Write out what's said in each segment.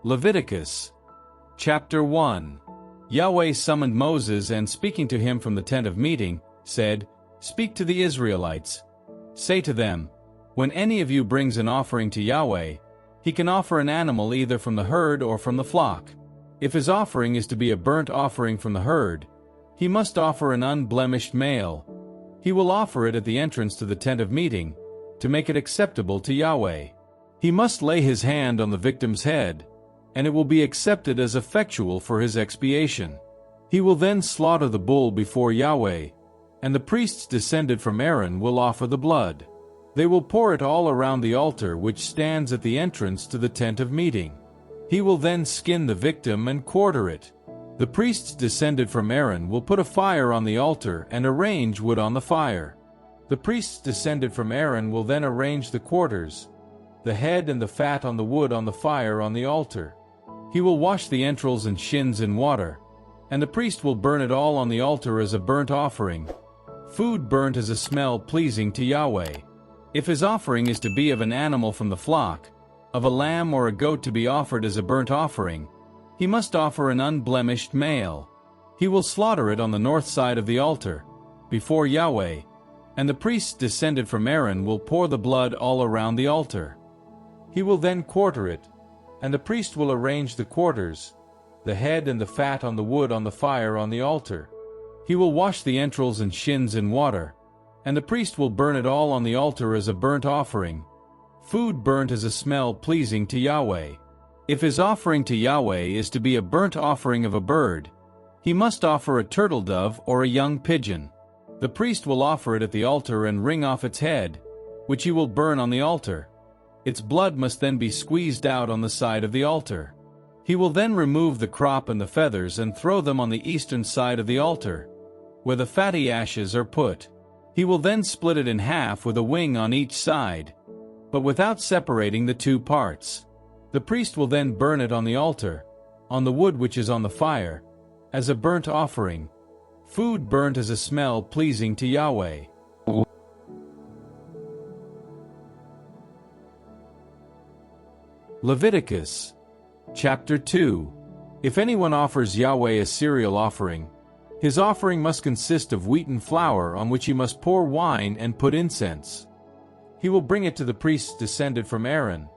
Leviticus chapter 1. Yahweh summoned Moses and speaking to him from the tent of meeting, said, "Speak to the Israelites. Say to them, when any of you brings an offering to Yahweh, he can offer an animal either from the herd or from the flock. If his offering is to be a burnt offering from the herd, he must offer an unblemished male. He will offer it at the entrance to the tent of meeting, to make it acceptable to Yahweh. He must lay his hand on the victim's head, and it will be accepted as effectual for his expiation. He will then slaughter the bull before Yahweh, and the priests descended from Aaron will offer the blood. They will pour it all around the altar which stands at the entrance to the tent of meeting. He will then skin the victim and quarter it. The priests descended from Aaron will put a fire on the altar and arrange wood on the fire. The priests descended from Aaron will then arrange the quarters, the head and the fat on the wood on the fire on the altar. He will wash the entrails and shins in water, and the priest will burn it all on the altar as a burnt offering, food burnt as a smell pleasing to Yahweh. If his offering is to be of an animal from the flock, of a lamb or a goat to be offered as a burnt offering, he must offer an unblemished male. He will slaughter it on the north side of the altar, before Yahweh, and the priests descended from Aaron will pour the blood all around the altar. He will then quarter it, and the priest will arrange the quarters, the head and the fat on the wood on the fire on the altar. He will wash the entrails and shins in water, and the priest will burn it all on the altar as a burnt offering, food burnt as a smell pleasing to Yahweh. If his offering to Yahweh is to be a burnt offering of a bird, he must offer a turtle dove or a young pigeon. The priest will offer it at the altar and wring off its head, which he will burn on the altar. Its blood must then be squeezed out on the side of the altar. He will then remove the crop and the feathers and throw them on the eastern side of the altar, where the fatty ashes are put. He will then split it in half with a wing on each side, but without separating the two parts. The priest will then burn it on the altar, on the wood which is on the fire, as a burnt offering, food burnt as a smell pleasing to Yahweh. Leviticus chapter 2. If anyone offers Yahweh a cereal offering, his offering must consist of wheaten flour on which he must pour wine and put incense. He will bring it to the priests descended from Aaron.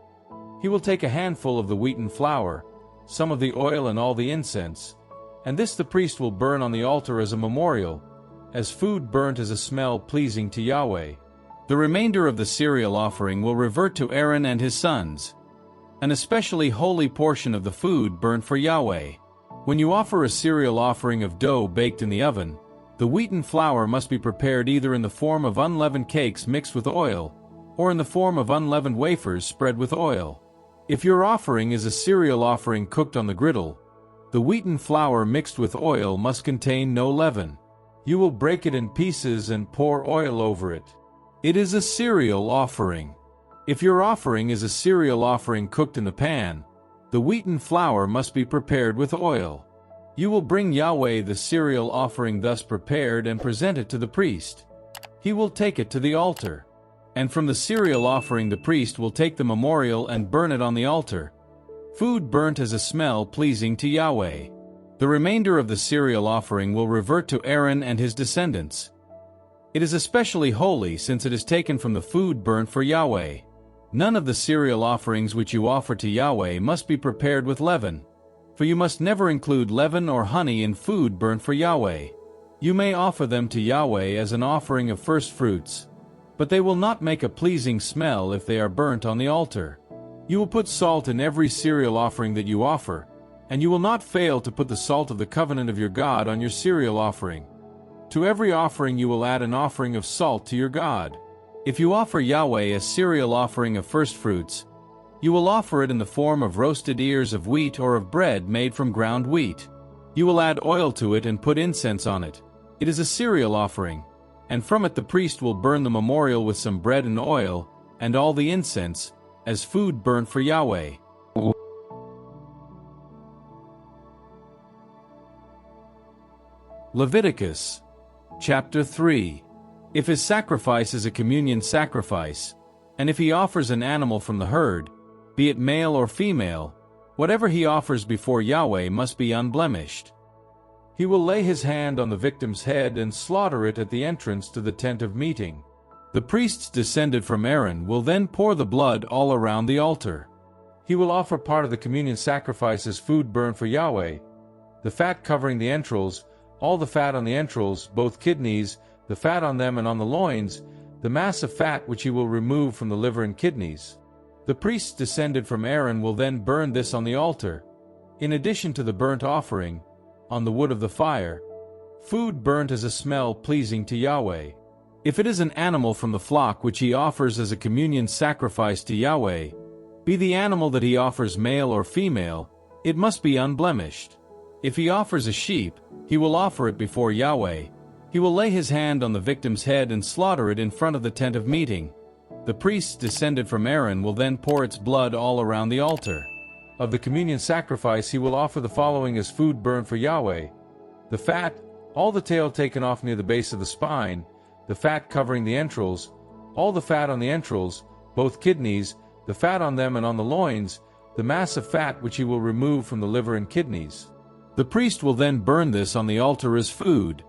He will take a handful of the wheaten flour, some of the oil and all the incense, and this the priest will burn on the altar as a memorial, as food burnt as a smell pleasing to Yahweh. The remainder of the cereal offering will revert to Aaron and his sons, an especially holy portion of the food burnt for Yahweh. When you offer a cereal offering of dough baked in the oven, the wheaten flour must be prepared either in the form of unleavened cakes mixed with oil, or in the form of unleavened wafers spread with oil. If your offering is a cereal offering cooked on the griddle, the wheaten flour mixed with oil must contain no leaven. You will break it in pieces and pour oil over it. It is a cereal offering. If your offering is a cereal offering cooked in the pan, the wheaten flour must be prepared with oil. You will bring Yahweh the cereal offering thus prepared and present it to the priest. He will take it to the altar. And from the cereal offering the priest will take the memorial and burn it on the altar, food burnt as a smell pleasing to Yahweh. The remainder of the cereal offering will revert to Aaron and his descendants. It is especially holy since it is taken from the food burnt for Yahweh. None of the cereal offerings which you offer to Yahweh must be prepared with leaven, for you must never include leaven or honey in food burnt for Yahweh. You may offer them to Yahweh as an offering of first fruits, but they will not make a pleasing smell if they are burnt on the altar. You will put salt in every cereal offering that you offer, and you will not fail to put the salt of the covenant of your God on your cereal offering. To every offering you will add an offering of salt to your God. If you offer Yahweh a cereal offering of first fruits, you will offer it in the form of roasted ears of wheat or of bread made from ground wheat. You will add oil to it and put incense on it. It is a cereal offering, and from it the priest will burn the memorial with some bread and oil, and all the incense, as food burnt for Yahweh. Leviticus chapter 3. If his sacrifice is a communion sacrifice, and if he offers an animal from the herd, be it male or female, Whatever he offers before Yahweh must be unblemished. He will lay his hand on the victim's head and slaughter it at the entrance to the tent of meeting. The priests descended from Aaron will then pour the blood all around the altar. He will offer part of the communion sacrifice as food burnt for Yahweh, the fat covering the entrails, all the fat on the entrails, both kidneys, the fat on them and on the loins, the mass of fat which he will remove from the liver and kidneys. The priests descended from Aaron will then burn this on the altar, in addition to the burnt offering, on the wood of the fire, food burnt as a smell pleasing to Yahweh. If it is an animal from the flock which he offers as a communion sacrifice to Yahweh, be the animal that he offers male or female, it must be unblemished. If he offers a sheep, he will offer it before Yahweh. He will lay his hand on the victim's head and slaughter it in front of the tent of meeting. The priests descended from Aaron will then pour its blood all around the altar. Of the communion sacrifice he will offer the following as food burnt for Yahweh: the fat, all the tail taken off near the base of the spine, the fat covering the entrails, all the fat on the entrails, both kidneys, the fat on them and on the loins, the mass of fat which he will remove from the liver and kidneys. The priest will then burn this on the altar as food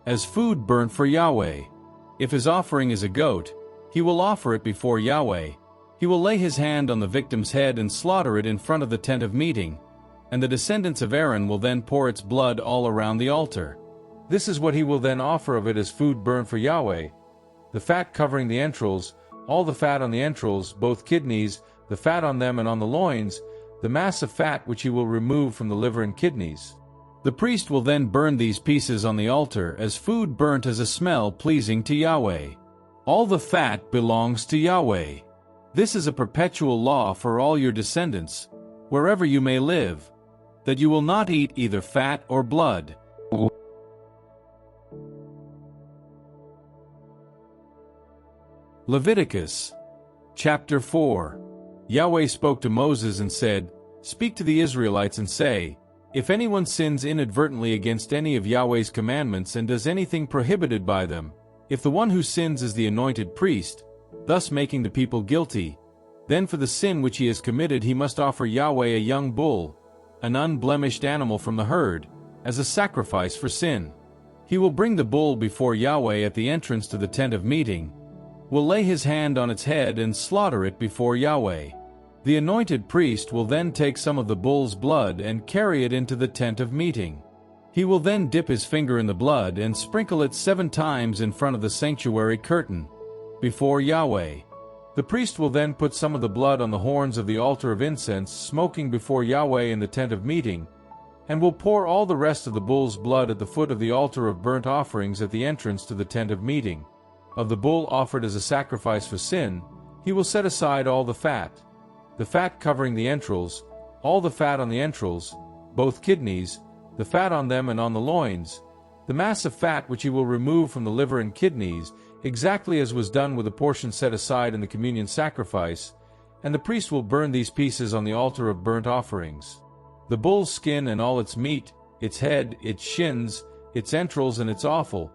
burnt for Yahweh. If his offering is a goat, he will offer it before Yahweh. He will lay his hand on the victim's head and slaughter it in front of the tent of meeting, and the descendants of Aaron will then pour its blood all around the altar. This is what he will then offer of it as food burnt for Yahweh: the fat covering the entrails, all the fat on the entrails, both kidneys, the fat on them and on the loins, the mass of fat which he will remove from the liver and kidneys. The priest will then burn these pieces on the altar as food burnt as a smell pleasing to Yahweh. All the fat belongs to Yahweh. This is a perpetual law for all your descendants, wherever you may live, that you will not eat either fat or blood. Leviticus chapter 4. Yahweh spoke to Moses and said, "Speak to the Israelites and say, if anyone sins inadvertently against any of Yahweh's commandments and does anything prohibited by them, if the one who sins is the anointed priest, thus making the people guilty, then for the sin which he has committed he must offer Yahweh a young bull, an unblemished animal from the herd, as a sacrifice for sin. He will bring the bull before Yahweh at the entrance to the tent of meeting, will lay his hand on its head and slaughter it before Yahweh. The anointed priest will then take some of the bull's blood and carry it into the tent of meeting. He will then dip his finger in the blood and sprinkle it 7 times in front of the sanctuary curtain, before Yahweh. The priest will then put some of the blood on the horns of the altar of incense smoking before Yahweh in the tent of meeting, and will pour all the rest of the bull's blood at the foot of the altar of burnt offerings at the entrance to the tent of meeting. Of the bull offered as a sacrifice for sin, he will set aside all the fat covering the entrails, all the fat on the entrails, both kidneys, the fat on them and on the loins, the mass of fat which he will remove from the liver and kidneys, exactly as was done with the portion set aside in the communion sacrifice, and the priest will burn these pieces on the altar of burnt offerings: the bull's skin and all its meat, its head, its shins, its entrails and its offal.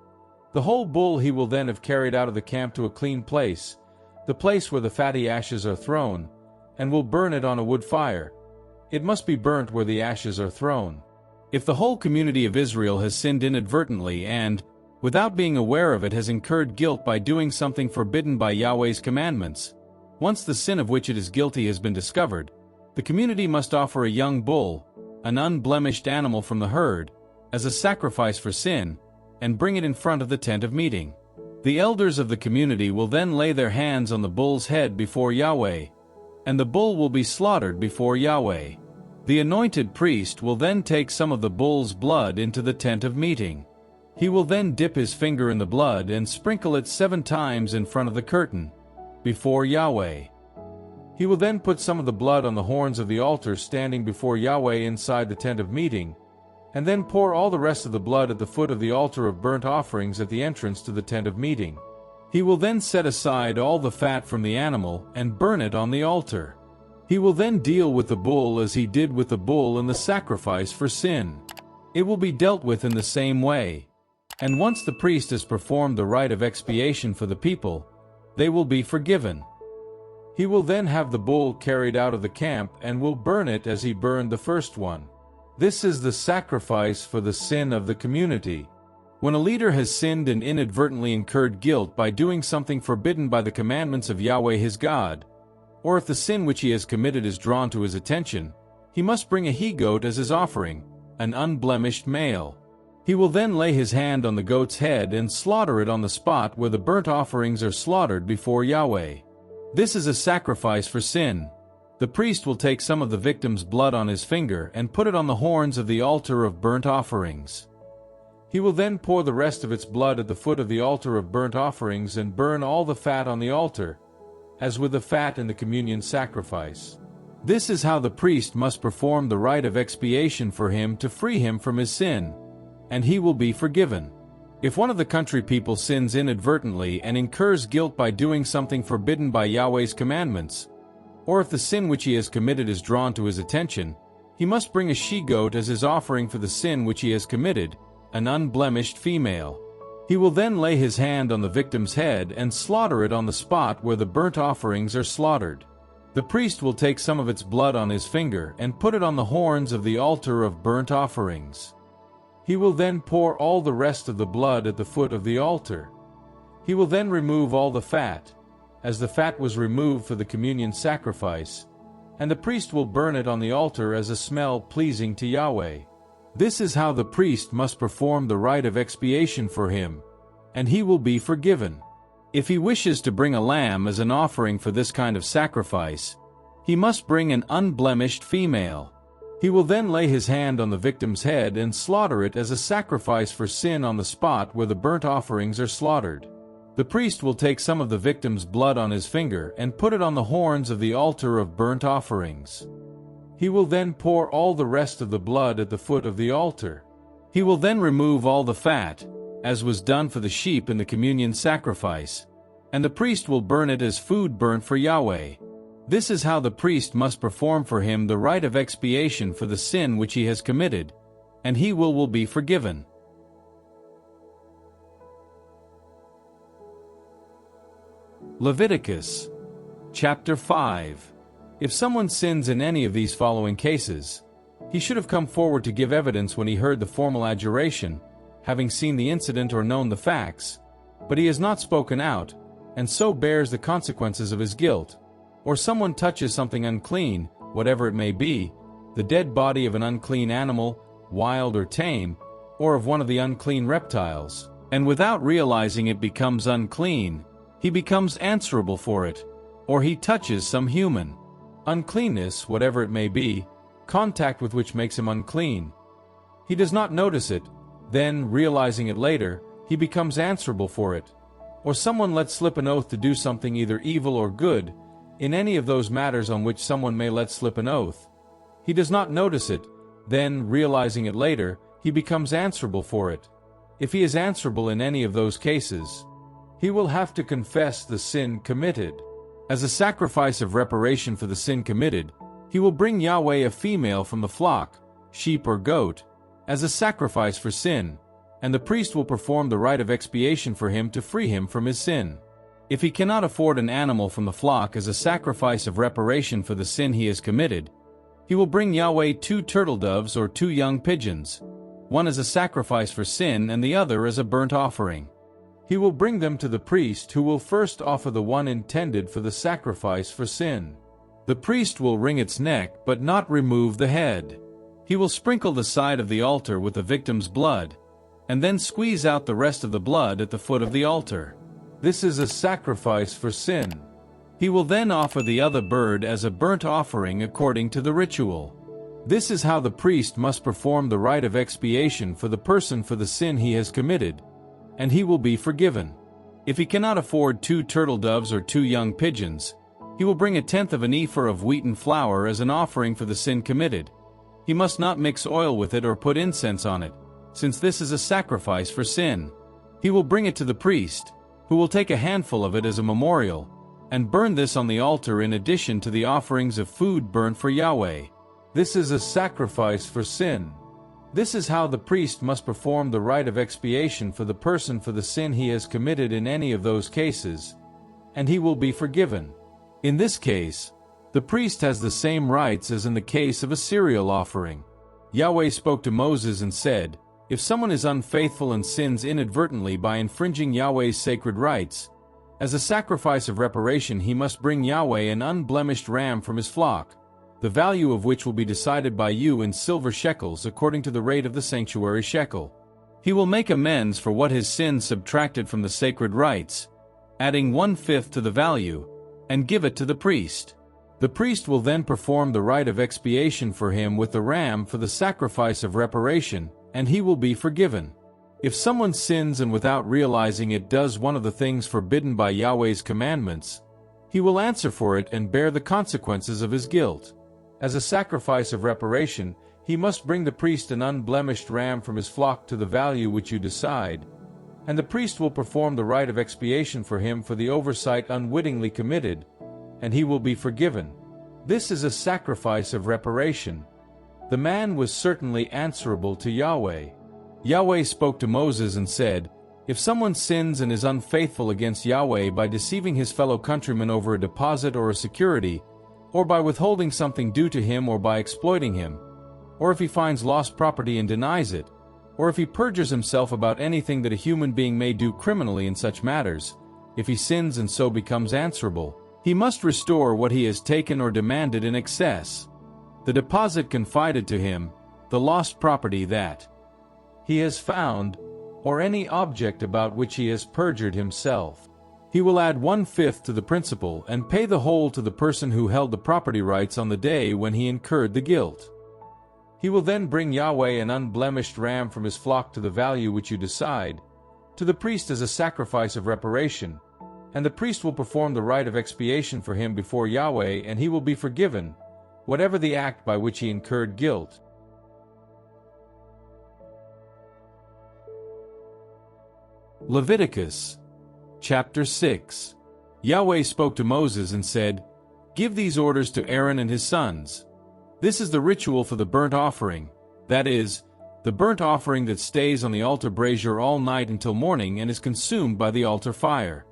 The whole bull he will then have carried out of the camp to a clean place, the place where the fatty ashes are thrown, and will burn it on a wood fire. It must be burnt where the ashes are thrown. If the whole community of Israel has sinned inadvertently and, without being aware of it, has incurred guilt by doing something forbidden by Yahweh's commandments, once the sin of which it is guilty has been discovered, the community must offer a young bull, an unblemished animal from the herd, as a sacrifice for sin, and bring it in front of the tent of meeting. The elders of the community will then lay their hands on the bull's head before Yahweh, and the bull will be slaughtered before Yahweh. The anointed priest will then take some of the bull's blood into the tent of meeting. He will then dip his finger in the blood and sprinkle it 7 times in front of the curtain, before Yahweh. He will then put some of the blood on the horns of the altar standing before Yahweh inside the tent of meeting, and then pour all the rest of the blood at the foot of the altar of burnt offerings at the entrance to the tent of meeting. He will then set aside all the fat from the animal and burn it on the altar. He will then deal with the bull as he did with the bull in the sacrifice for sin. It will be dealt with in the same way. And once the priest has performed the rite of expiation for the people, they will be forgiven. He will then have the bull carried out of the camp and will burn it as he burned the first one. This is the sacrifice for the sin of the community. When a leader has sinned and inadvertently incurred guilt by doing something forbidden by the commandments of Yahweh his God, or if the sin which he has committed is drawn to his attention, he must bring a he-goat as his offering, an unblemished male. He will then lay his hand on the goat's head and slaughter it on the spot where the burnt offerings are slaughtered before Yahweh. This is a sacrifice for sin. The priest will take some of the victim's blood on his finger and put it on the horns of the altar of burnt offerings. He will then pour the rest of its blood at the foot of the altar of burnt offerings and burn all the fat on the altar, as with the fat in the communion sacrifice. This is how the priest must perform the rite of expiation for him to free him from his sin, and he will be forgiven. If one of the country people sins inadvertently and incurs guilt by doing something forbidden by Yahweh's commandments, or if the sin which he has committed is drawn to his attention, he must bring a she-goat as his offering for the sin which he has committed, an unblemished female. He will then lay his hand on the victim's head and slaughter it on the spot where the burnt offerings are slaughtered. The priest will take some of its blood on his finger and put it on the horns of the altar of burnt offerings. He will then pour all the rest of the blood at the foot of the altar. He will then remove all the fat, as the fat was removed for the communion sacrifice, and the priest will burn it on the altar as a smell pleasing to Yahweh. This is how the priest must perform the rite of expiation for him, and he will be forgiven. If he wishes to bring a lamb as an offering for this kind of sacrifice, he must bring an unblemished female. He will then lay his hand on the victim's head and slaughter it as a sacrifice for sin on the spot where the burnt offerings are slaughtered. The priest will take some of the victim's blood on his finger and put it on the horns of the altar of burnt offerings. He will then pour all the rest of the blood at the foot of the altar. He will then remove all the fat, as was done for the sheep in the communion sacrifice, and the priest will burn it as food burnt for Yahweh. This is how the priest must perform for him the rite of expiation for the sin which he has committed, and he will be forgiven. Leviticus chapter 5. If someone sins in any of these following cases, he should have come forward to give evidence when he heard the formal adjuration, having seen the incident or known the facts, but he has not spoken out, and so bears the consequences of his guilt. Or someone touches something unclean, whatever it may be, the dead body of an unclean animal, wild or tame, or of one of the unclean reptiles, and without realizing it becomes unclean, he becomes answerable for it. Or he touches some human uncleanness, whatever it may be, contact with which makes him unclean. He does not notice it, then, realizing it later, he becomes answerable for it. Or someone lets slip an oath to do something either evil or good, in any of those matters on which someone may let slip an oath. He does not notice it, then, realizing it later, he becomes answerable for it. If he is answerable in any of those cases, he will have to confess the sin committed. As a sacrifice of reparation for the sin committed, he will bring Yahweh a female from the flock, sheep or goat, as a sacrifice for sin, and the priest will perform the rite of expiation for him to free him from his sin. If he cannot afford an animal from the flock as a sacrifice of reparation for the sin he has committed, he will bring Yahweh 2 turtle doves or 2 young pigeons, one as a sacrifice for sin and the other as a burnt offering. He will bring them to the priest, who will first offer the one intended for the sacrifice for sin. The priest will wring its neck but not remove the head. He will sprinkle the side of the altar with the victim's blood, and then squeeze out the rest of the blood at the foot of the altar. This is a sacrifice for sin. He will then offer the other bird as a burnt offering according to the ritual. This is how the priest must perform the rite of expiation for the person for the sin he has committed, and he will be forgiven. If he cannot afford 2 turtle doves or 2 young pigeons, he will bring 1/10 of an ephah of wheaten flour as an offering for the sin committed. He must not mix oil with it or put incense on it, since this is a sacrifice for sin. He will bring it to the priest, who will take a handful of it as a memorial, and burn this on the altar in addition to the offerings of food burnt for Yahweh. This is a sacrifice for sin. This is how the priest must perform the rite of expiation for the person for the sin he has committed in any of those cases, and he will be forgiven. In this case, the priest has the same rights as in the case of a cereal offering. Yahweh spoke to Moses and said, "If someone is unfaithful and sins inadvertently by infringing Yahweh's sacred rights, as a sacrifice of reparation he must bring Yahweh an unblemished ram from his flock, the value of which will be decided by you in silver shekels according to the rate of the sanctuary shekel. He will make amends for what his sins subtracted from the sacred rites, adding 1/5 to the value, and give it to the priest. The priest will then perform the rite of expiation for him with the ram for the sacrifice of reparation, and he will be forgiven. If someone sins and without realizing it does one of the things forbidden by Yahweh's commandments, he will answer for it and bear the consequences of his guilt. As a sacrifice of reparation, he must bring the priest an unblemished ram from his flock to the value which you decide, and the priest will perform the rite of expiation for him for the oversight unwittingly committed, and he will be forgiven. This is a sacrifice of reparation. The man was certainly answerable to Yahweh. Yahweh spoke to Moses and said, "If someone sins and is unfaithful against Yahweh by deceiving his fellow countrymen over a deposit or a security, or by withholding something due to him or by exploiting him, or if he finds lost property and denies it, or if he perjures himself about anything that a human being may do criminally in such matters, if he sins and so becomes answerable, he must restore what he has taken or demanded in excess. The deposit confided to him, the lost property that he has found, or any object about which he has perjured himself. He will add 1/5 to the principal and pay the whole to the person who held the property rights on the day when he incurred the guilt. He will then bring Yahweh an unblemished ram from his flock to the value which you decide, to the priest as a sacrifice of reparation, and the priest will perform the rite of expiation for him before Yahweh, and he will be forgiven, whatever the act by which he incurred guilt." Leviticus Chapter 6. Yahweh spoke to Moses and said, "Give these orders to Aaron and his sons. This is the ritual for the burnt offering, that is, the burnt offering that stays on the altar brazier all night until morning and is consumed by the altar fire.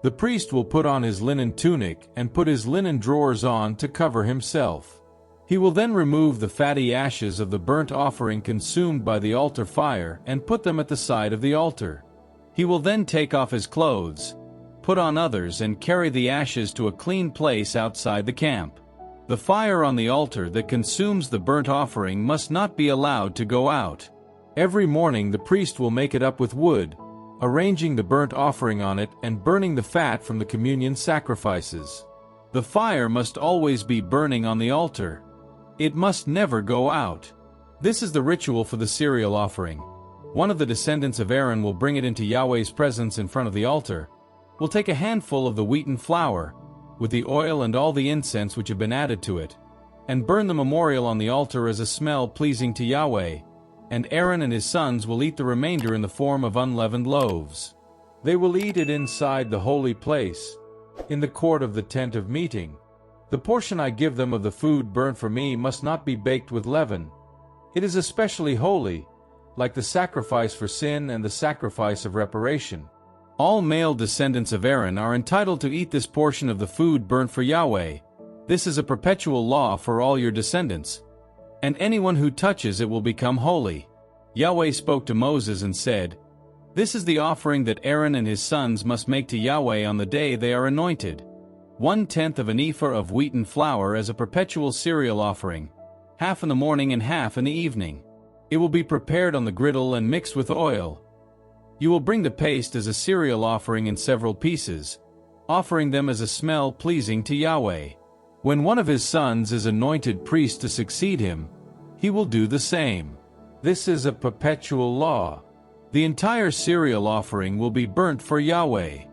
The priest will put on his linen tunic and put his linen drawers on to cover himself. He will then remove the fatty ashes of the burnt offering consumed by the altar fire and put them at the side of the altar. He will then take off his clothes, put on others, and carry the ashes to a clean place outside the camp. The fire on the altar that consumes the burnt offering must not be allowed to go out. Every morning the priest will make it up with wood, arranging the burnt offering on it and burning the fat from the communion sacrifices. The fire must always be burning on the altar. It must never go out. This is the ritual for the cereal offering. One of the descendants of Aaron will bring it into Yahweh's presence in front of the altar, will take a handful of the wheaten flour, with the oil and all the incense which have been added to it, and burn the memorial on the altar as a smell pleasing to Yahweh, and Aaron and his sons will eat the remainder in the form of unleavened loaves. They will eat it inside the holy place, in the court of the tent of meeting. The portion I give them of the food burnt for me must not be baked with leaven. It is especially holy, like the sacrifice for sin and the sacrifice of reparation. All male descendants of Aaron are entitled to eat this portion of the food burnt for Yahweh. This is a perpetual law for all your descendants, and anyone who touches it will become holy." Yahweh spoke to Moses and said, "This is the offering that Aaron and his sons must make to Yahweh on the day they are anointed. 1/10 of an ephah of wheaten flour as a perpetual cereal offering, half in the morning and half in the evening. It will be prepared on the griddle and mixed with oil. You will bring the paste as a cereal offering in several pieces, offering them as a smell pleasing to Yahweh. When one of his sons is anointed priest to succeed him, he will do the same. This is a perpetual law. The entire cereal offering will be burnt for Yahweh.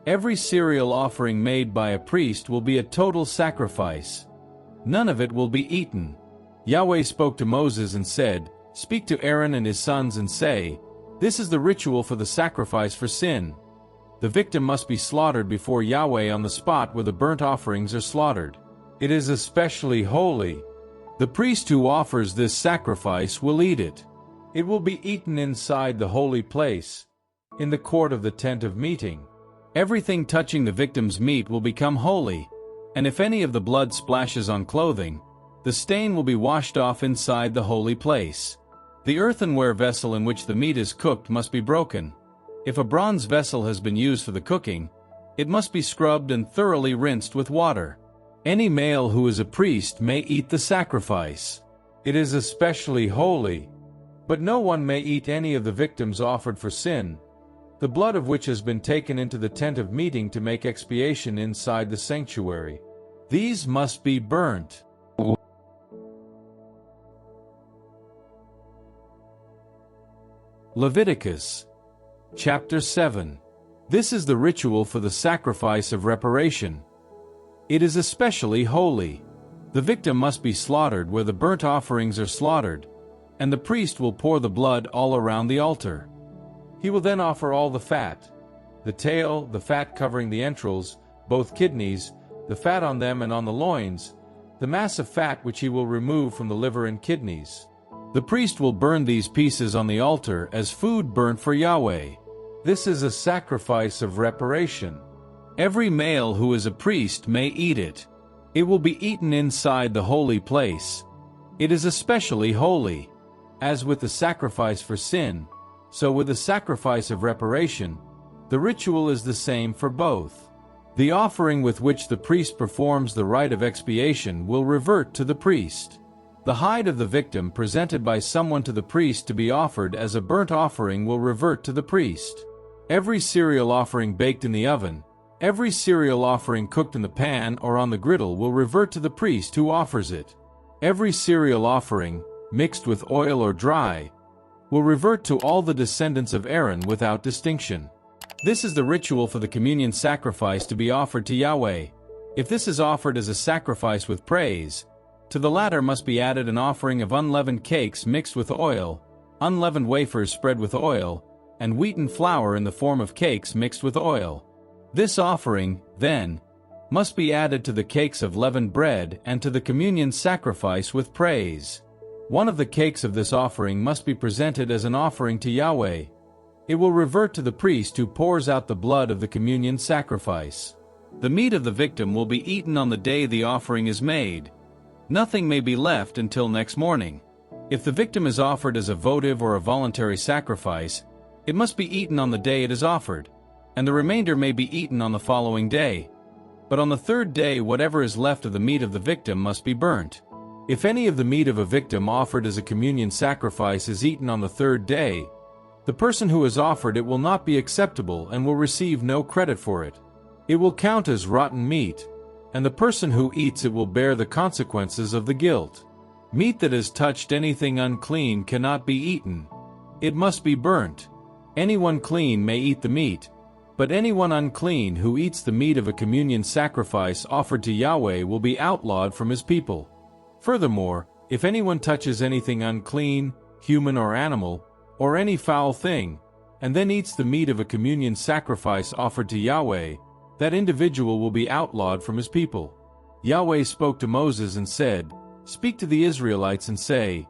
Every cereal offering made by a priest will be a total sacrifice. None of it will be eaten." Yahweh spoke to Moses and said, "Speak to Aaron and his sons and say, this is the ritual for the sacrifice for sin. The victim must be slaughtered before Yahweh on the spot where the burnt offerings are slaughtered. It is especially holy. The priest who offers this sacrifice will eat it. It will be eaten inside the holy place, in the court of the tent of meeting. Everything touching the victim's meat will become holy, and if any of the blood splashes on clothing, the stain will be washed off inside the holy place. The earthenware vessel in which the meat is cooked must be broken. If a bronze vessel has been used for the cooking, it must be scrubbed and thoroughly rinsed with water. Any male who is a priest may eat the sacrifice. It is especially holy. But no one may eat any of the victims offered for sin, the blood of which has been taken into the tent of meeting to make expiation inside the sanctuary. These must be burnt. Leviticus chapter 7. This is the ritual for the sacrifice of reparation. It is especially holy. The victim must be slaughtered where the burnt offerings are slaughtered, and the priest will pour the blood all around the altar. He will then offer all the fat, the tail, the fat covering the entrails, both kidneys, the fat on them and on the loins, the mass of fat which he will remove from the liver and kidneys. The priest will burn these pieces on the altar as food burnt for Yahweh. This is a sacrifice of reparation. Every male who is a priest may eat it. It will be eaten inside the holy place. It is especially holy. As with the sacrifice for sin, so with the sacrifice of reparation, the ritual is the same for both. The offering with which the priest performs the rite of expiation will revert to the priest. The hide of the victim presented by someone to the priest to be offered as a burnt offering will revert to the priest. Every cereal offering baked in the oven, every cereal offering cooked in the pan or on the griddle will revert to the priest who offers it. Every cereal offering, mixed with oil or dry, will revert to all the descendants of Aaron without distinction. This is the ritual for the communion sacrifice to be offered to Yahweh. If this is offered as a sacrifice with praise, to the latter must be added an offering of unleavened cakes mixed with oil, unleavened wafers spread with oil, and wheaten flour in the form of cakes mixed with oil. This offering, then, must be added to the cakes of leavened bread and to the communion sacrifice with praise. One of the cakes of this offering must be presented as an offering to Yahweh. It will revert to the priest who pours out the blood of the communion sacrifice. The meat of the victim will be eaten on the day the offering is made. Nothing may be left until next morning. If the victim is offered as a votive or a voluntary sacrifice, it must be eaten on the day it is offered, and the remainder may be eaten on the following day. But on the third day whatever is left of the meat of the victim must be burnt. If any of the meat of a victim offered as a communion sacrifice is eaten on the third day, the person who has offered it will not be acceptable and will receive no credit for it. It will count as rotten meat, and the person who eats it will bear the consequences of the guilt. Meat that has touched anything unclean cannot be eaten. It must be burnt. Anyone clean may eat the meat, but anyone unclean who eats the meat of a communion sacrifice offered to Yahweh will be outlawed from his people. Furthermore, if anyone touches anything unclean, human or animal, or any foul thing, and then eats the meat of a communion sacrifice offered to Yahweh, that individual will be outlawed from his people. Yahweh spoke to Moses and said, "Speak to the Israelites and say,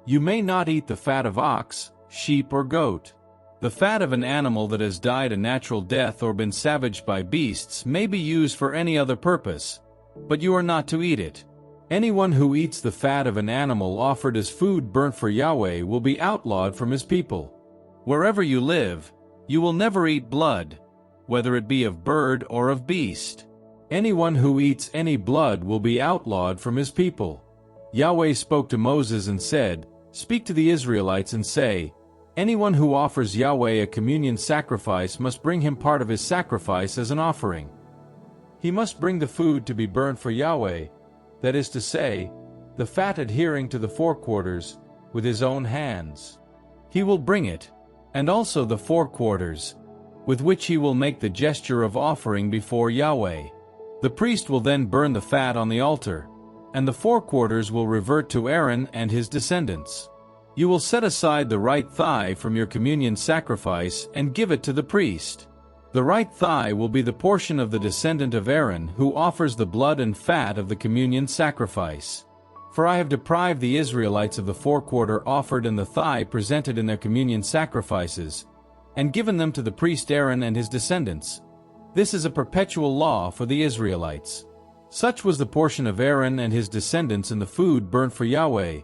You may not eat the fat of ox, sheep or goat. The fat of an animal that has died a natural death or been savaged by beasts may be used for any other purpose, but you are not to eat it. Anyone who eats the fat of an animal offered as food burnt for Yahweh will be outlawed from his people. Wherever you live, you will never eat blood, whether it be of bird or of beast. Anyone who eats any blood will be outlawed from his people." Yahweh spoke to Moses and said, "Speak to the Israelites and say, Anyone who offers Yahweh a communion sacrifice must bring him part of his sacrifice as an offering. He must bring the food to be burnt for Yahweh, that is to say, the fat adhering to the forequarters, with his own hands. He will bring it, and also the forequarters, with which he will make the gesture of offering before Yahweh. The priest will then burn the fat on the altar, and the forequarters will revert to Aaron and his descendants. You will set aside the right thigh from your communion sacrifice and give it to the priest. The right thigh will be the portion of the descendant of Aaron who offers the blood and fat of the communion sacrifice. For I have deprived the Israelites of the forequarter offered and the thigh presented in their communion sacrifices, and given them to the priest Aaron and his descendants. This is a perpetual law for the Israelites. Such was the portion of Aaron and his descendants in the food burnt for Yahweh,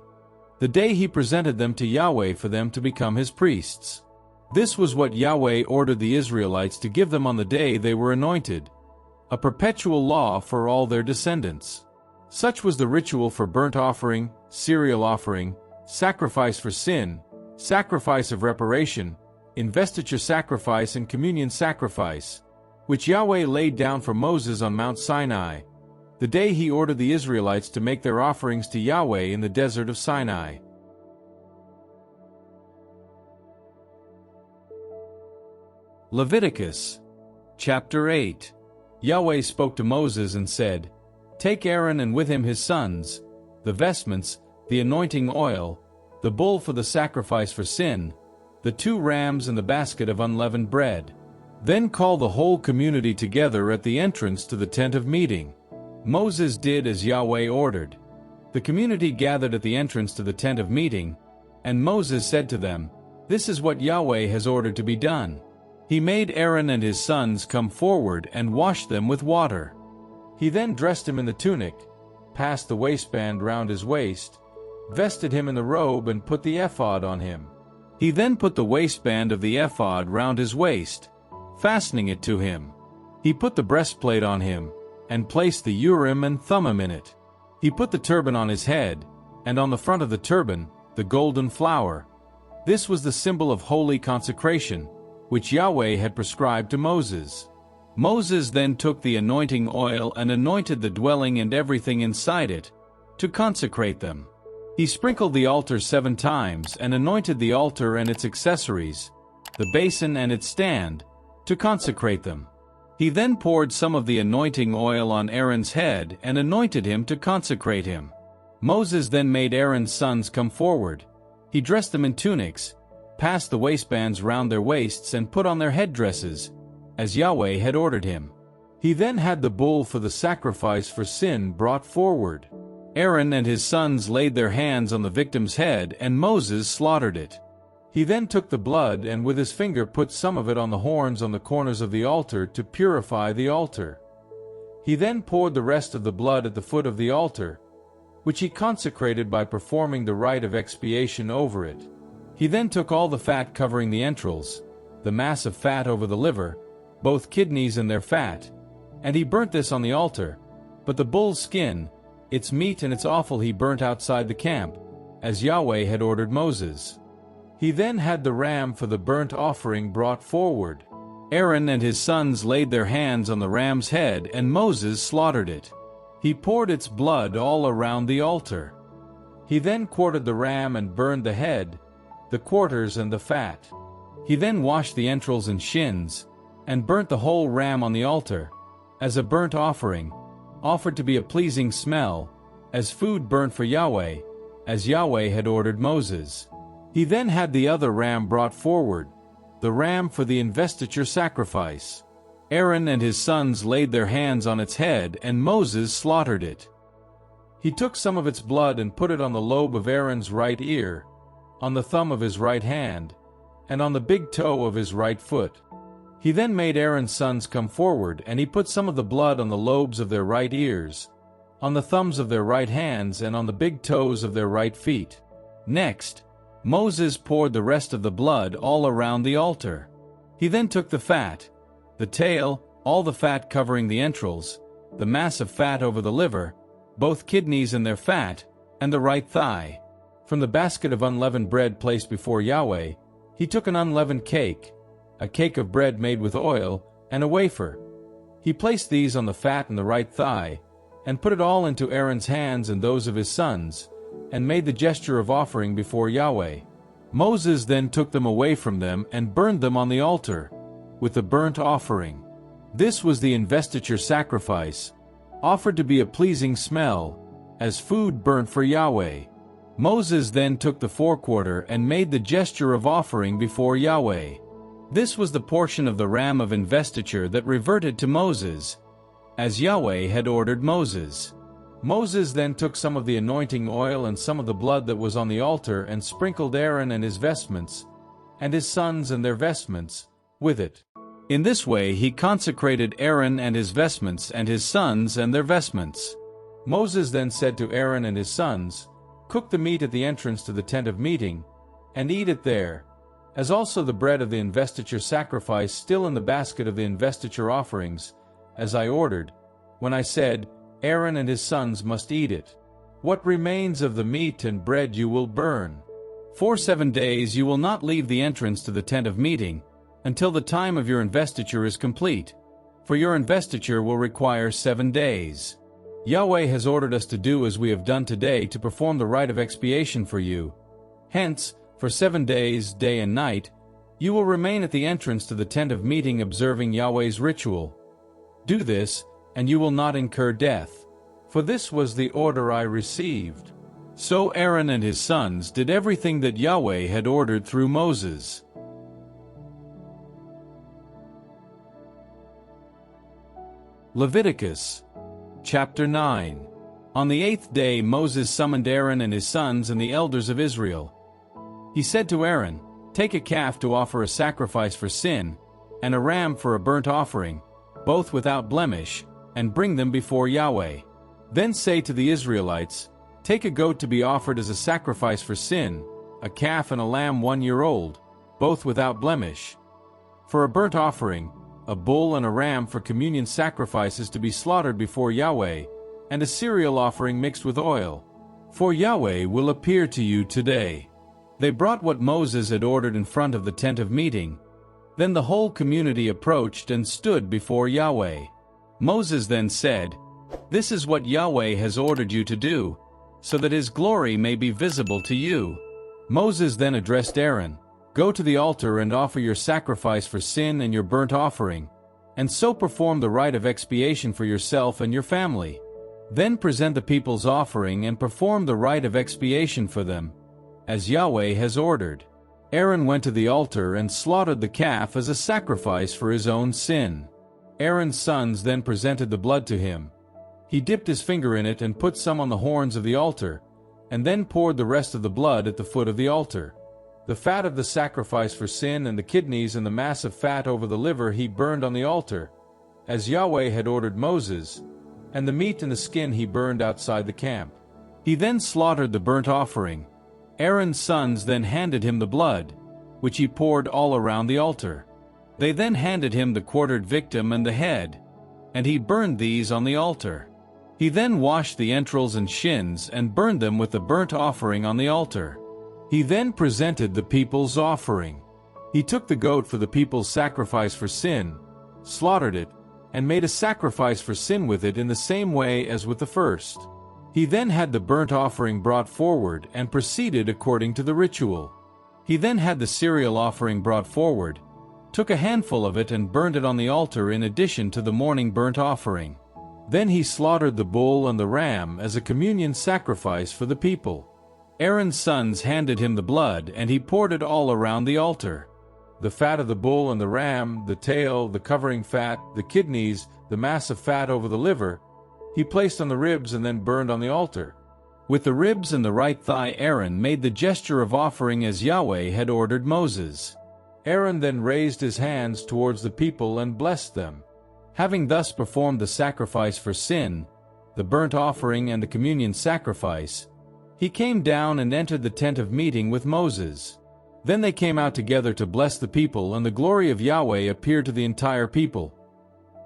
the day he presented them to Yahweh for them to become his priests. This was what Yahweh ordered the Israelites to give them on the day they were anointed, a perpetual law for all their descendants. Such was the ritual for burnt offering, cereal offering, sacrifice for sin, sacrifice of reparation, investiture sacrifice and communion sacrifice, which Yahweh laid down for Moses on Mount Sinai, the day he ordered the Israelites to make their offerings to Yahweh in the desert of Sinai. Leviticus chapter 8. Yahweh spoke to Moses and said, "Take Aaron and with him his sons, the vestments, the anointing oil, the bull for the sacrifice for sin, the 2 rams and the basket of unleavened bread. Then call the whole community together at the entrance to the tent of meeting." Moses did as Yahweh ordered. The community gathered at the entrance to the tent of meeting, and Moses said to them, "This is what Yahweh has ordered to be done." He made Aaron and his sons come forward and washed them with water. He then dressed him in the tunic, passed the waistband round his waist, vested him in the robe and put the ephod on him. He then put the waistband of the ephod round his waist, fastening it to him. He put the breastplate on him, and placed the Urim and Thummim in it. He put the turban on his head, and on the front of the turban, the golden flower. This was the symbol of holy consecration, which Yahweh had prescribed to Moses. Moses then took the anointing oil and anointed the dwelling and everything inside it, to consecrate them. He sprinkled the altar 7 times and anointed the altar and its accessories, the basin and its stand, to consecrate them. He then poured some of the anointing oil on Aaron's head and anointed him to consecrate him. Moses then made Aaron's sons come forward. He dressed them in tunics, passed the waistbands round their waists and put on their headdresses, as Yahweh had ordered him. He then had the bull for the sacrifice for sin brought forward. Aaron and his sons laid their hands on the victim's head and Moses slaughtered it. He then took the blood and with his finger put some of it on the horns on the corners of the altar to purify the altar. He then poured the rest of the blood at the foot of the altar, which he consecrated by performing the rite of expiation over it. He then took all the fat covering the entrails, the mass of fat over the liver, both kidneys and their fat, and he burnt this on the altar, but the bull's skin, its meat and its offal he burnt outside the camp, as Yahweh had ordered Moses. He then had the ram for the burnt offering brought forward. Aaron and his sons laid their hands on the ram's head and Moses slaughtered it. He poured its blood all around the altar. He then quartered the ram and burned the head, the quarters and the fat. He then washed the entrails and shins, and burnt the whole ram on the altar, as a burnt offering, offered to be a pleasing smell, as food burnt for Yahweh, as Yahweh had ordered Moses. He then had the other ram brought forward, the ram for the investiture sacrifice. Aaron and his sons laid their hands on its head and Moses slaughtered it. He took some of its blood and put it on the lobe of Aaron's right ear, on the thumb of his right hand, and on the big toe of his right foot. He then made Aaron's sons come forward and he put some of the blood on the lobes of their right ears, on the thumbs of their right hands and on the big toes of their right feet. Next, Moses poured the rest of the blood all around the altar. He then took the fat, the tail, all the fat covering the entrails, the mass of fat over the liver, both kidneys and their fat, and the right thigh. From the basket of unleavened bread placed before Yahweh, he took an unleavened cake, a cake of bread made with oil, and a wafer. He placed these on the fat and the right thigh, and put it all into Aaron's hands and those of his sons, and made the gesture of offering before Yahweh. Moses then took them away from them and burned them on the altar, with the burnt offering. This was the investiture sacrifice, offered to be a pleasing smell, as food burnt for Yahweh. Moses then took the forequarter and made the gesture of offering before Yahweh. This was the portion of the ram of investiture that reverted to Moses, as Yahweh had ordered Moses. Moses then took some of the anointing oil and some of the blood that was on the altar and sprinkled Aaron and his vestments, and his sons and their vestments, with it. In this way he consecrated Aaron and his vestments and his sons and their vestments. Moses then said to Aaron and his sons, "Cook the meat at the entrance to the tent of meeting, and eat it there, as also the bread of the investiture sacrifice still in the basket of the investiture offerings, as I ordered, when I said, Aaron and his sons must eat it. What remains of the meat and bread you will burn. For 7 days you will not leave the entrance to the tent of meeting, until the time of your investiture is complete, for your investiture will require 7 days. Yahweh has ordered us to do as we have done today to perform the rite of expiation for you. Hence, for 7 days, day and night, you will remain at the entrance to the tent of meeting observing Yahweh's ritual. Do this, and you will not incur death. For this was the order I received." So Aaron and his sons did everything that Yahweh had ordered through Moses. Leviticus chapter 9. On the 8th day Moses summoned Aaron and his sons and the elders of Israel. He said to Aaron, "Take a calf to offer a sacrifice for sin, and a ram for a burnt offering, both without blemish, and bring them before Yahweh. Then say to the Israelites, Take a goat to be offered as a sacrifice for sin, a calf and a lamb 1 year old, both without blemish. For a burnt offering, a bull and a ram for communion sacrifices to be slaughtered before Yahweh, and a cereal offering mixed with oil. For Yahweh will appear to you today." They brought what Moses had ordered in front of the tent of meeting. Then the whole community approached and stood before Yahweh. Moses then said, "This is what Yahweh has ordered you to do, so that his glory may be visible to you." Moses then addressed Aaron, "Go to the altar and offer your sacrifice for sin and your burnt offering, and so perform the rite of expiation for yourself and your family. Then present the people's offering and perform the rite of expiation for them, as Yahweh has ordered." Aaron went to the altar and slaughtered the calf as a sacrifice for his own sin. Aaron's sons then presented the blood to him. He dipped his finger in it and put some on the horns of the altar, and then poured the rest of the blood at the foot of the altar. The fat of the sacrifice for sin and the kidneys and the mass of fat over the liver he burned on the altar, as Yahweh had ordered Moses, and the meat and the skin he burned outside the camp. He then slaughtered the burnt offering. Aaron's sons then handed him the blood, which he poured all around the altar. They then handed him the quartered victim and the head, and he burned these on the altar. He then washed the entrails and shins and burned them with the burnt offering on the altar. He then presented the people's offering. He took the goat for the people's sacrifice for sin, slaughtered it, and made a sacrifice for sin with it in the same way as with the first. He then had the burnt offering brought forward and proceeded according to the ritual. He then had the cereal offering brought forward, took a handful of it and burned it on the altar in addition to the morning burnt offering. Then he slaughtered the bull and the ram as a communion sacrifice for the people. Aaron's sons handed him the blood and he poured it all around the altar. The fat of the bull and the ram, the tail, the covering fat, the kidneys, the mass of fat over the liver, he placed on the ribs and then burned on the altar. With the ribs and the right thigh Aaron made the gesture of offering as Yahweh had ordered Moses. Aaron then raised his hands towards the people and blessed them. Having thus performed the sacrifice for sin, the burnt offering and the communion sacrifice, he came down and entered the tent of meeting with Moses. Then they came out together to bless the people, and the glory of Yahweh appeared to the entire people.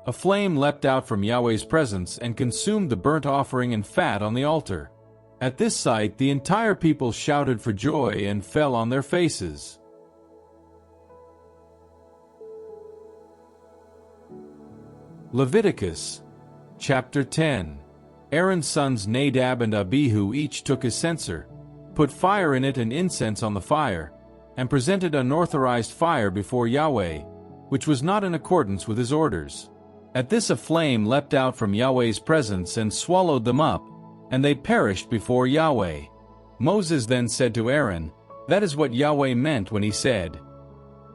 A flame leapt out from Yahweh's presence and consumed the burnt offering and fat on the altar. At this sight the entire people shouted for joy and fell on their faces. Leviticus chapter 10. Aaron's sons Nadab and Abihu each took a censer, put fire in it and incense on the fire, and presented unauthorized fire before Yahweh, which was not in accordance with his orders. At this a flame leapt out from Yahweh's presence and swallowed them up, and they perished before Yahweh. Moses then said to Aaron, "That is what Yahweh meant when he said,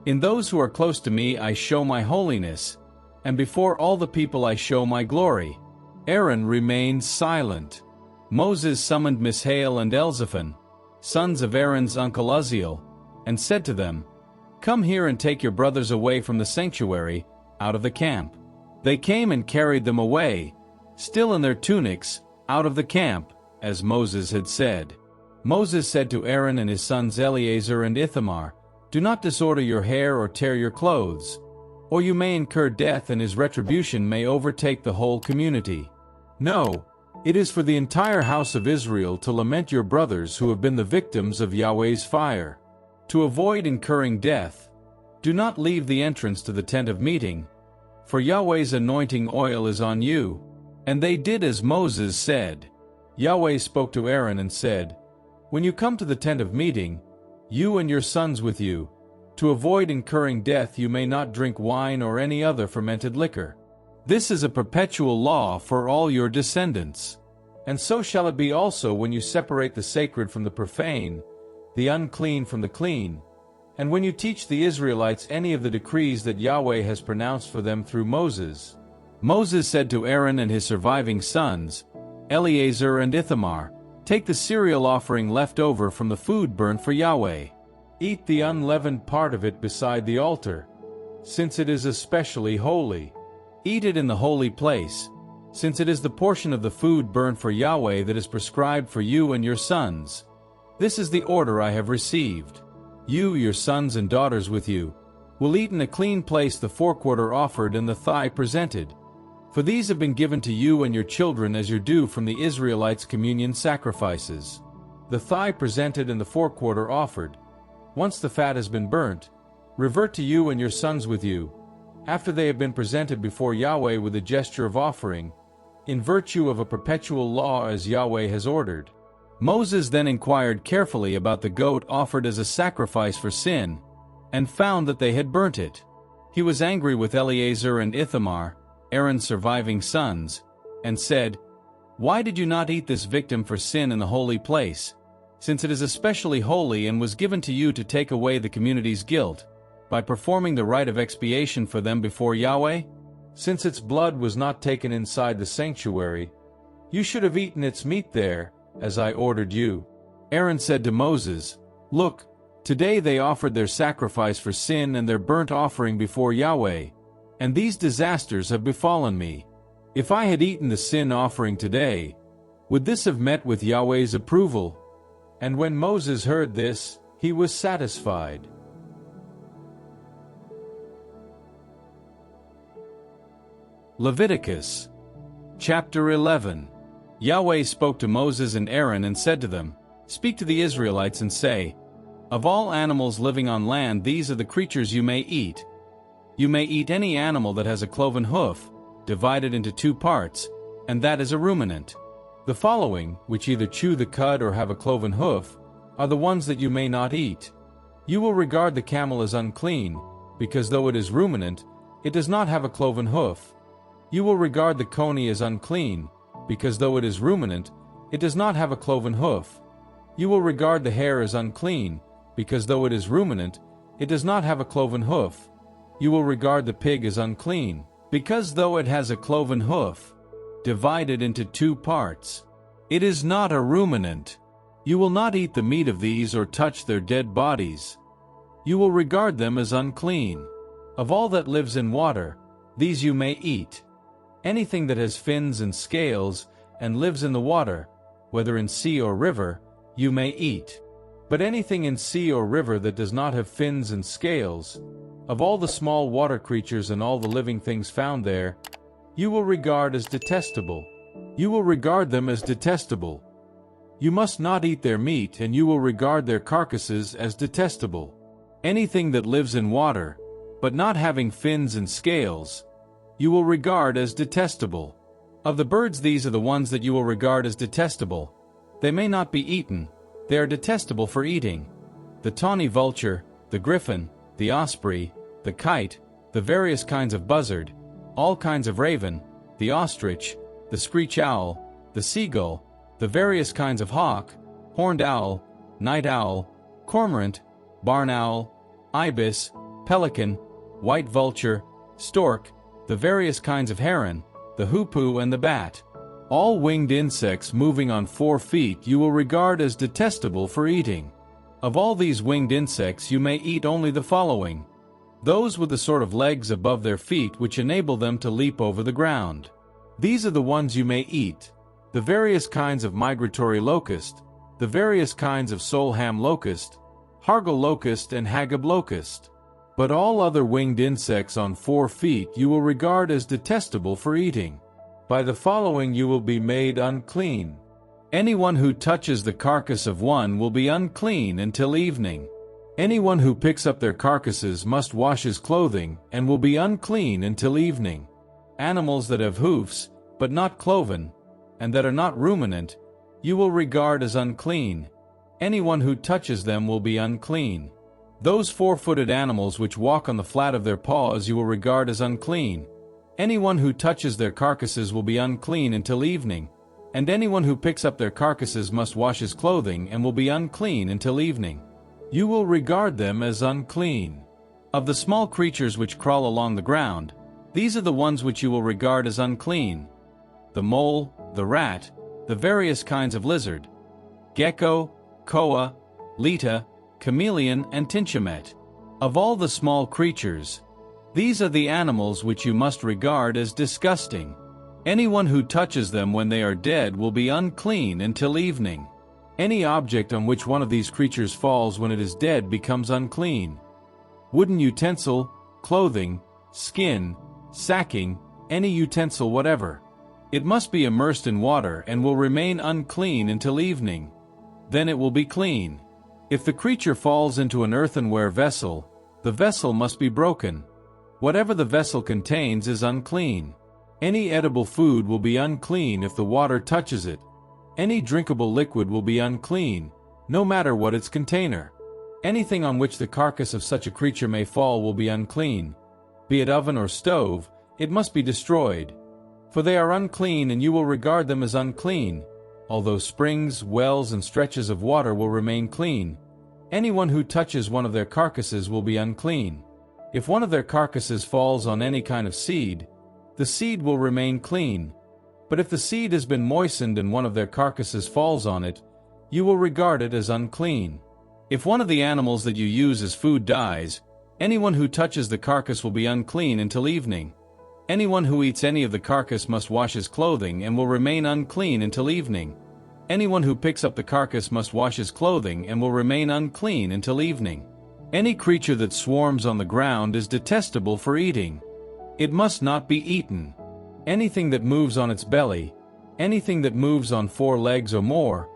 'In those who are close to me I show my holiness, and before all the people I show my glory.'" Aaron remained silent. Moses summoned Mishael and Elzaphan, sons of Aaron's uncle Uzziel, and said to them, "Come here and take your brothers away from the sanctuary, out of the camp. They came and carried them away, still in their tunics, out of the camp, as Moses had said. Moses said to Aaron and his sons Eleazar and Ithamar, "Do not disorder your hair or tear your clothes, or you may incur death and his retribution may overtake the whole community. No, it is for the entire house of Israel to lament your brothers who have been the victims of Yahweh's fire. To avoid incurring death, do not leave the entrance to the tent of meeting, for Yahweh's anointing oil is on you." And they did as Moses said. Yahweh spoke to Aaron and said, "When you come to the tent of meeting, you and your sons with you, to avoid incurring death you may not drink wine or any other fermented liquor. This is a perpetual law for all your descendants. And so shall it be also when you separate the sacred from the profane, the unclean from the clean, and when you teach the Israelites any of the decrees that Yahweh has pronounced for them through Moses." Moses said to Aaron and his surviving sons, Eleazar and Ithamar, "Take the cereal offering left over from the food burnt for Yahweh. Eat the unleavened part of it beside the altar, since it is especially holy. Eat it in the holy place, since it is the portion of the food burnt for Yahweh that is prescribed for you and your sons. This is the order I have received. You, your sons and daughters with you, will eat in a clean place the forequarter offered and the thigh presented. For these have been given to you and your children as your due from the Israelites' communion sacrifices. The thigh presented and the forequarter offered. Once the fat has been burnt, revert to you and your sons with you, after they have been presented before Yahweh with a gesture of offering, in virtue of a perpetual law as Yahweh has ordered." Moses then inquired carefully about the goat offered as a sacrifice for sin, and found that they had burnt it. He was angry with Eleazar and Ithamar, Aaron's surviving sons, and said, "Why did you not eat this victim for sin in the holy place, since it is especially holy and was given to you to take away the community's guilt, by performing the rite of expiation for them before Yahweh? Since its blood was not taken inside the sanctuary, you should have eaten its meat there, as I ordered you." Aaron said to Moses, "Look, today they offered their sacrifice for sin and their burnt offering before Yahweh, and these disasters have befallen me. If I had eaten the sin offering today, would this have met with Yahweh's approval?" And when Moses heard this, he was satisfied. Leviticus chapter 11. Yahweh spoke to Moses and Aaron and said to them, "Speak to the Israelites and say, of all animals living on land these are the creatures you may eat. You may eat any animal that has a cloven hoof, divided into two parts, and that is a ruminant. The following, which either chew the cud or have a cloven hoof, are the ones that you may not eat. You will regard the camel as unclean, because though it is ruminant, it does not have a cloven hoof. You will regard the coney as unclean, because though it is ruminant, it does not have a cloven hoof. You will regard the hare as unclean, because though it is ruminant, it does not have a cloven hoof. You will regard the pig as unclean, because though it has a cloven hoof, divided into two parts, it is not a ruminant. You will not eat the meat of these or touch their dead bodies. You will regard them as unclean. Of all that lives in water, these you may eat. Anything that has fins and scales and lives in the water, whether in sea or river, you may eat. But anything in sea or river that does not have fins and scales, of all the small water creatures and all the living things found there, you will regard as detestable. You will regard them as detestable. You must not eat their meat, and you will regard their carcasses as detestable. Anything that lives in water, but not having fins and scales, you will regard as detestable. Of the birds these are the ones that you will regard as detestable. They may not be eaten, they are detestable for eating: the tawny vulture, the griffin, the osprey, the kite, the various kinds of buzzard, all kinds of raven, the ostrich, the screech owl, the seagull, the various kinds of hawk, horned owl, night owl, cormorant, barn owl, ibis, pelican, white vulture, stork, the various kinds of heron, the hoopoe and the bat. All winged insects moving on 4 feet you will regard as detestable for eating. Of all these winged insects you may eat only the following: those with the sort of legs above their feet which enable them to leap over the ground. These are the ones you may eat: the various kinds of migratory locust, the various kinds of solham locust, hargal locust and hagab locust. But all other winged insects on 4 feet you will regard as detestable for eating. By the following you will be made unclean. Anyone who touches the carcass of one will be unclean until evening. Anyone who picks up their carcasses must wash his clothing and will be unclean until evening. Animals that have hoofs, but not cloven, and that are not ruminant, you will regard as unclean. Anyone who touches them will be unclean. Those 4-footed animals which walk on the flat of their paws you will regard as unclean. Anyone who touches their carcasses will be unclean until evening, and anyone who picks up their carcasses must wash his clothing and will be unclean until evening. You will regard them as unclean. Of the small creatures which crawl along the ground, these are the ones which you will regard as unclean: the mole, the rat, the various kinds of lizard, gecko, koa, lita, chameleon, and tinchamet. Of all the small creatures, these are the animals which you must regard as disgusting. Anyone who touches them when they are dead will be unclean until evening. Any object on which one of these creatures falls when it is dead becomes unclean: wooden utensil, clothing, skin, sacking, any utensil whatever. It must be immersed in water and will remain unclean until evening. Then it will be clean. If the creature falls into an earthenware vessel, the vessel must be broken. Whatever the vessel contains is unclean. Any edible food will be unclean if the water touches it. Any drinkable liquid will be unclean, no matter what its container. Anything on which the carcass of such a creature may fall will be unclean. Be it oven or stove, it must be destroyed. For they are unclean, and you will regard them as unclean, although springs, wells, and stretches of water will remain clean. Anyone who touches one of their carcasses will be unclean. If one of their carcasses falls on any kind of seed, the seed will remain clean. But if the seed has been moistened and one of their carcasses falls on it, you will regard it as unclean. If one of the animals that you use as food dies, anyone who touches the carcass will be unclean until evening. Anyone who eats any of the carcass must wash his clothing and will remain unclean until evening. Anyone who picks up the carcass must wash his clothing and will remain unclean until evening. Any creature that swarms on the ground is detestable for eating. It must not be eaten. Anything that moves on its belly, anything that moves on 4 legs or more,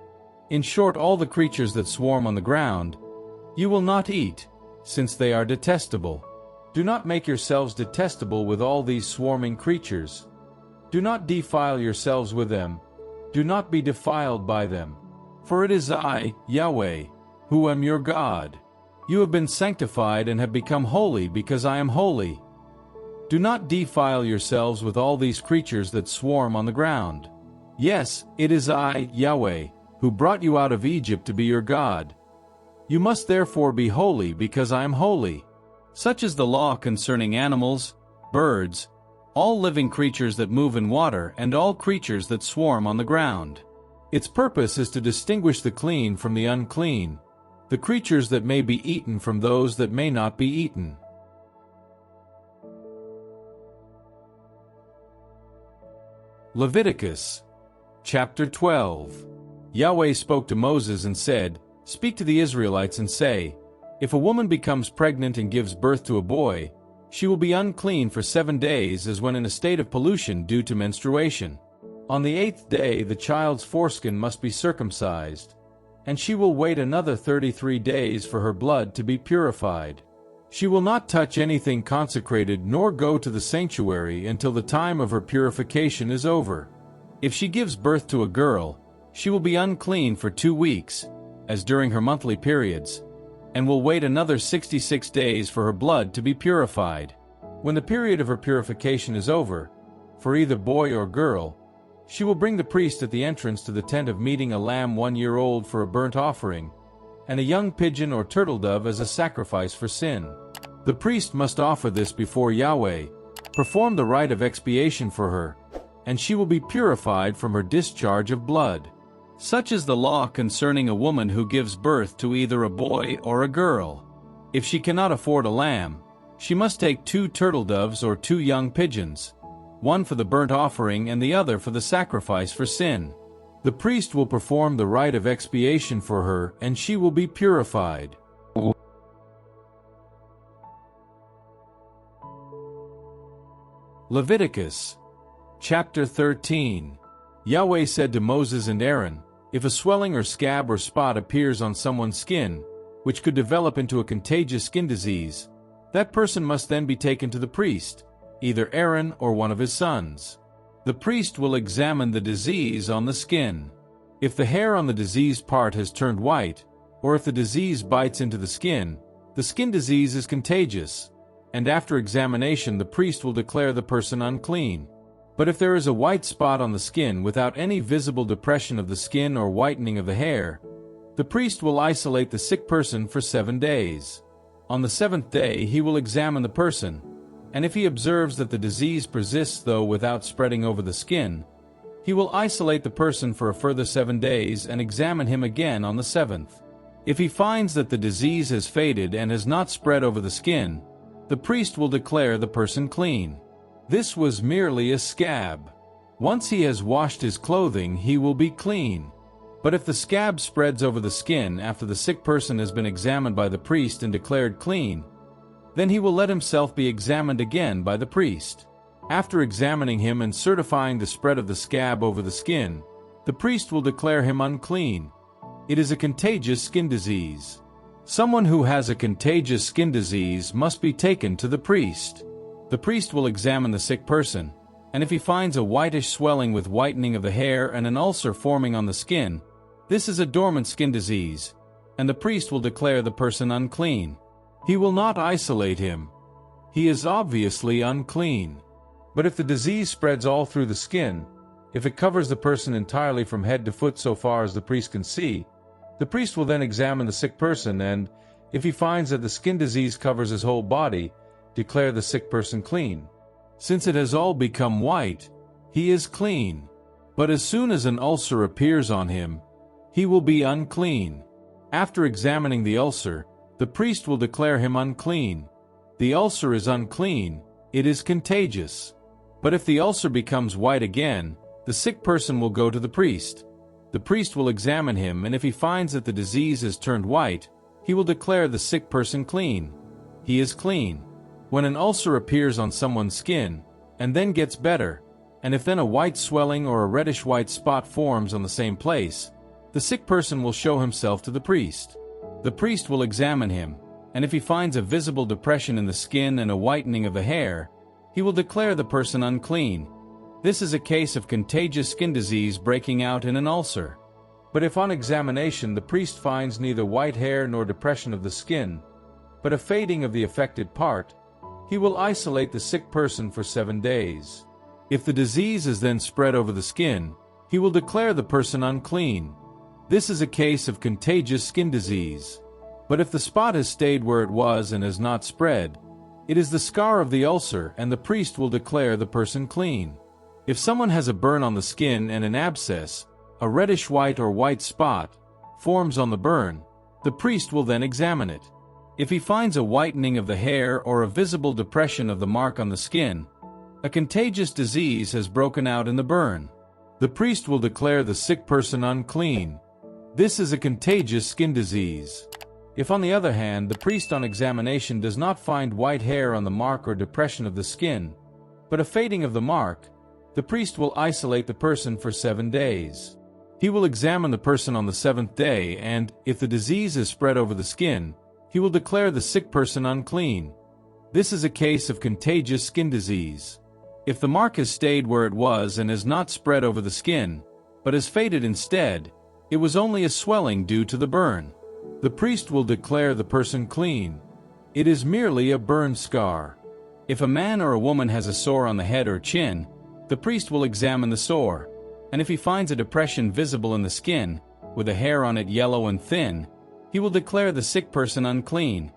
in short all the creatures that swarm on the ground, you will not eat, since they are detestable. Do not make yourselves detestable with all these swarming creatures. Do not defile yourselves with them. Do not be defiled by them. For it is I, Yahweh, who am your God. You have been sanctified and have become holy because I am holy. Do not defile yourselves with all these creatures that swarm on the ground. Yes, it is I, Yahweh, who brought you out of Egypt to be your God. You must therefore be holy because I am holy. Such is the law concerning animals, birds, all living creatures that move in water, and all creatures that swarm on the ground. Its purpose is to distinguish the clean from the unclean, the creatures that may be eaten from those that may not be eaten. Leviticus, chapter 12. Yahweh spoke to Moses and said, "Speak to the Israelites and say, if a woman becomes pregnant and gives birth to a boy, she will be unclean for 7 days as when in a state of pollution due to menstruation. On the 8th day the child's foreskin must be circumcised, and she will wait another 33 days for her blood to be purified. She will not touch anything consecrated nor go to the sanctuary until the time of her purification is over. If she gives birth to a girl, she will be unclean for 2 weeks, as during her monthly periods, and will wait another 66 days for her blood to be purified. When the period of her purification is over, for either boy or girl, she will bring the priest at the entrance to the tent of meeting a lamb 1 year old for a burnt offering, and a young pigeon or turtle dove as a sacrifice for sin. The priest must offer this before Yahweh, perform the rite of expiation for her, and she will be purified from her discharge of blood. Such is the law concerning a woman who gives birth to either a boy or a girl. If she cannot afford a lamb, She must take 2 turtle doves or 2 young pigeons, one for the burnt offering and the other for the sacrifice for sin. The priest will perform the rite of expiation for her, and she will be purified. Leviticus chapter 13. Yahweh said to Moses and Aaron, "If a swelling or scab or spot appears on someone's skin, which could develop into a contagious skin disease, that person must then be taken to the priest, either Aaron or one of his sons. The priest will examine the disease on the skin. If the hair on the diseased part has turned white, or if the disease bites into the skin disease is contagious, and after examination the priest will declare the person unclean. But if there is a white spot on the skin without any visible depression of the skin or whitening of the hair, the priest will isolate the sick person for 7 days. On the 7th day he will examine the person, and if he observes that the disease persists though without spreading over the skin, he will isolate the person for a further 7 days and examine him again on the 7th. If he finds that the disease has faded and has not spread over the skin, the priest will declare the person clean. This was merely a scab. Once he has washed his clothing, he will be clean. But if the scab spreads over the skin after the sick person has been examined by the priest and declared clean, then he will let himself be examined again by the priest. After examining him and certifying the spread of the scab over the skin, the priest will declare him unclean. It is a contagious skin disease. Someone who has a contagious skin disease must be taken to the priest. The priest will examine the sick person, and if he finds a whitish swelling with whitening of the hair and an ulcer forming on the skin, this is a dormant skin disease, and the priest will declare the person unclean. He will not isolate him. He is obviously unclean. But if the disease spreads all through the skin, if it covers the person entirely from head to foot so far as the priest can see, the priest will then examine the sick person and, if he finds that the skin disease covers his whole body, declare the sick person clean. Since it has all become white, he is clean. But as soon as an ulcer appears on him, he will be unclean. After examining the ulcer, the priest will declare him unclean. The ulcer is unclean, it is contagious. But if the ulcer becomes white again, the sick person will go to the priest. The priest will examine him, and if he finds that the disease has turned white, he will declare the sick person clean. He is clean. When an ulcer appears on someone's skin, and then gets better, and if then a white swelling or a reddish-white spot forms on the same place, the sick person will show himself to the priest. The priest will examine him, and if he finds a visible depression in the skin and a whitening of the hair, he will declare the person unclean. This is a case of contagious skin disease breaking out in an ulcer. But if on examination the priest finds neither white hair nor depression of the skin, but a fading of the affected part, he will isolate the sick person for 7 days. If the disease is then spread over the skin, he will declare the person unclean. This is a case of contagious skin disease. But if the spot has stayed where it was and has not spread, it is the scar of the ulcer, and the priest will declare the person clean. If someone has a burn on the skin and an abscess, a reddish-white or white spot, forms on the burn, the priest will then examine it. If he finds a whitening of the hair or a visible depression of the mark on the skin, a contagious disease has broken out in the burn. The priest will declare the sick person unclean. This is a contagious skin disease. If on the other hand the priest on examination does not find white hair on the mark or depression of the skin, but a fading of the mark, the priest will isolate the person for 7 days. He will examine the person on the 7th day, and, if the disease is spread over the skin, he will declare the sick person unclean. This is a case of contagious skin disease. If the mark has stayed where it was and has not spread over the skin, but has faded instead, it was only a swelling due to the burn. The priest will declare the person clean. It is merely a burn scar. If a man or a woman has a sore on the head or chin, the priest will examine the sore, and if he finds a depression visible in the skin, with the hair on it yellow and thin, he will declare the sick person unclean.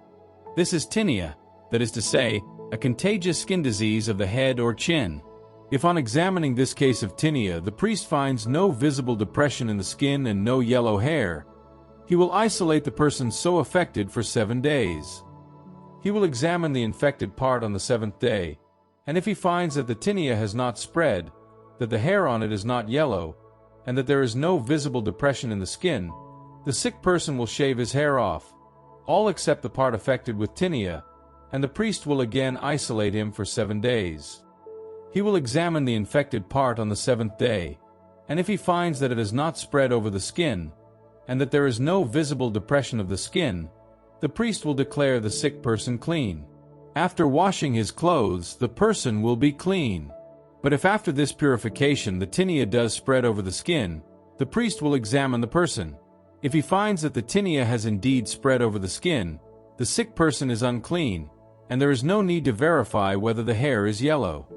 This is tinea, that is to say, a contagious skin disease of the head or chin. If on examining this case of tinea the priest finds no visible depression in the skin and no yellow hair, he will isolate the person so affected for 7 days. He will examine the infected part on the seventh day, and if he finds that the tinea has not spread, that the hair on it is not yellow, and that there is no visible depression in the skin, the sick person will shave his hair off, all except the part affected with tinea, and the priest will again isolate him for 7 days. He will examine the infected part on the seventh day, and if he finds that it has not spread over the skin, and that there is no visible depression of the skin, the priest will declare the sick person clean. After washing his clothes, the person will be clean. But if after this purification the tinea does spread over the skin, the priest will examine the person. If he finds that the tinea has indeed spread over the skin, the sick person is unclean, and there is no need to verify whether the hair is yellow.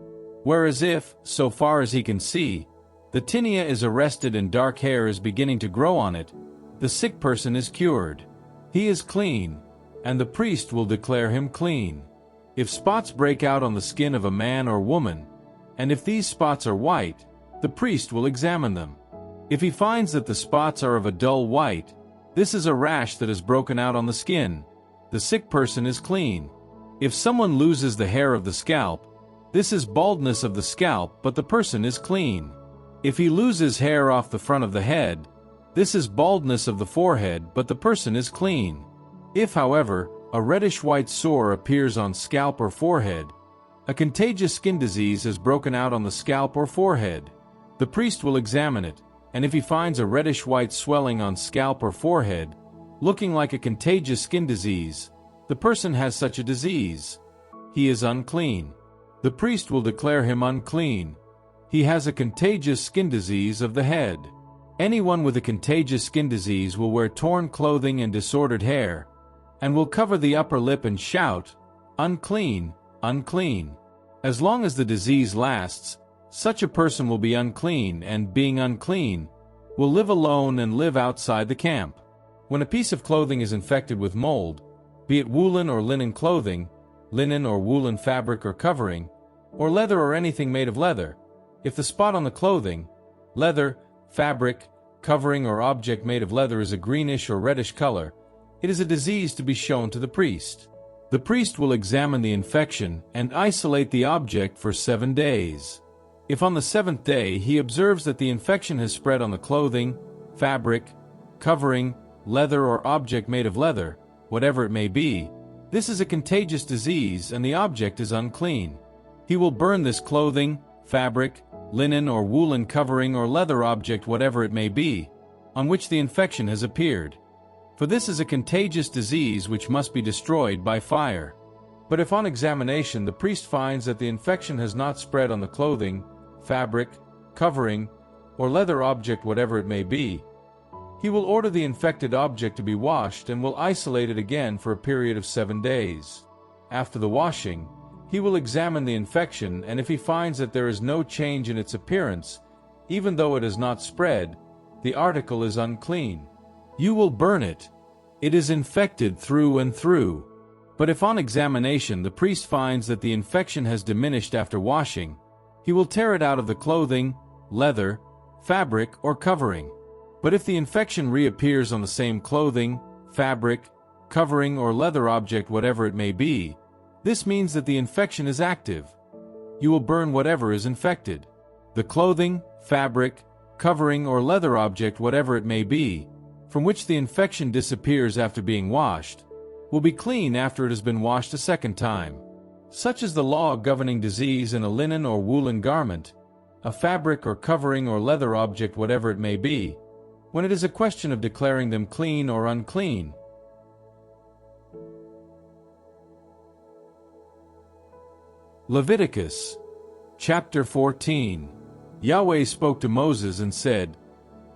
Whereas if, so far as he can see, the tinea is arrested and dark hair is beginning to grow on it, the sick person is cured. He is clean, and the priest will declare him clean. If spots break out on the skin of a man or woman, and if these spots are white, the priest will examine them. If he finds that the spots are of a dull white, this is a rash that has broken out on the skin. The sick person is clean. If someone loses the hair of the scalp, this is baldness of the scalp, but the person is clean. If he loses hair off the front of the head, this is baldness of the forehead, but the person is clean. If, however, a reddish-white sore appears on scalp or forehead, a contagious skin disease has broken out on the scalp or forehead. The priest will examine it, and if he finds a reddish-white swelling on scalp or forehead, looking like a contagious skin disease, the person has such a disease. He is unclean. The priest will declare him unclean. He has a contagious skin disease of the head. Anyone with a contagious skin disease will wear torn clothing and disordered hair, and will cover the upper lip and shout, "Unclean, unclean." As long as the disease lasts, such a person will be unclean and, being unclean, will live alone and live outside the camp. When a piece of clothing is infected with mold, be it woolen or linen clothing, linen or woolen fabric or covering, or leather or anything made of leather, if the spot on the clothing, leather, fabric, covering or object made of leather is a greenish or reddish color, it is a disease to be shown to the priest. The priest will examine the infection and isolate the object for 7 days. If on the seventh day he observes that the infection has spread on the clothing, fabric, covering, leather or object made of leather, whatever it may be, this is a contagious disease and the object is unclean. He will burn this clothing, fabric, linen or woolen covering or leather object, whatever it may be, on which the infection has appeared. For this is a contagious disease which must be destroyed by fire. But if on examination the priest finds that the infection has not spread on the clothing, fabric, covering, or leather object, whatever it may be, he will order the infected object to be washed and will isolate it again for a period of 7 days. After the washing, he will examine the infection, and if he finds that there is no change in its appearance, even though it has not spread, the article is unclean. You will burn it. It is infected through and through. But if on examination the priest finds that the infection has diminished after washing, he will tear it out of the clothing, leather, fabric, or covering. But if the infection reappears on the same clothing, fabric, covering, or leather object, whatever it may be, this means that the infection is active. You will burn whatever is infected. The clothing, fabric, covering, or leather object, whatever it may be, from which the infection disappears after being washed, will be clean after it has been washed a second time. Such is the law governing disease in a linen or woolen garment, a fabric or covering or leather object, whatever it may be, when it is a question of declaring them clean or unclean. Leviticus, chapter 14. Yahweh spoke to Moses and said,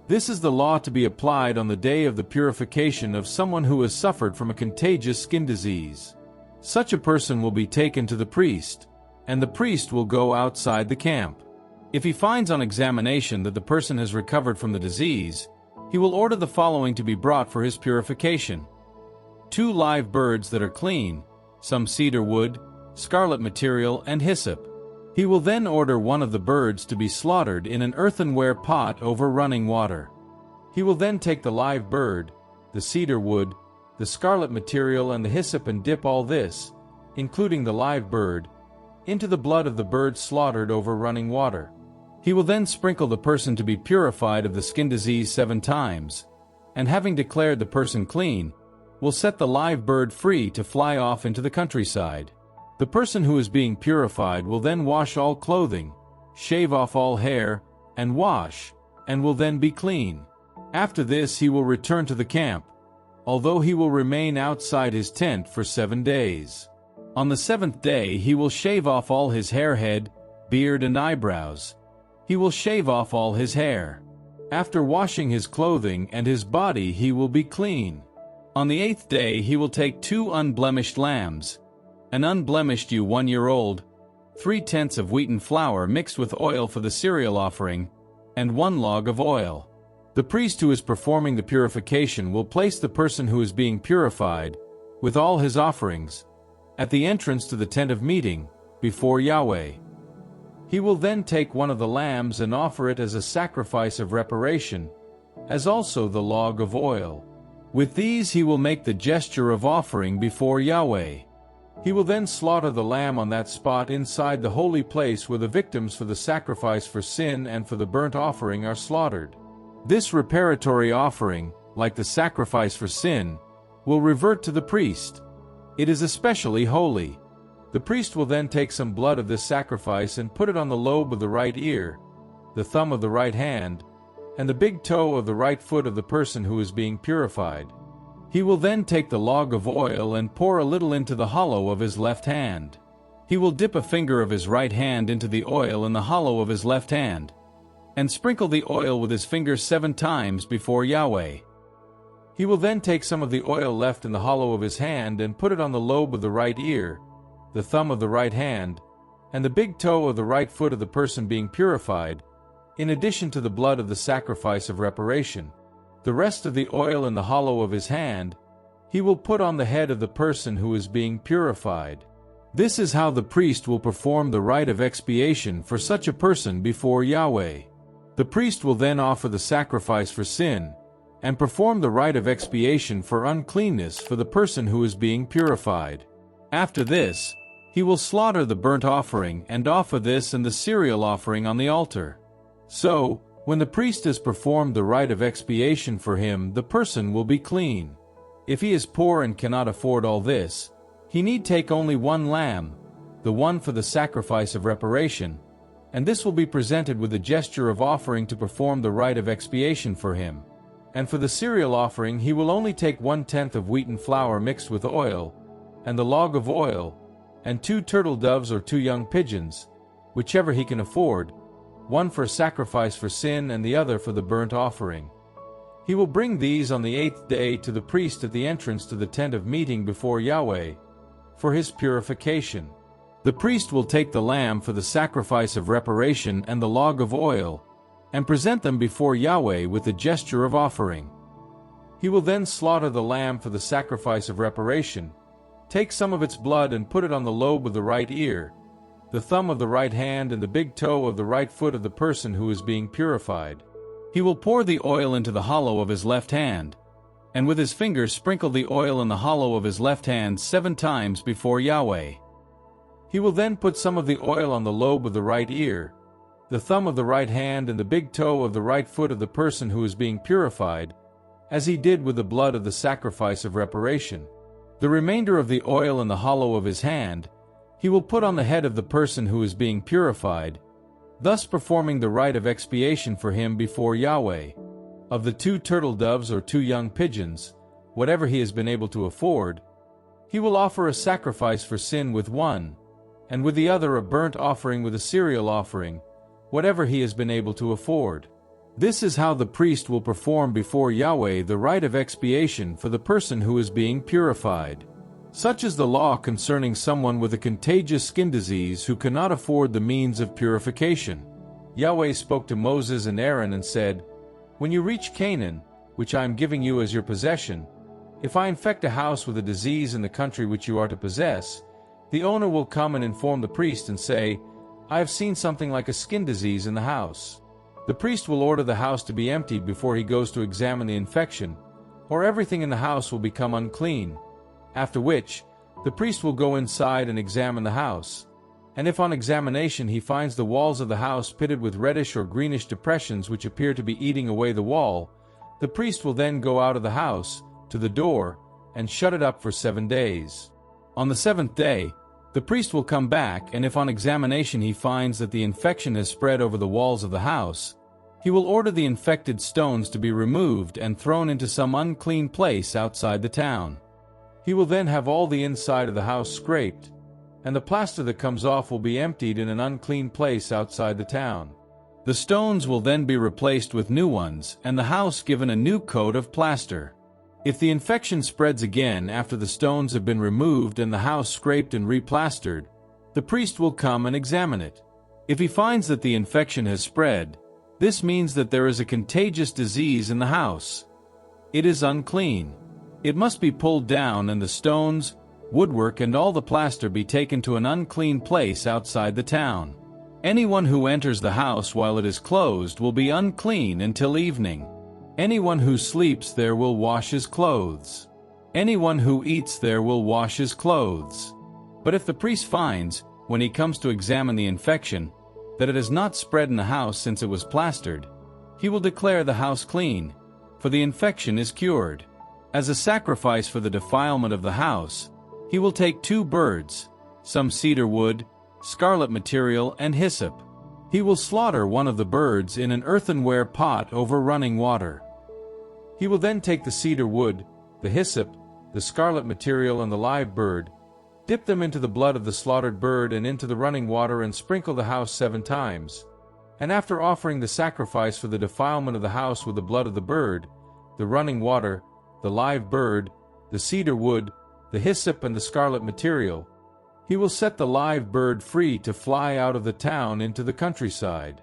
"This is the law to be applied on the day of the purification of someone who has suffered from a contagious skin disease. Such a person will be taken to the priest, and the priest will go outside the camp. If he finds on examination that the person has recovered from the disease, he will order the following to be brought for his purification: 2 live birds that are clean, some cedar wood, scarlet material, and hyssop. He will then order one of the birds to be slaughtered in an earthenware pot over running water. He will then take the live bird, the cedar wood, the scarlet material, and the hyssop and dip all this, including the live bird, into the blood of the bird slaughtered over running water. He will then sprinkle the person to be purified of the skin disease 7 times, and having declared the person clean, will set the live bird free to fly off into the countryside. The person who is being purified will then wash all clothing, shave off all hair, and wash, and will then be clean. After this he will return to the camp, although he will remain outside his tent for 7 days. On the 7th day he will shave off all his hair, head, beard and eyebrows. He will shave off all his hair. After washing his clothing and his body he will be clean. On the 8th day he will take 2 unblemished lambs, an unblemished ewe 1-year-old, 3/10 of wheaten flour mixed with oil for the cereal offering, and 1 log of oil. The priest who is performing the purification will place the person who is being purified, with all his offerings, at the entrance to the tent of meeting, before Yahweh. He will then take one of the lambs and offer it as a sacrifice of reparation, as also the log of oil. With these he will make the gesture of offering before Yahweh. He will then slaughter the lamb on that spot inside the holy place where the victims for the sacrifice for sin and for the burnt offering are slaughtered. This reparatory offering, like the sacrifice for sin, will revert to the priest. It is especially holy. The priest will then take some blood of this sacrifice and put it on the lobe of the right ear, the thumb of the right hand, and the big toe of the right foot of the person who is being purified. He will then take the log of oil and pour a little into the hollow of his left hand. He will dip a finger of his right hand into the oil in the hollow of his left hand, and sprinkle the oil with his finger 7 times before Yahweh. He will then take some of the oil left in the hollow of his hand and put it on the lobe of the right ear, the thumb of the right hand, and the big toe of the right foot of the person being purified, in addition to the blood of the sacrifice of reparation. The rest of the oil in the hollow of his hand he will put on the head of the person who is being purified. This is how the priest will perform the rite of expiation for such a person before Yahweh. The priest will then offer the sacrifice for sin, and perform the rite of expiation for uncleanness for the person who is being purified. After this, he will slaughter the burnt offering and offer this and the cereal offering on the altar. So, when the priest has performed the rite of expiation for him, the person will be clean. If he is poor and cannot afford all this, he need take only 1 lamb, the one for the sacrifice of reparation, and this will be presented with a gesture of offering to perform the rite of expiation for him. And for the cereal offering he will only take 1/10 of wheaten flour mixed with oil, and the log of oil, and 2 turtle doves or 2 young pigeons, whichever he can afford, one for sacrifice for sin and the other for the burnt offering. He will bring these on the 8th day to the priest at the entrance to the tent of meeting before Yahweh, for his purification. The priest will take the lamb for the sacrifice of reparation and the log of oil, and present them before Yahweh with the gesture of offering. He will then slaughter the lamb for the sacrifice of reparation, take some of its blood and put it on the lobe of the right ear, the thumb of the right hand and the big toe of the right foot of the person who is being purified. He will pour the oil into the hollow of his left hand, and with his fingers sprinkle the oil in the hollow of his left hand 7 times before Yahweh. He will then put some of the oil on the lobe of the right ear, the thumb of the right hand and the big toe of the right foot of the person who is being purified, as he did with the blood of the sacrifice of reparation. The remainder of the oil in the hollow of his hand he will put on the head of the person who is being purified, thus performing the rite of expiation for him before Yahweh. Of the 2 turtle doves or 2 young pigeons, whatever he has been able to afford, he will offer a sacrifice for sin with one, and with the other a burnt offering with a cereal offering, whatever he has been able to afford. This is how the priest will perform before Yahweh the rite of expiation for the person who is being purified. Such is the law concerning someone with a contagious skin disease who cannot afford the means of purification. Yahweh spoke to Moses and Aaron and said, "When you reach Canaan, which I am giving you as your possession, if I infect a house with a disease in the country which you are to possess, the owner will come and inform the priest and say, 'I have seen something like a skin disease in the house.' The priest will order the house to be emptied before he goes to examine the infection, or everything in the house will become unclean, after which the priest will go inside and examine the house. And if on examination he finds the walls of the house pitted with reddish or greenish depressions which appear to be eating away the wall, the priest will then go out of the house, to the door, and shut it up for 7 days. On the 7th day, the priest will come back, and if on examination he finds that the infection has spread over the walls of the house, he will order the infected stones to be removed and thrown into some unclean place outside the town. He will then have all the inside of the house scraped, and the plaster that comes off will be emptied in an unclean place outside the town. The stones will then be replaced with new ones, and the house given a new coat of plaster. If the infection spreads again after the stones have been removed and the house scraped and replastered, the priest will come and examine it. If he finds that the infection has spread, this means that there is a contagious disease in the house. It is unclean. It must be pulled down and the stones, woodwork and all the plaster be taken to an unclean place outside the town. Anyone who enters the house while it is closed will be unclean until evening. Anyone who sleeps there will wash his clothes. Anyone who eats there will wash his clothes. But if the priest finds, when he comes to examine the infection, that it has not spread in the house since it was plastered, he will declare the house clean, for the infection is cured. As a sacrifice for the defilement of the house, he will take 2 birds, some cedar wood, scarlet material, and hyssop. He will slaughter one of the birds in an earthenware pot over running water. He will then take the cedar wood, the hyssop, the scarlet material, and the live bird, dip them into the blood of the slaughtered bird and into the running water, and sprinkle the house 7 times. And after offering the sacrifice for the defilement of the house with the blood of the bird, the running water, the live bird, the cedar wood, the hyssop, and the scarlet material, he will set the live bird free to fly out of the town into the countryside.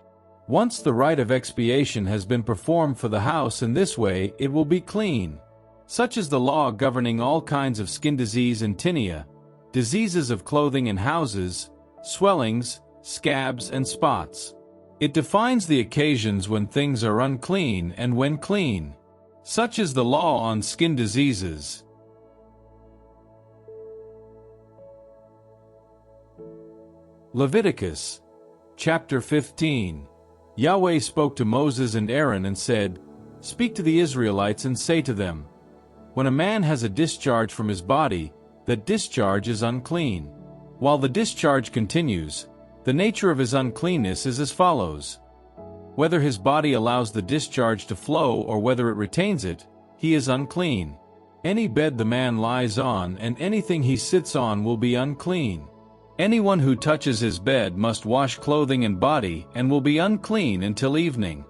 Once the rite of expiation has been performed for the house in this way, it will be clean. Such is the law governing all kinds of skin disease and tinea, diseases of clothing and houses, swellings, scabs, and spots. It defines the occasions when things are unclean and when clean. Such is the law on skin diseases. Leviticus, chapter 15. Yahweh spoke to Moses and Aaron and said, "Speak to the Israelites and say to them, when a man has a discharge from his body, that discharge is unclean. While the discharge continues, the nature of his uncleanness is as follows. Whether his body allows the discharge to flow or whether it retains it, he is unclean. Any bed the man lies on and anything he sits on will be unclean. Anyone who touches his bed must wash clothing and body and will be unclean until evening.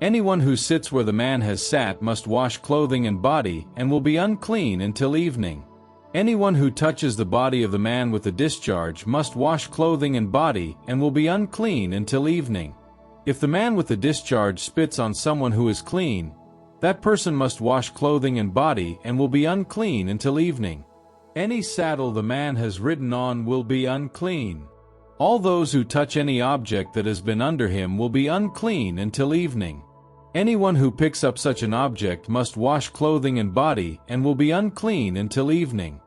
Anyone who sits where the man has sat must wash clothing and body and will be unclean until evening. Anyone who touches the body of the man with the discharge must wash clothing and body and will be unclean until evening. If the man with the discharge spits on someone who is clean, that person must wash clothing and body and will be unclean until evening. Any saddle the man has ridden on will be unclean. All those who touch any object that has been under him will be unclean until evening. Anyone who picks up such an object must wash clothing and body and will be unclean until evening.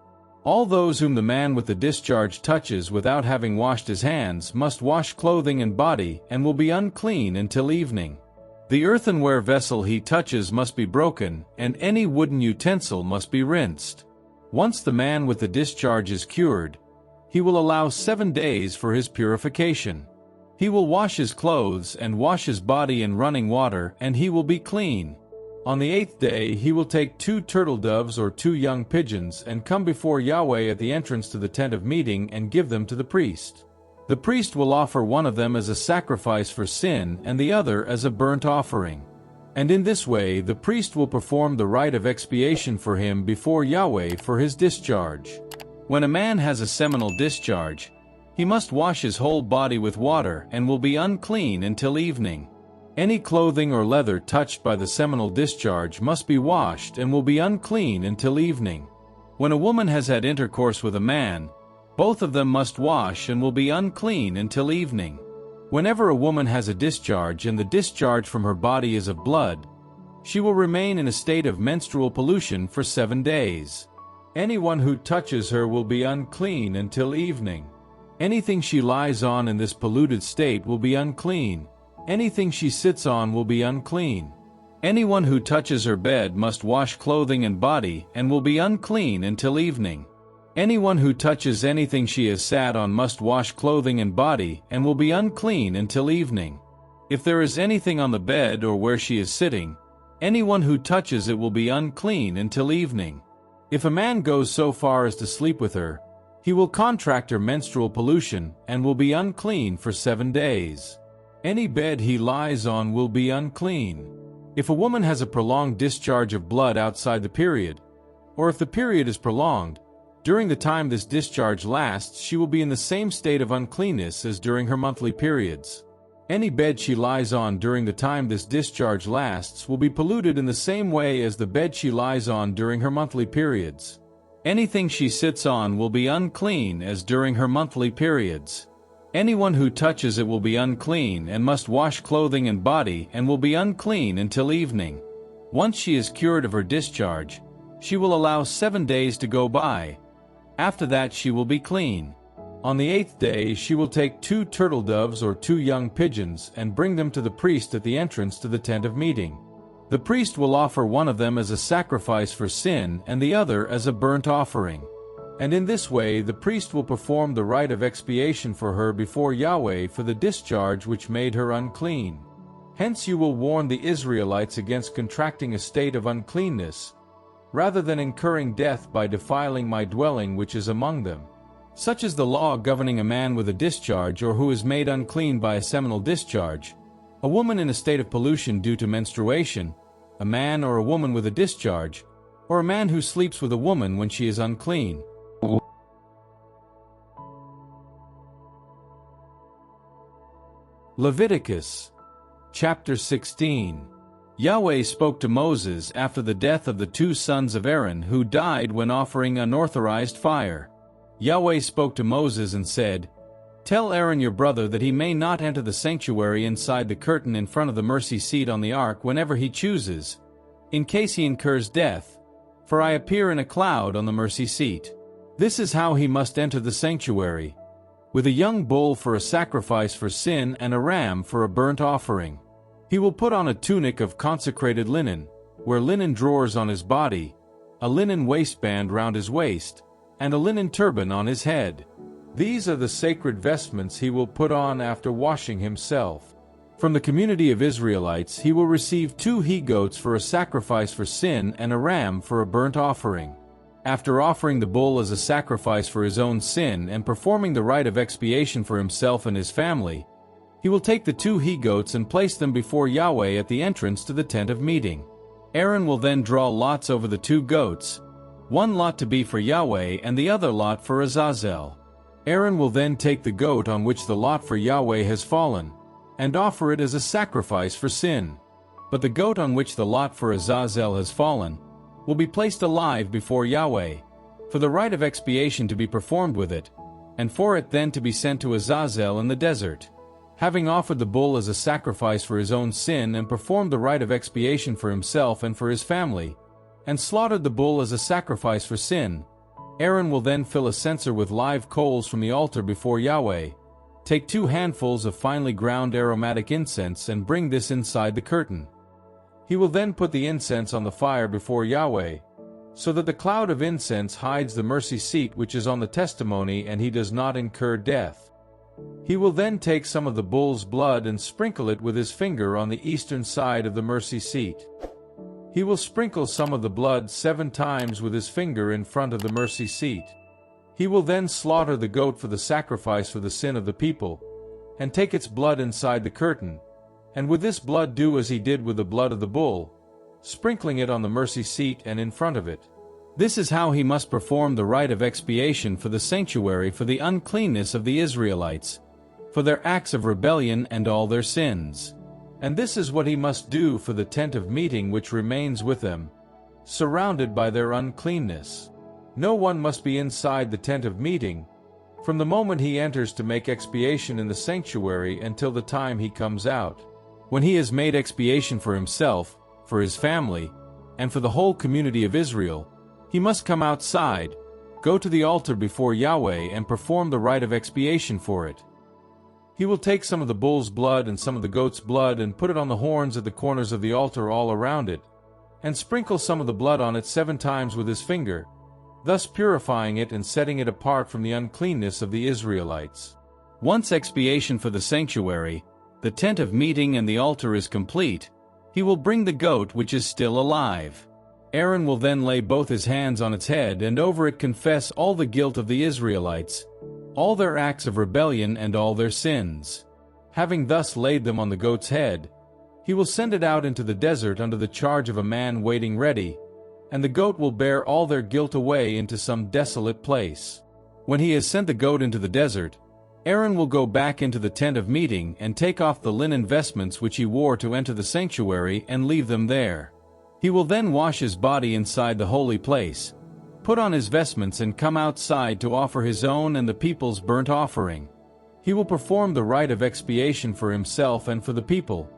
All those whom the man with the discharge touches without having washed his hands must wash clothing and body and will be unclean until evening. The earthenware vessel he touches must be broken, and any wooden utensil must be rinsed. Once the man with the discharge is cured, he will allow 7 days for his purification. He will wash his clothes and wash his body in running water, and he will be clean. On the 8th day he will take 2 turtle doves or 2 young pigeons and come before Yahweh at the entrance to the tent of meeting and give them to the priest. The priest will offer one of them as a sacrifice for sin and the other as a burnt offering. And in this way the priest will perform the rite of expiation for him before Yahweh for his discharge. When a man has a seminal discharge, he must wash his whole body with water and will be unclean until evening. Any clothing or leather touched by the seminal discharge must be washed and will be unclean until evening. When a woman has had intercourse with a man, both of them must wash and will be unclean until evening. Whenever a woman has a discharge and the discharge from her body is of blood, she will remain in a state of menstrual pollution for 7 days. Anyone who touches her will be unclean until evening. Anything she lies on in this polluted state will be unclean. Anything she sits on will be unclean. Anyone who touches her bed must wash clothing and body and will be unclean until evening. Anyone who touches anything she has sat on must wash clothing and body and will be unclean until evening. If there is anything on the bed or where she is sitting, anyone who touches it will be unclean until evening. If a man goes so far as to sleep with her, he will contract her menstrual pollution and will be unclean for 7 days. Any bed he lies on will be unclean. If a woman has a prolonged discharge of blood outside the period, or if the period is prolonged, during the time this discharge lasts she will be in the same state of uncleanness as during her monthly periods. Any bed she lies on during the time this discharge lasts will be polluted in the same way as the bed she lies on during her monthly periods. Anything she sits on will be unclean as during her monthly periods. Anyone who touches it will be unclean and must wash clothing and body and will be unclean until evening. Once she is cured of her discharge, she will allow 7 days to go by. After that she will be clean. On the 8th day she will take 2 turtle doves or 2 young pigeons and bring them to the priest at the entrance to the tent of meeting. The priest will offer one of them as a sacrifice for sin and the other as a burnt offering. And in this way the priest will perform the rite of expiation for her before Yahweh for the discharge which made her unclean. Hence you will warn the Israelites against contracting a state of uncleanness, rather than incurring death by defiling my dwelling which is among them. Such is the law governing a man with a discharge or who is made unclean by a seminal discharge, a woman in a state of pollution due to menstruation, a man or a woman with a discharge, or a man who sleeps with a woman when she is unclean. Leviticus chapter 16. Yahweh spoke to Moses after the death of the 2 sons of Aaron who died when offering unauthorized fire. Yahweh spoke to Moses and said, "Tell Aaron your brother that he may not enter the sanctuary inside the curtain in front of the mercy seat on the ark whenever he chooses, in case he incurs death, for I appear in a cloud on the mercy seat. This is how he must enter the sanctuary, with a young bull for a sacrifice for sin and a ram for a burnt offering. He will put on a tunic of consecrated linen, wear linen drawers on his body, a linen waistband round his waist, and a linen turban on his head. These are the sacred vestments he will put on after washing himself. From the community of Israelites he will receive 2 he-goats for a sacrifice for sin and a ram for a burnt offering. After offering the bull as a sacrifice for his own sin and performing the rite of expiation for himself and his family, he will take the 2 he-goats and place them before Yahweh at the entrance to the tent of meeting. Aaron will then draw lots over the 2 goats, one lot to be for Yahweh and the other lot for Azazel. Aaron will then take the goat on which the lot for Yahweh has fallen, and offer it as a sacrifice for sin. But the goat on which the lot for Azazel has fallen will be placed alive before Yahweh, for the rite of expiation to be performed with it, and for it then to be sent to Azazel in the desert. Having offered the bull as a sacrifice for his own sin and performed the rite of expiation for himself and for his family, and slaughtered the bull as a sacrifice for sin, Aaron will then fill a censer with live coals from the altar before Yahweh, take 2 handfuls of finely ground aromatic incense and bring this inside the curtain. He will then put the incense on the fire before Yahweh, so that the cloud of incense hides the mercy seat which is on the testimony and he does not incur death. He will then take some of the bull's blood and sprinkle it with his finger on the eastern side of the mercy seat. He will sprinkle some of the blood 7 times with his finger in front of the mercy seat. He will then slaughter the goat for the sacrifice for the sin of the people, and take its blood inside the curtain, and with this blood do as he did with the blood of the bull, sprinkling it on the mercy seat and in front of it. This is how he must perform the rite of expiation for the sanctuary for the uncleanness of the Israelites, for their acts of rebellion and all their sins. And this is what he must do for the tent of meeting which remains with them, surrounded by their uncleanness. No one must be inside the tent of meeting, from the moment he enters to make expiation in the sanctuary until the time he comes out. When he has made expiation for himself, for his family, and for the whole community of Israel, He must come outside, go to the altar before Yahweh and perform the rite of expiation for it. He will take some of the bull's blood and some of the goat's blood and put it on the horns at the corners of the altar all around it, and sprinkle some of the blood on it 7 times with his finger, thus purifying it and setting it apart from the uncleanness of the Israelites. Once expiation for the sanctuary, the tent of meeting and the altar is complete, he will bring the goat which is still alive. Aaron will then lay both his hands on its head and over it confess all the guilt of the Israelites, all their acts of rebellion and all their sins. Having thus laid them on the goat's head, he will send it out into the desert under the charge of a man waiting ready, and the goat will bear all their guilt away into some desolate place. When he has sent the goat into the desert, Aaron will go back into the tent of meeting and take off the linen vestments which he wore to enter the sanctuary and leave them there. He will then wash his body inside the holy place, put on his vestments and come outside to offer his own and the people's burnt offering. He will perform the rite of expiation for himself and for the people,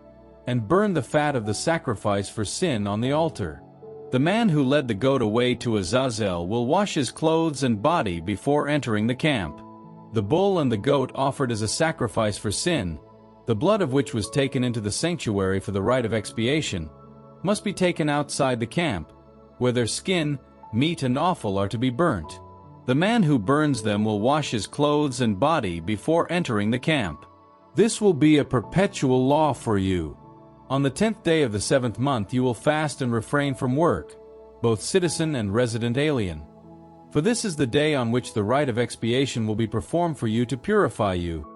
and burn the fat of the sacrifice for sin on the altar. The man who led the goat away to Azazel will wash his clothes and body before entering the camp. The bull and the goat offered as a sacrifice for sin, the blood of which was taken into the sanctuary for the rite of expiation, must be taken outside the camp, where their skin, meat and offal are to be burnt. The man who burns them will wash his clothes and body before entering the camp. This will be a perpetual law for you. On the 10th day of the 7th month you will fast and refrain from work, both citizen and resident alien. For this is the day on which the rite of expiation will be performed for you to purify you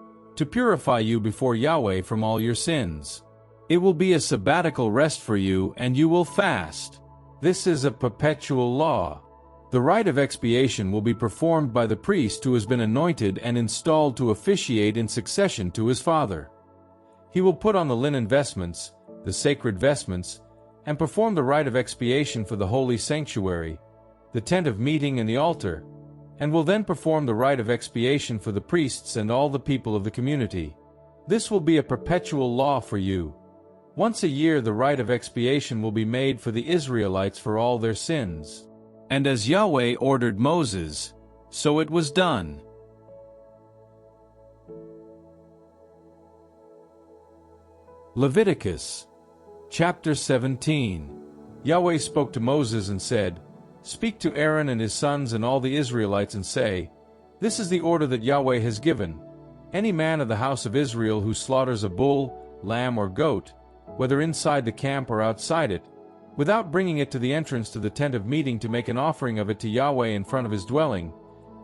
before Yahweh from all your sins. It will be a sabbatical rest for you, and you will fast. This is a perpetual law. The rite of expiation will be performed by the priest who has been anointed and installed to officiate in succession to his father. He will put on the linen vestments, the sacred vestments, and perform the rite of expiation for the holy sanctuary, the tent of meeting and the altar, and will then perform the rite of expiation for the priests and all the people of the community. This will be a perpetual law for you. Once a year the rite of expiation will be made for the Israelites for all their sins. And as Yahweh ordered Moses, so it was done. Leviticus chapter 17. Yahweh spoke to Moses and said, "Speak to Aaron and his sons and all the Israelites and say, This is the order that Yahweh has given. Any man of the house of Israel who slaughters a bull, lamb or goat, whether inside the camp or outside it, without bringing it to the entrance to the tent of meeting to make an offering of it to Yahweh in front of his dwelling,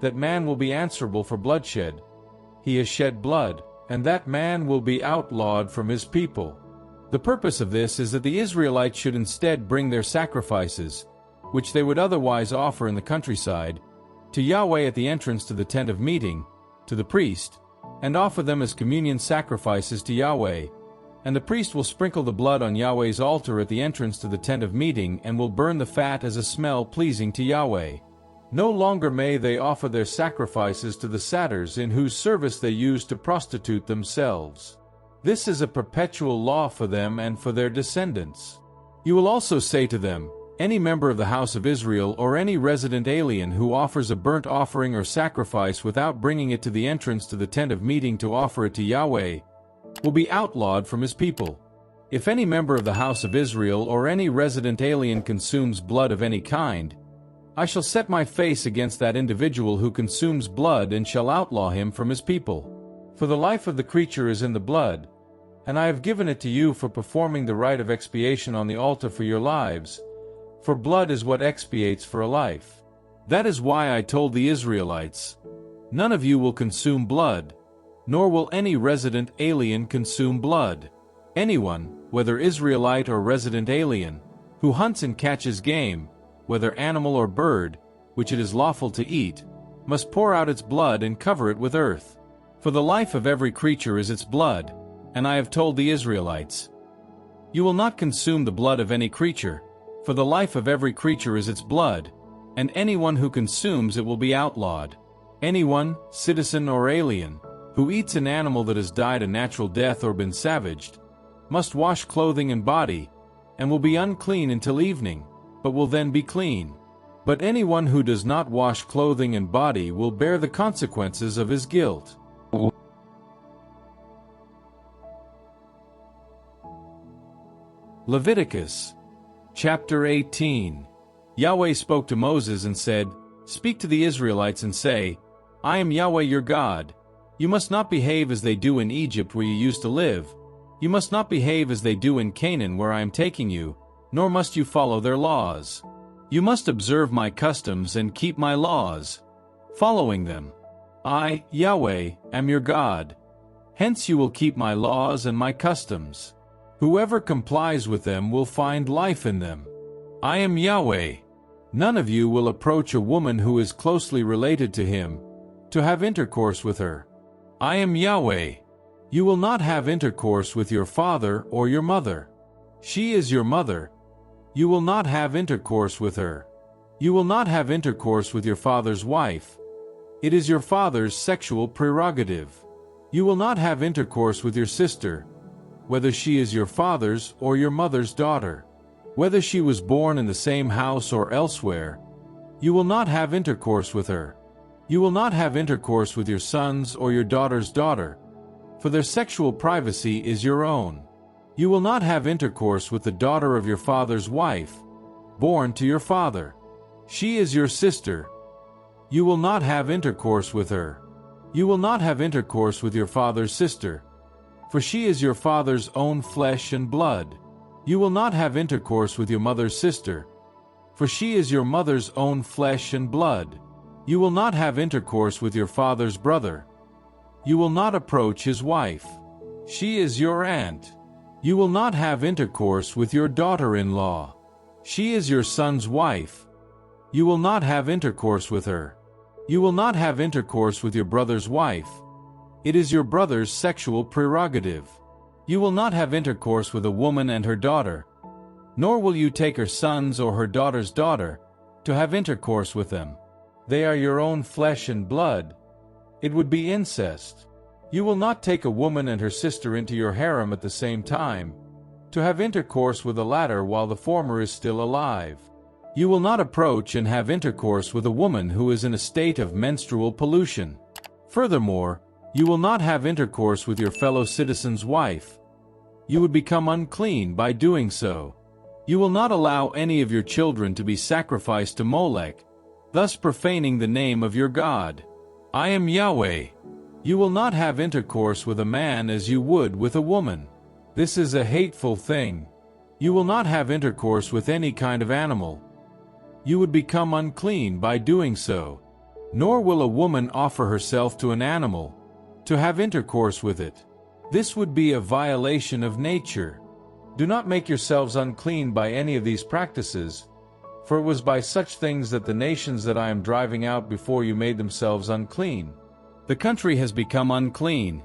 that man will be answerable for bloodshed. He has shed blood, and that man will be outlawed from his people." The purpose of this is that the Israelites should instead bring their sacrifices, which they would otherwise offer in the countryside, to Yahweh at the entrance to the tent of meeting, to the priest, and offer them as communion sacrifices to Yahweh. And the priest will sprinkle the blood on Yahweh's altar at the entrance to the tent of meeting and will burn the fat as a smell pleasing to Yahweh. No longer may they offer their sacrifices to the satyrs in whose service they used to prostitute themselves. This is a perpetual law for them and for their descendants. You will also say to them, Any member of the house of Israel or any resident alien who offers a burnt offering or sacrifice without bringing it to the entrance to the tent of meeting to offer it to Yahweh will be outlawed from his people. If any member of the house of Israel or any resident alien consumes blood of any kind, I shall set my face against that individual who consumes blood and shall outlaw him from his people. For the life of the creature is in the blood, and I have given it to you for performing the rite of expiation on the altar for your lives, for blood is what expiates for a life. That is why I told the Israelites, None of you will consume blood, nor will any resident alien consume blood. Anyone, whether Israelite or resident alien, who hunts and catches game, whether animal or bird, which it is lawful to eat, must pour out its blood and cover it with earth. For the life of every creature is its blood, and I have told the Israelites, You will not consume the blood of any creature, for the life of every creature is its blood, and anyone who consumes it will be outlawed. Anyone, citizen or alien, who eats an animal that has died a natural death or been savaged, must wash clothing and body, and will be unclean until evening, but will then be clean. But anyone who does not wash clothing and body will bear the consequences of his guilt. Leviticus chapter 18. Yahweh spoke to Moses and said, "Speak to the Israelites and say, I am Yahweh your God. You must not behave as they do in Egypt where you used to live. You must not behave as they do in Canaan where I am taking you, nor must you follow their laws. You must observe my customs and keep my laws, following them. I, Yahweh, am your God. Hence you will keep my laws and my customs. Whoever complies with them will find life in them. I am Yahweh. None of you will approach a woman who is closely related to him, to have intercourse with her. I am Yahweh. You will not have intercourse with your father or your mother. She is your mother. You will not have intercourse with her. You will not have intercourse with your father's wife. It is your father's sexual prerogative. You will not have intercourse with your sister, whether she is your father's or your mother's daughter, whether she was born in the same house or elsewhere. You will not have intercourse with her. You will not have intercourse with your son's or your daughter's daughter, for their sexual privacy is your own. You will not have intercourse with the daughter of your father's wife, born to your father. She is your sister. You will not have intercourse with her. You will not have intercourse with your father's sister, for she is your father's own flesh and blood. You will not have intercourse with your mother's sister, for she is your mother's own flesh and blood. You will not have intercourse with your father's brother. You will not approach his wife. She is your aunt. You will not have intercourse with your daughter-in-law. She is your son's wife. You will not have intercourse with her. You will not have intercourse with your brother's wife. It is your brother's sexual prerogative. You will not have intercourse with a woman and her daughter, nor will you take her son's or her daughter's daughter to have intercourse with them. They are your own flesh and blood. It would be incest. You will not take a woman and her sister into your harem at the same time, to have intercourse with the latter while the former is still alive. You will not approach and have intercourse with a woman who is in a state of menstrual pollution. Furthermore, you will not have intercourse with your fellow citizen's wife. You would become unclean by doing so. You will not allow any of your children to be sacrificed to Molech, thus profaning the name of your God. I am Yahweh. You will not have intercourse with a man as you would with a woman. This is a hateful thing. You will not have intercourse with any kind of animal. You would become unclean by doing so. Nor will a woman offer herself to an animal, to have intercourse with it. This would be a violation of nature. Do not make yourselves unclean by any of these practices, for it was by such things that the nations that I am driving out before you made themselves unclean. The country has become unclean,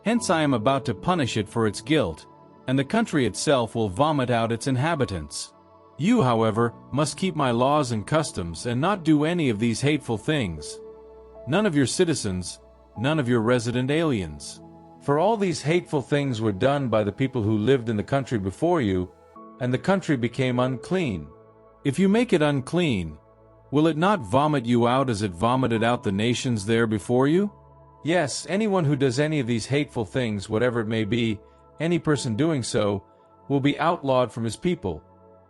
hence I am about to punish it for its guilt, and the country itself will vomit out its inhabitants. You, however, must keep my laws and customs and not do any of these hateful things. None of your citizens, none of your resident aliens. For all these hateful things were done by the people who lived in the country before you, and the country became unclean. If you make it unclean, will it not vomit you out as it vomited out the nations there before you? Yes, anyone who does any of these hateful things, whatever it may be, any person doing so, will be outlawed from his people.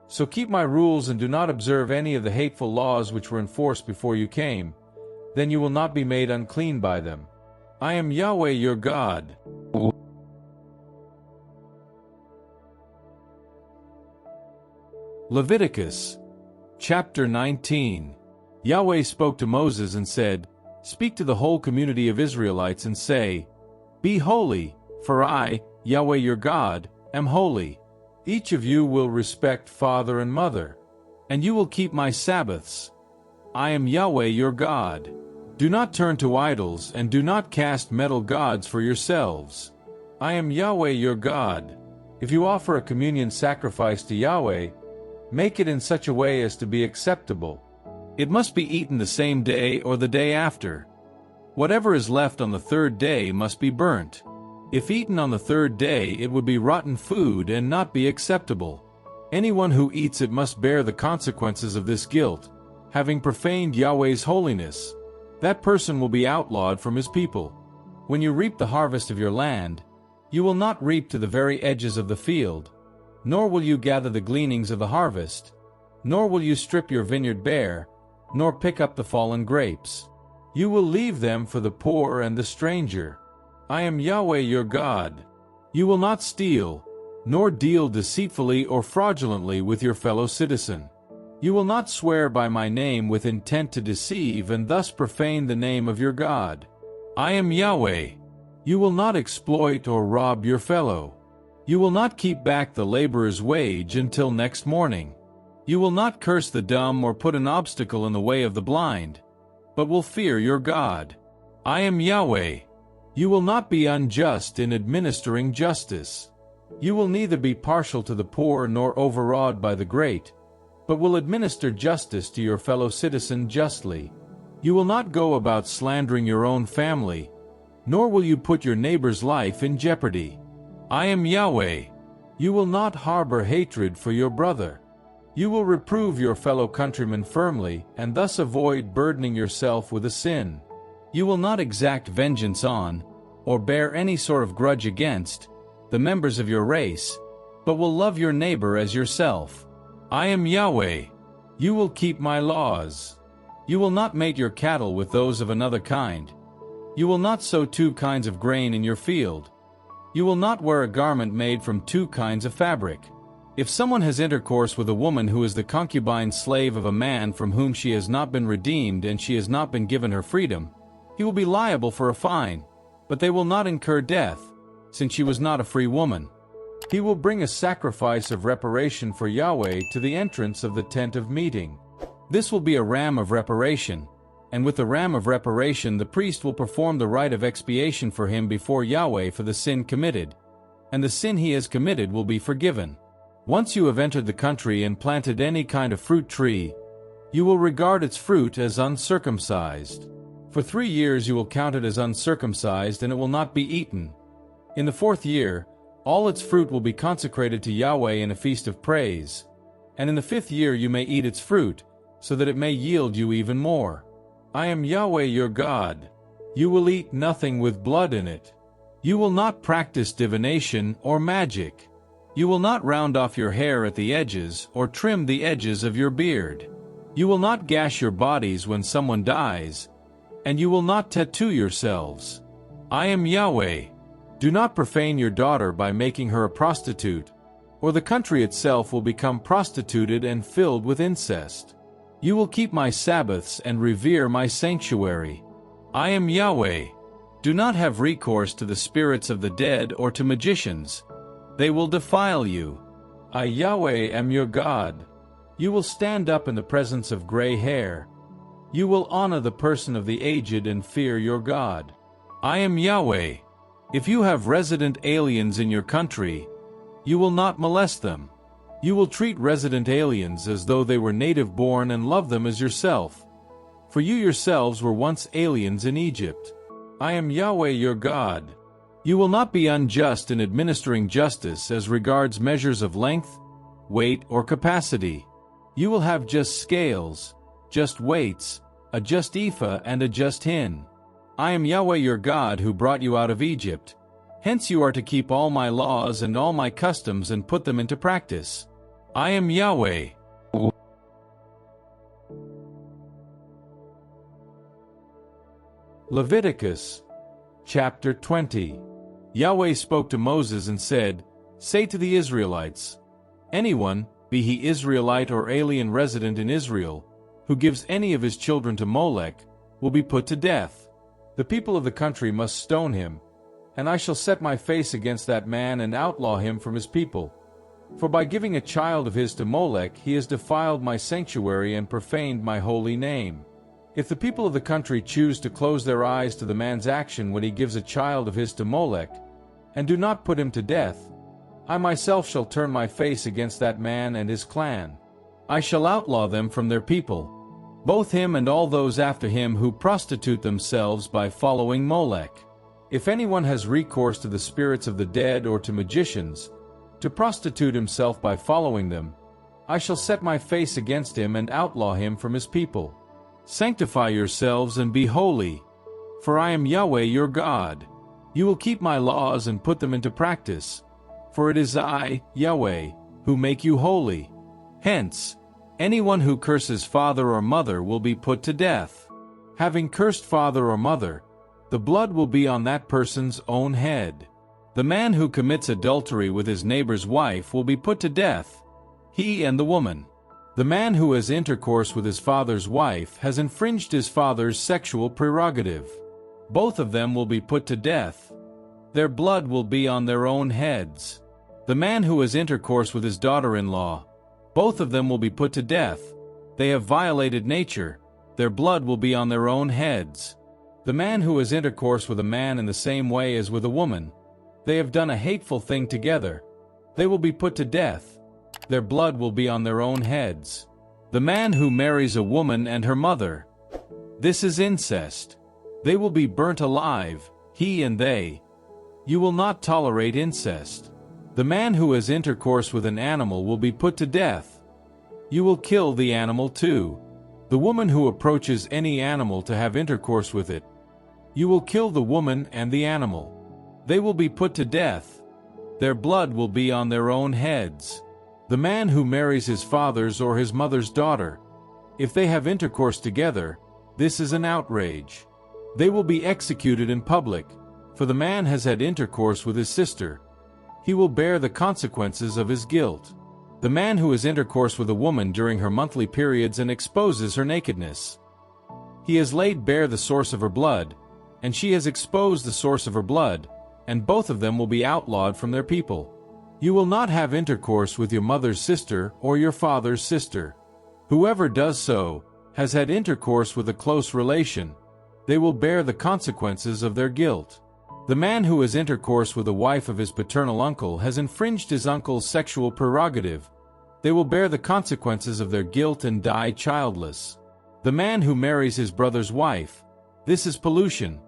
So keep my rules and do not observe any of the hateful laws which were enforced before you came. Then you will not be made unclean by them. I am Yahweh your God. Leviticus chapter 19. Yahweh spoke to Moses and said, Speak to the whole community of Israelites and say, Be holy, for I, Yahweh your God, am holy. Each of you will respect father and mother, and you will keep my Sabbaths. I am Yahweh your God. Do not turn to idols and do not cast metal gods for yourselves. I am Yahweh your God. If you offer a communion sacrifice to Yahweh, make it in such a way as to be acceptable. It must be eaten the same day or the day after. Whatever is left on the third day must be burnt. If eaten on the third day, it would be rotten food and not be acceptable. Anyone who eats it must bear the consequences of this guilt, having profaned Yahweh's holiness. That person will be outlawed from his people. When you reap the harvest of your land, you will not reap to the very edges of the field, nor will you gather the gleanings of the harvest, nor will you strip your vineyard bare, nor pick up the fallen grapes. You will leave them for the poor and the stranger. I am Yahweh your God. You will not steal, nor deal deceitfully or fraudulently with your fellow citizen. You will not swear by my name with intent to deceive and thus profane the name of your God. I am Yahweh. You will not exploit or rob your fellow. You will not keep back the laborer's wage until next morning. You will not curse the dumb or put an obstacle in the way of the blind, but will fear your God. I am Yahweh. You will not be unjust in administering justice. You will neither be partial to the poor nor overawed by the great, but will administer justice to your fellow citizen justly. You will not go about slandering your own family, nor will you put your neighbor's life in jeopardy. I am Yahweh. You will not harbor hatred for your brother. You will reprove your fellow countrymen firmly, and thus avoid burdening yourself with a sin. You will not exact vengeance on, or bear any sort of grudge against, the members of your race, but will love your neighbor as yourself. I am Yahweh. You will keep my laws. You will not mate your cattle with those of another kind. You will not sow two kinds of grain in your field. You will not wear a garment made from two kinds of fabric. If someone has intercourse with a woman who is the concubine slave of a man from whom she has not been redeemed and she has not been given her freedom, he will be liable for a fine, but they will not incur death, since she was not a free woman. He will bring a sacrifice of reparation for Yahweh to the entrance of the tent of meeting. This will be a ram of reparation, and with the ram of reparation the priest will perform the rite of expiation for him before Yahweh for the sin committed, and the sin he has committed will be forgiven. Once you have entered the country and planted any kind of fruit tree, you will regard its fruit as uncircumcised. For 3 years you will count it as uncircumcised, and it will not be eaten. In the 4th year, all its fruit will be consecrated to Yahweh in a feast of praise. And in the 5th year you may eat its fruit, so that it may yield you even more. I am Yahweh your God. You will eat nothing with blood in it. You will not practice divination or magic. You will not round off your hair at the edges or trim the edges of your beard. You will not gash your bodies when someone dies, and you will not tattoo yourselves. I am Yahweh. Do not profane your daughter by making her a prostitute, or the country itself will become prostituted and filled with incest. You will keep my Sabbaths and revere my sanctuary. I am Yahweh. Do not have recourse to the spirits of the dead or to magicians. They will defile you. I, Yahweh, am your God. You will stand up in the presence of gray hair. You will honor the person of the aged and fear your God. I am Yahweh. If you have resident aliens in your country, you will not molest them. You will treat resident aliens as though they were native-born and love them as yourself. For you yourselves were once aliens in Egypt. I am Yahweh your God. You will not be unjust in administering justice as regards measures of length, weight, or capacity. You will have just scales, just weights, a just ephah and a just hin. I am Yahweh your God who brought you out of Egypt. Hence you are to keep all my laws and all my customs and put them into practice. I am Yahweh. Leviticus, chapter 20. Yahweh spoke to Moses and said, Say to the Israelites, anyone, be he Israelite or alien resident in Israel, who gives any of his children to Molech, will be put to death. The people of the country must stone him, and I shall set my face against that man and outlaw him from his people. For by giving a child of his to Molech he has defiled my sanctuary and profaned my holy name. If the people of the country choose to close their eyes to the man's action when he gives a child of his to Molech, and do not put him to death, I myself shall turn my face against that man and his clan. I shall outlaw them from their people, both him and all those after him who prostitute themselves by following Molech. If anyone has recourse to the spirits of the dead or to magicians, to prostitute himself by following them, I shall set my face against him and outlaw him from his people. Sanctify yourselves and be holy, for I am Yahweh your God. You will keep my laws and put them into practice, for it is I, Yahweh, who make you holy. Hence, anyone who curses father or mother will be put to death. Having cursed father or mother, the blood will be on that person's own head. The man who commits adultery with his neighbor's wife will be put to death, he and the woman. The man who has intercourse with his father's wife has infringed his father's sexual prerogative. Both of them will be put to death. Their blood will be on their own heads. The man who has intercourse with his daughter-in-law, both of them will be put to death. They have violated nature. Their blood will be on their own heads. The man who has intercourse with a man in the same way as with a woman, they have done a hateful thing together. They will be put to death. Their blood will be on their own heads. The man who marries a woman and her mother, this is incest. They will be burnt alive, he and they. You will not tolerate incest. The man who has intercourse with an animal will be put to death. You will kill the animal too. The woman who approaches any animal to have intercourse with it, you will kill the woman and the animal. They will be put to death. Their blood will be on their own heads. The man who marries his father's or his mother's daughter, if they have intercourse together, this is an outrage. They will be executed in public, for the man has had intercourse with his sister. He will bear the consequences of his guilt. The man who has intercourse with a woman during her monthly periods and exposes her nakedness, he has laid bare the source of her blood, and she has exposed the source of her blood, and both of them will be outlawed from their people. You will not have intercourse with your mother's sister or your father's sister. Whoever does so has had intercourse with a close relation. They will bear the consequences of their guilt. The man who has intercourse with the wife of his paternal uncle has infringed his uncle's sexual prerogative. They will bear the consequences of their guilt and die childless. The man who marries his brother's wife, this is pollution.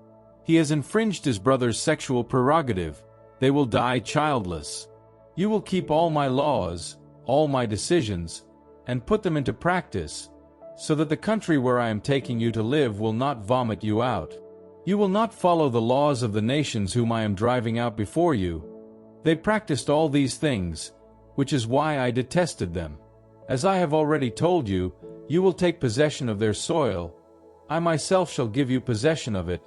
He has infringed his brother's sexual prerogative. They will die childless. You will keep all my laws, all my decisions, and put them into practice, so that the country where I am taking you to live will not vomit you out. You will not follow the laws of the nations whom I am driving out before you. They practiced all these things, which is why I detested them. As I have already told you, you will take possession of their soil. I myself shall give you possession of it,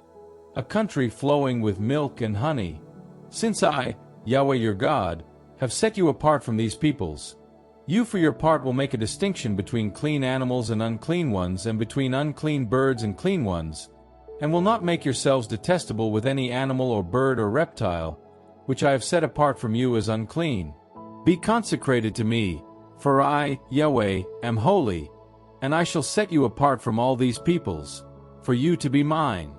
a country flowing with milk and honey. Since I, Yahweh your God, have set you apart from these peoples, you for your part will make a distinction between clean animals and unclean ones, and between unclean birds and clean ones, and will not make yourselves detestable with any animal or bird or reptile, which I have set apart from you as unclean. Be consecrated to me, for I, Yahweh, am holy, and I shall set you apart from all these peoples, for you to be mine.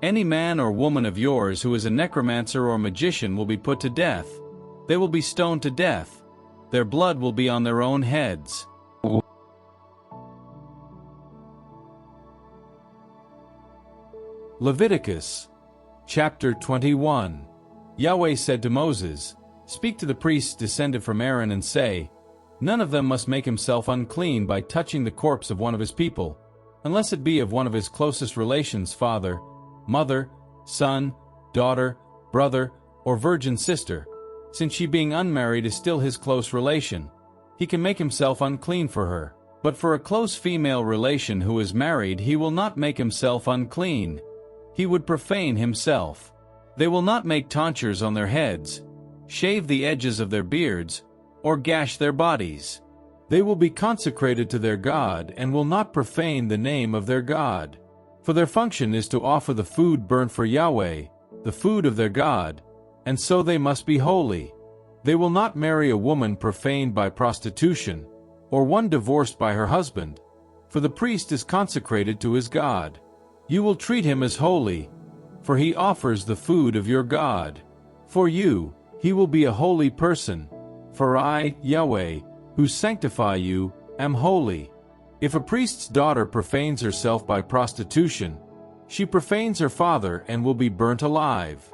Any man or woman of yours who is a necromancer or magician will be put to death. They will be stoned to death. Their blood will be on their own heads. Leviticus, chapter 21. Yahweh said to Moses, "Speak to the priests descended from Aaron and say, none of them must make himself unclean by touching the corpse of one of his people, unless it be of one of his closest relations, father, mother, son, daughter, brother, or virgin sister, since she being unmarried is still his close relation. He can make himself unclean for her. But for a close female relation who is married, he will not make himself unclean. He would profane himself. They will not make tonsures on their heads, shave the edges of their beards, or gash their bodies. They will be consecrated to their God and will not profane the name of their God. For their function is to offer the food burnt for Yahweh, the food of their God, and so they must be holy. They will not marry a woman profaned by prostitution, or one divorced by her husband, for the priest is consecrated to his God. You will treat him as holy, for he offers the food of your God. For you, he will be a holy person, for I, Yahweh, who sanctify you, am holy. If a priest's daughter profanes herself by prostitution, she profanes her father and will be burnt alive.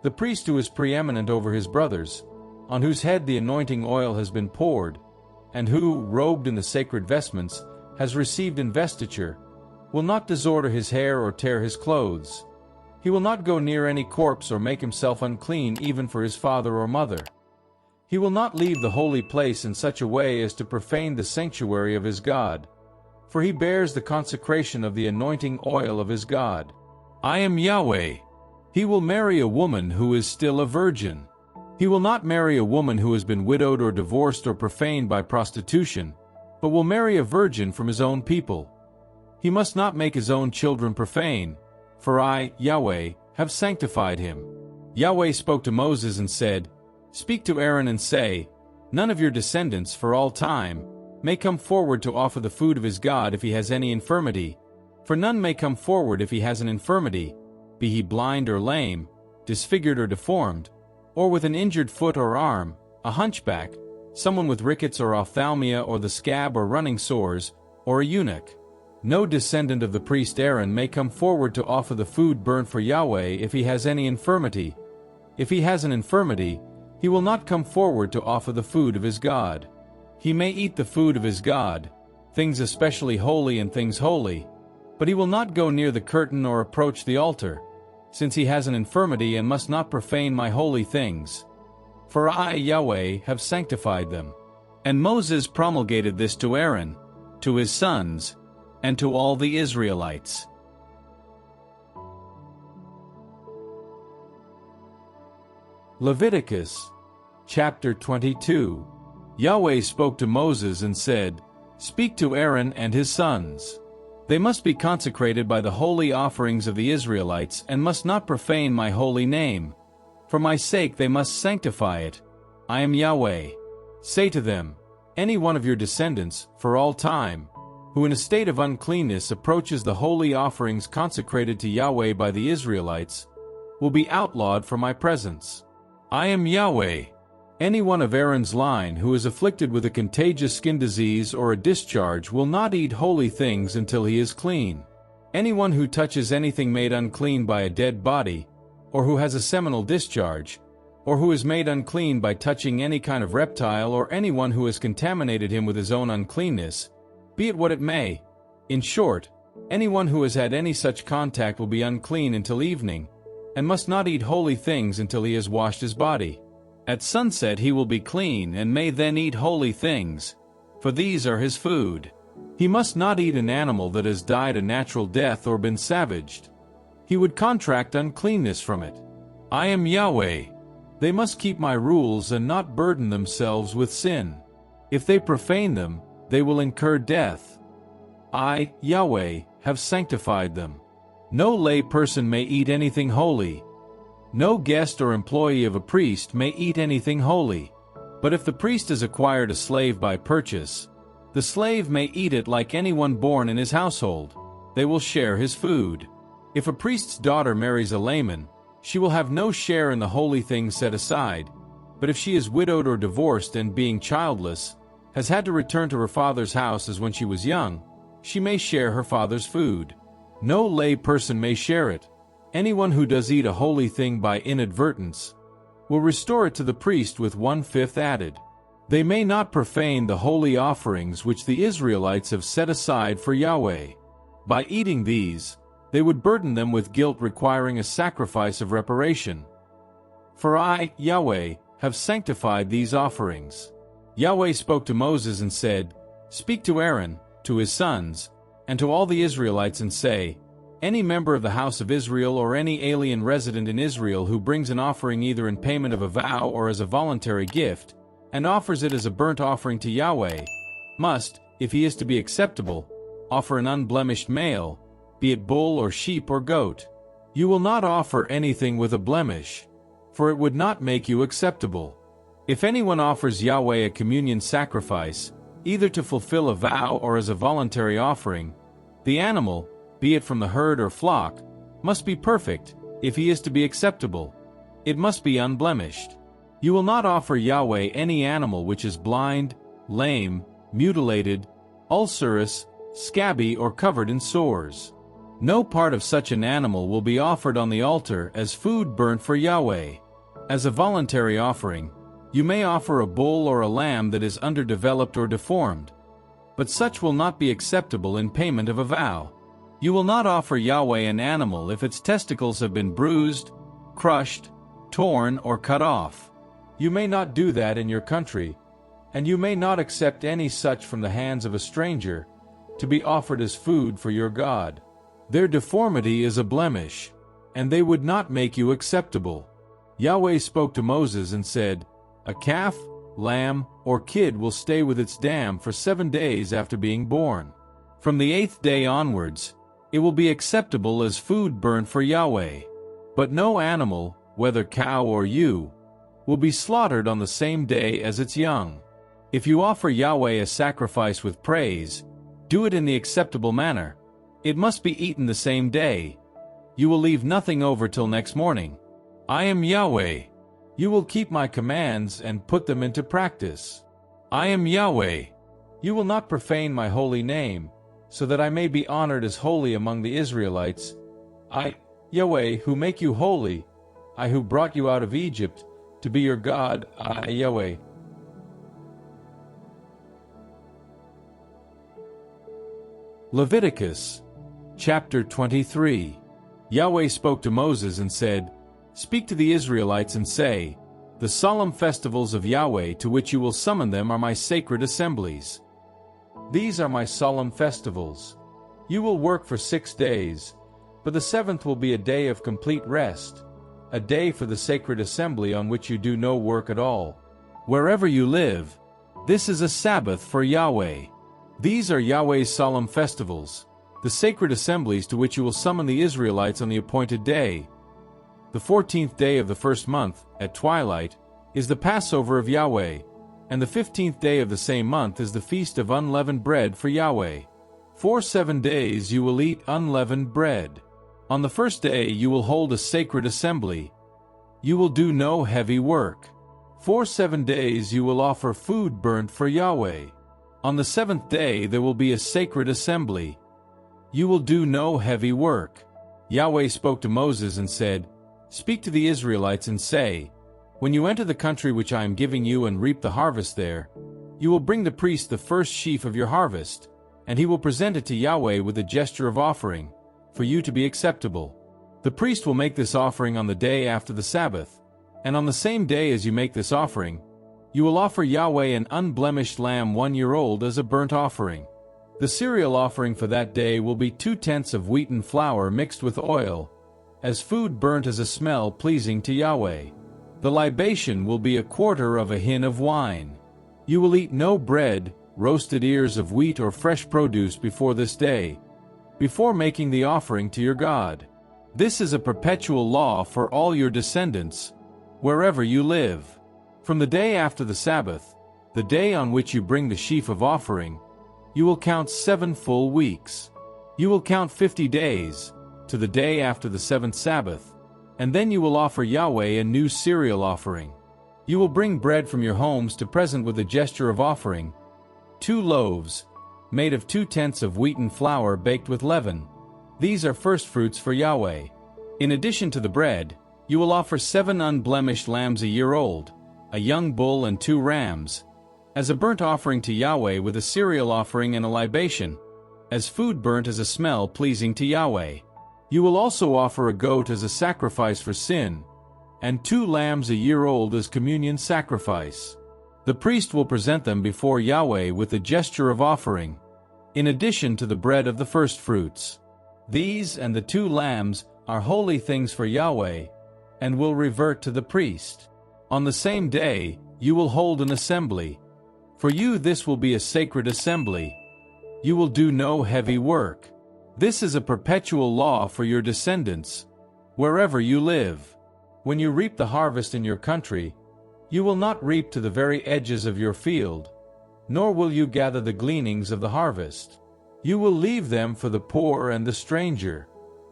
The priest who is preeminent over his brothers, on whose head the anointing oil has been poured, and who, robed in the sacred vestments, has received investiture, will not disorder his hair or tear his clothes. He will not go near any corpse or make himself unclean even for his father or mother. He will not leave the holy place in such a way as to profane the sanctuary of his God, for he bears the consecration of the anointing oil of his God. I am Yahweh. He will marry a woman who is still a virgin. He will not marry a woman who has been widowed or divorced or profaned by prostitution, but will marry a virgin from his own people. He must not make his own children profane, for I, Yahweh, have sanctified him. Yahweh spoke to Moses and said, Speak to Aaron and say, None of your descendants for all time may come forward to offer the food of his God if he has any infirmity, for none may come forward if he has an infirmity, be he blind or lame, disfigured or deformed, or with an injured foot or arm, a hunchback, someone with rickets or ophthalmia or the scab or running sores, or a eunuch. No descendant of the priest Aaron may come forward to offer the food burnt for Yahweh if he has any infirmity. If he has an infirmity, he will not come forward to offer the food of his God. He may eat the food of his God, things especially holy and things holy, but he will not go near the curtain or approach the altar, since he has an infirmity and must not profane my holy things. For I, Yahweh, have sanctified them. And Moses promulgated this to Aaron, to his sons, and to all the Israelites. Leviticus, chapter 22. Yahweh spoke to Moses and said, Speak to Aaron and his sons. They must be consecrated by the holy offerings of the Israelites and must not profane my holy name. For my sake they must sanctify it. I am Yahweh. Say to them, Any one of your descendants, for all time, who in a state of uncleanness approaches the holy offerings consecrated to Yahweh by the Israelites, will be outlawed from my presence. I am Yahweh. Any one of Aaron's line who is afflicted with a contagious skin disease or a discharge will not eat holy things until he is clean. Anyone who touches anything made unclean by a dead body, or who has a seminal discharge, or who is made unclean by touching any kind of reptile, or anyone who has contaminated him with his own uncleanness, be it what it may. In short, anyone who has had any such contact will be unclean until evening, and must not eat holy things until he has washed his body. At sunset he will be clean and may then eat holy things, for these are his food. He must not eat an animal that has died a natural death or been savaged. He would contract uncleanness from it. I am Yahweh. They must keep my rules and not burden themselves with sin. If they profane them, they will incur death. I, Yahweh, have sanctified them. No lay person may eat anything holy. No guest or employee of a priest may eat anything holy. But if the priest has acquired a slave by purchase, the slave may eat it like anyone born in his household. They will share his food. If a priest's daughter marries a layman, she will have no share in the holy things set aside. But if she is widowed or divorced and being childless, has had to return to her father's house as when she was young, she may share her father's food. No lay person may share it. Anyone who does eat a holy thing by inadvertence will restore it to the priest with 1/5 added. They may not profane the holy offerings which the Israelites have set aside for Yahweh. By eating these, they would burden them with guilt requiring a sacrifice of reparation. For I, Yahweh, have sanctified these offerings. Yahweh spoke to Moses and said, Speak to Aaron, to his sons, and to all the Israelites and say, Any member of the house of Israel or any alien resident in Israel who brings an offering either in payment of a vow or as a voluntary gift, and offers it as a burnt offering to Yahweh, must, if he is to be acceptable, offer an unblemished male, be it bull or sheep or goat. You will not offer anything with a blemish, for it would not make you acceptable. If anyone offers Yahweh a communion sacrifice, either to fulfill a vow or as a voluntary offering, the animal, be it from the herd or flock, must be perfect, if he is to be acceptable. It must be unblemished. You will not offer Yahweh any animal which is blind, lame, mutilated, ulcerous, scabby or covered in sores. No part of such an animal will be offered on the altar as food burnt for Yahweh. As a voluntary offering, You may offer a bull or a lamb that is underdeveloped or deformed, but such will not be acceptable in payment of a vow. You will not offer Yahweh an animal if its testicles have been bruised, crushed, torn, or cut off. You may not do that in your country, and you may not accept any such from the hands of a stranger to be offered as food for your God. Their deformity is a blemish, and they would not make you acceptable. Yahweh spoke to Moses and said, "A calf, lamb, or kid will stay with its dam for 7 days after being born. From the 8th day onwards, it will be acceptable as food burnt for Yahweh. But no animal, whether cow or ewe, will be slaughtered on the same day as its young. If you offer Yahweh a sacrifice with praise, do it in the acceptable manner. It must be eaten the same day. You will leave nothing over till next morning. I am Yahweh. You will keep my commands and put them into practice. I am Yahweh. You will not profane my holy name, so that I may be honored as holy among the Israelites. I, Yahweh, who make you holy, I who brought you out of Egypt, to be your God, I, Yahweh." Leviticus, chapter 23. Yahweh spoke to Moses and said, "Speak to the Israelites and say, The solemn festivals of Yahweh to which you will summon them are my sacred assemblies. These are my solemn festivals. You will work for 6 days, but the 7th will be a day of complete rest, a day for the sacred assembly on which you do no work at all. Wherever you live, this is a Sabbath for Yahweh. These are Yahweh's solemn festivals, the sacred assemblies to which you will summon the Israelites on the appointed day. The 14th day of the first month, at twilight, is the Passover of Yahweh, and the 15th day of the same month is the feast of unleavened bread for Yahweh. For 7 days you will eat unleavened bread. On the first day you will hold a sacred assembly. You will do no heavy work. For 7 days you will offer food burnt for Yahweh. On the 7th day there will be a sacred assembly. You will do no heavy work." Yahweh spoke to Moses and said, "Speak to the Israelites and say, When you enter the country which I am giving you and reap the harvest there, you will bring the priest the first sheaf of your harvest, and he will present it to Yahweh with a gesture of offering, for you to be acceptable. The priest will make this offering on the day after the Sabbath, and on the same day as you make this offering, you will offer Yahweh an unblemished lamb 1 year old as a burnt offering. The cereal offering for that day will be 2/10 of wheaten flour mixed with oil, as food burnt as a smell pleasing to Yahweh. The libation will be 1/4 of a hin of wine. You will eat no bread, roasted ears of wheat or fresh produce before this day, before making the offering to your God. This is a perpetual law for all your descendants, wherever you live. From the day after the Sabbath, the day on which you bring the sheaf of offering, you will count 7 full weeks. You will count 50 days, to the day after the 7th Sabbath, and then you will offer Yahweh a new cereal offering. You will bring bread from your homes to present with a gesture of offering, 2 loaves, made of 2/10 of wheaten flour baked with leaven. These are firstfruits for Yahweh. In addition to the bread, you will offer 7 unblemished lambs a year old, a young bull and 2 rams, as a burnt offering to Yahweh with a cereal offering and a libation, as food burnt as a smell pleasing to Yahweh. You will also offer a goat as a sacrifice for sin, and 2 lambs a year old as communion sacrifice. The priest will present them before Yahweh with a gesture of offering, in addition to the bread of the firstfruits. These and the 2 lambs are holy things for Yahweh, and will revert to the priest. On the same day, you will hold an assembly. For you this will be a sacred assembly. You will do no heavy work. This is a perpetual law for your descendants, wherever you live. When you reap the harvest in your country, you will not reap to the very edges of your field, nor will you gather the gleanings of the harvest. You will leave them for the poor and the stranger.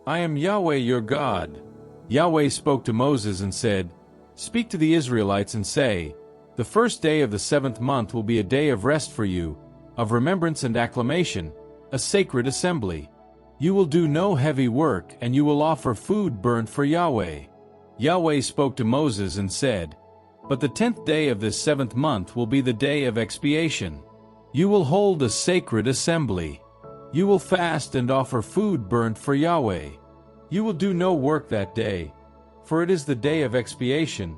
I am Yahweh your God. Yahweh spoke to Moses and said, "Speak to the Israelites and say, The first day of the 7th month will be a day of rest for you, of remembrance and acclamation, a sacred assembly. You will do no heavy work, and you will offer food burnt for Yahweh." Yahweh spoke to Moses and said, But the 10th day of this 7th month will be the day of expiation. You will hold a sacred assembly. You will fast and offer food burnt for Yahweh. You will do no work that day, for it is the day of expiation,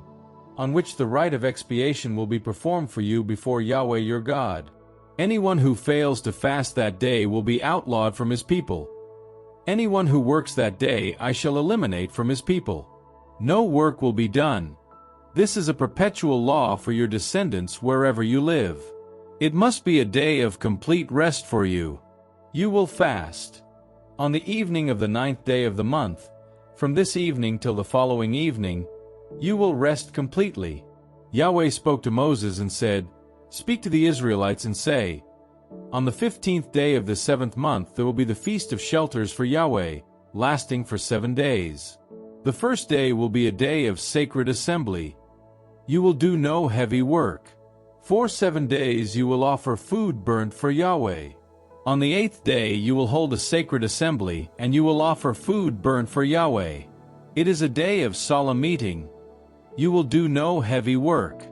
on which the rite of expiation will be performed for you before Yahweh your God. Anyone who fails to fast that day will be outlawed from his people. Anyone who works that day I shall eliminate from his people. No work will be done. This is a perpetual law for your descendants wherever you live. It must be a day of complete rest for you. You will fast. On the evening of the 9th day of the month, from this evening till the following evening, you will rest completely. Yahweh spoke to Moses and said, "Speak to the Israelites and say, on the 15th day of the 7th month there will be the Feast of Shelters for Yahweh, lasting for 7 days. The first day will be a day of sacred assembly. You will do no heavy work. For 7 days you will offer food burnt for Yahweh. On the 8th day you will hold a sacred assembly, and you will offer food burnt for Yahweh. It is a day of solemn meeting. You will do no heavy work.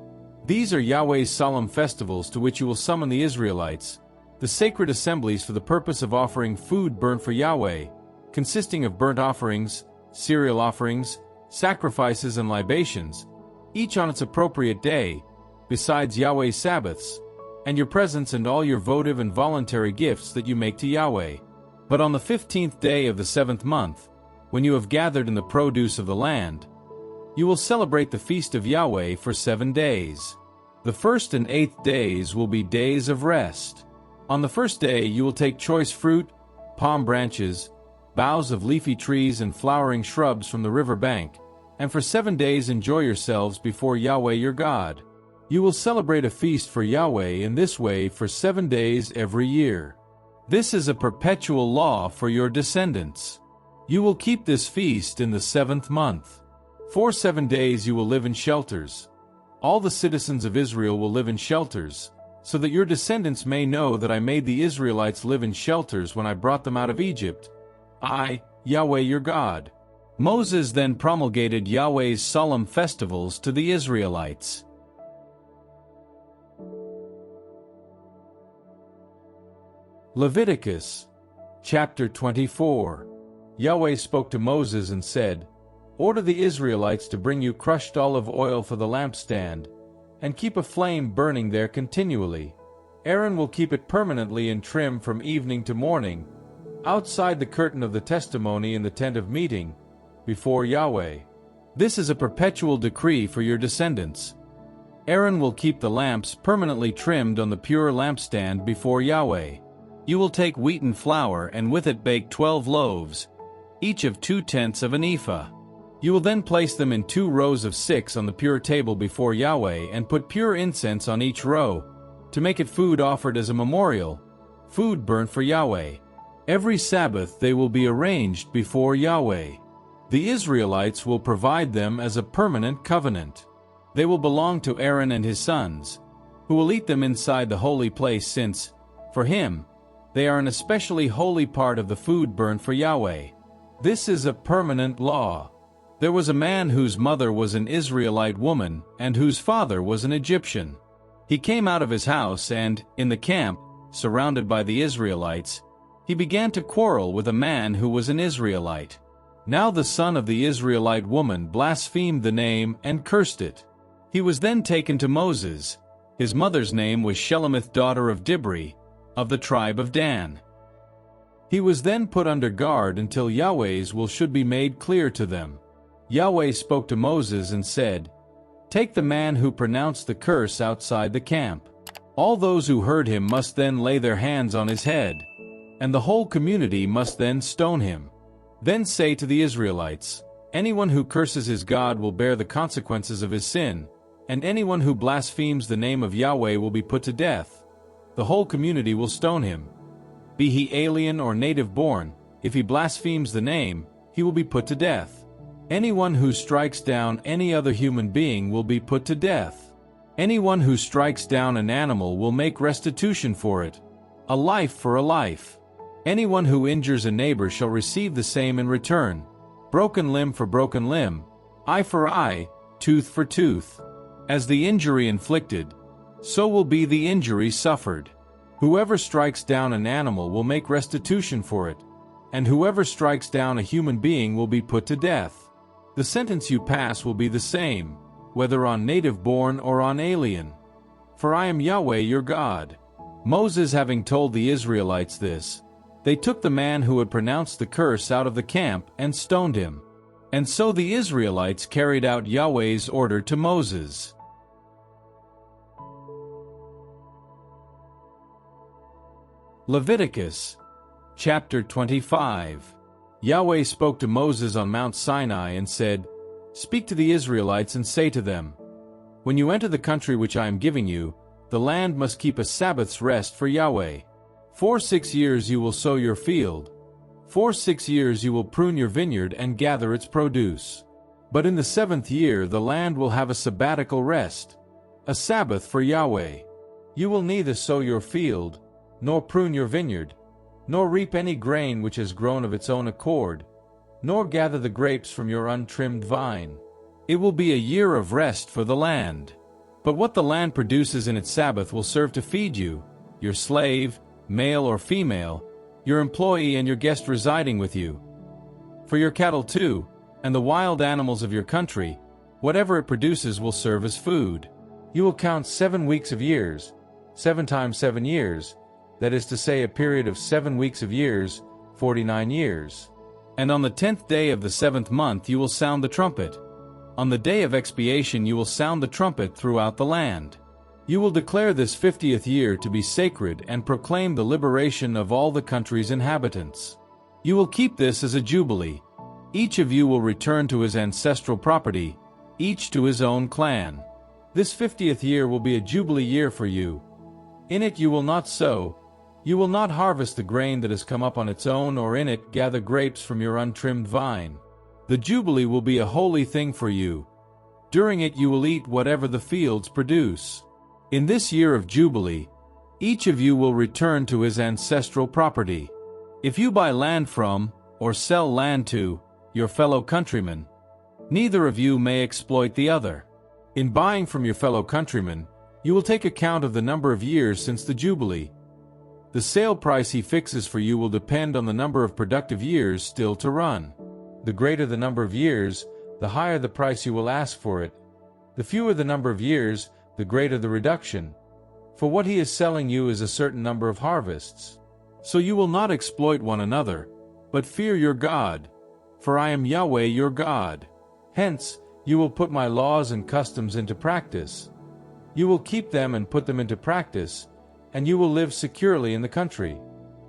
These are Yahweh's solemn festivals to which you will summon the Israelites, the sacred assemblies for the purpose of offering food burnt for Yahweh, consisting of burnt offerings, cereal offerings, sacrifices and libations, each on its appropriate day, besides Yahweh's Sabbaths, and your presents and all your votive and voluntary gifts that you make to Yahweh. But on the 15th day of the 7th month, when you have gathered in the produce of the land, you will celebrate the feast of Yahweh for 7 days. The 1st and 8th days will be days of rest. On the 1st day you will take choice fruit, palm branches, boughs of leafy trees and flowering shrubs from the river bank, and for 7 days enjoy yourselves before Yahweh your God. You will celebrate a feast for Yahweh in this way for 7 days every year. This is a perpetual law for your descendants. You will keep this feast in the 7th month. For 7 days you will live in shelters. All the citizens of Israel will live in shelters, so that your descendants may know that I made the Israelites live in shelters when I brought them out of Egypt. I, Yahweh your God." Moses then promulgated Yahweh's solemn festivals to the Israelites. Leviticus, chapter 24. Yahweh spoke to Moses and said, "Order the Israelites to bring you crushed olive oil for the lampstand, and keep a flame burning there continually. Aaron will keep it permanently in trim from evening to morning, outside the curtain of the testimony in the tent of meeting, before Yahweh. This is a perpetual decree for your descendants. Aaron will keep the lamps permanently trimmed on the pure lampstand before Yahweh. You will take wheaten flour and with it bake 12 loaves, each of 2/10 of an ephah. You will then place them in 2 rows of 6 on the pure table before Yahweh and put pure incense on each row, to make it food offered as a memorial, food burnt for Yahweh. Every Sabbath they will be arranged before Yahweh. The Israelites will provide them as a permanent covenant. They will belong to Aaron and his sons, who will eat them inside the holy place since, for him, they are an especially holy part of the food burnt for Yahweh. This is a permanent law. There was a man whose mother was an Israelite woman and whose father was an Egyptian. He came out of his house and, in the camp, surrounded by the Israelites, he began to quarrel with a man who was an Israelite. Now the son of the Israelite woman blasphemed the name and cursed it. He was then taken to Moses. His mother's name was Shelemith daughter of Dibri, of the tribe of Dan. He was then put under guard until Yahweh's will should be made clear to them. Yahweh spoke to Moses and said, "Take the man who pronounced the curse outside the camp. All those who heard him must then lay their hands on his head, and the whole community must then stone him. Then say to the Israelites, anyone who curses his God will bear the consequences of his sin, and anyone who blasphemes the name of Yahweh will be put to death. The whole community will stone him. Be he alien or native born, if he blasphemes the name, he will be put to death. Anyone who strikes down any other human being will be put to death. Anyone who strikes down an animal will make restitution for it, a life for a life. Anyone who injures a neighbor shall receive the same in return, broken limb for broken limb, eye for eye, tooth for tooth. As the injury inflicted, so will be the injury suffered. Whoever strikes down an animal will make restitution for it, and whoever strikes down a human being will be put to death. The sentence you pass will be the same, whether on native-born or on alien. For I am Yahweh your God." Moses having told the Israelites this, they took the man who had pronounced the curse out of the camp and stoned him. And so the Israelites carried out Yahweh's order to Moses. Leviticus, chapter 25. Yahweh spoke to Moses on Mount Sinai and said, "Speak to the Israelites and say to them, when you enter the country which I am giving you, the land must keep a Sabbath's rest for Yahweh. For 6 years you will sow your field. For 6 years you will prune your vineyard and gather its produce. But in the 7th year the land will have a sabbatical rest, a Sabbath for Yahweh. You will neither sow your field, nor prune your vineyard, nor reap any grain which has grown of its own accord, nor gather the grapes from your untrimmed vine. It will be a year of rest for the land. But what the land produces in its Sabbath will serve to feed you, your slave, male or female, your employee and your guest residing with you. For your cattle too, and the wild animals of your country, whatever it produces will serve as food. You will count 7 weeks of years, 7 times 7 years, that is to say a period of 7 weeks of years, 49 years. And on the 10th day of the 7th month you will sound the trumpet. On the day of expiation you will sound the trumpet throughout the land. You will declare this 50th year to be sacred and proclaim the liberation of all the country's inhabitants. You will keep this as a jubilee. Each of you will return to his ancestral property, each to his own clan. This 50th year will be a jubilee year for you. In it you will not sow, you will not harvest the grain that has come up on its own, or in it gather grapes from your untrimmed vine. The jubilee will be a holy thing for you. During it you will eat whatever the fields produce. In this year of jubilee, each of you will return to his ancestral property. If you buy land from, or sell land to, your fellow countrymen, neither of you may exploit the other. In buying from your fellow countrymen, you will take account of the number of years since the jubilee. The sale price he fixes for you will depend on the number of productive years still to run. The greater the number of years, the higher the price you will ask for it. The fewer the number of years, the greater the reduction. For what he is selling you is a certain number of harvests. So you will not exploit one another, but fear your God. For I am Yahweh your God. Hence, you will put my laws and customs into practice. You will keep them and put them into practice, and you will live securely in the country.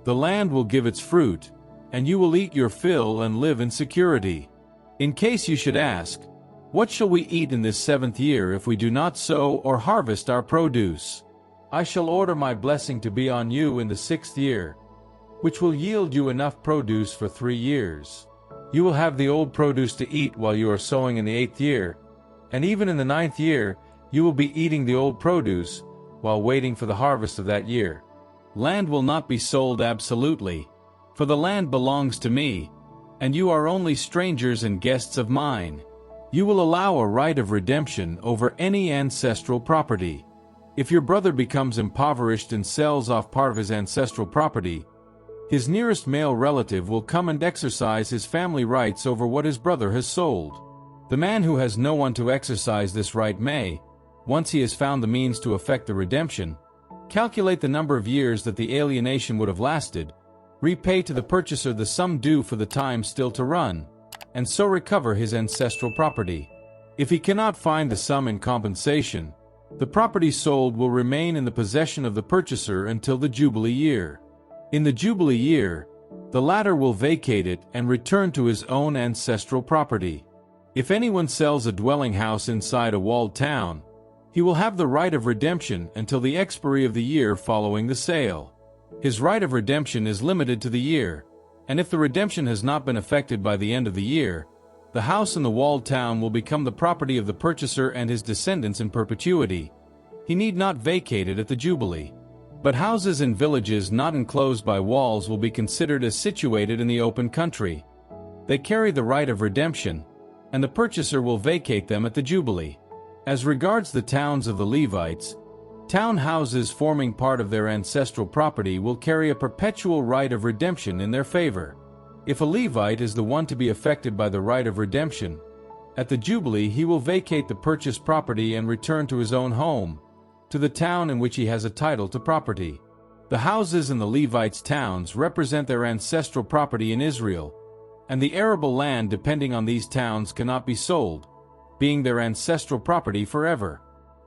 The land will give its fruit, and you will eat your fill and live in security. In case you should ask, what shall we eat in this 7th year if we do not sow or harvest our produce? I shall order my blessing to be on you in the 6th year, which will yield you enough produce for 3 years. You will have the old produce to eat while you are sowing in the 8th year, and even in the 9th year you will be eating the old produce while waiting for the harvest of that year. Land will not be sold absolutely, for the land belongs to me, and you are only strangers and guests of mine. You will allow a right of redemption over any ancestral property. If your brother becomes impoverished and sells off part of his ancestral property, his nearest male relative will come and exercise his family rights over what his brother has sold. The man who has no one to exercise this right may, once he has found the means to effect the redemption, calculate the number of years that the alienation would have lasted, repay to the purchaser the sum due for the time still to run, and so recover his ancestral property. If he cannot find the sum in compensation, the property sold will remain in the possession of the purchaser until the Jubilee year. In the Jubilee year, the latter will vacate it and return to his own ancestral property. If anyone sells a dwelling house inside a walled town, he will have the right of redemption until the expiry of the year following the sale. His right of redemption is limited to the year, and if the redemption has not been effected by the end of the year, the house in the walled town will become the property of the purchaser and his descendants in perpetuity. He need not vacate it at the Jubilee. But houses in villages not enclosed by walls will be considered as situated in the open country. They carry the right of redemption, and the purchaser will vacate them at the Jubilee. As regards the towns of the Levites, town houses forming part of their ancestral property will carry a perpetual right of redemption in their favor. If a Levite is the one to be affected by the right of redemption, at the Jubilee he will vacate the purchased property and return to his own home, to the town in which he has a title to property. The houses in the Levites' towns represent their ancestral property in Israel, and the arable land depending on these towns cannot be sold, being their ancestral property forever.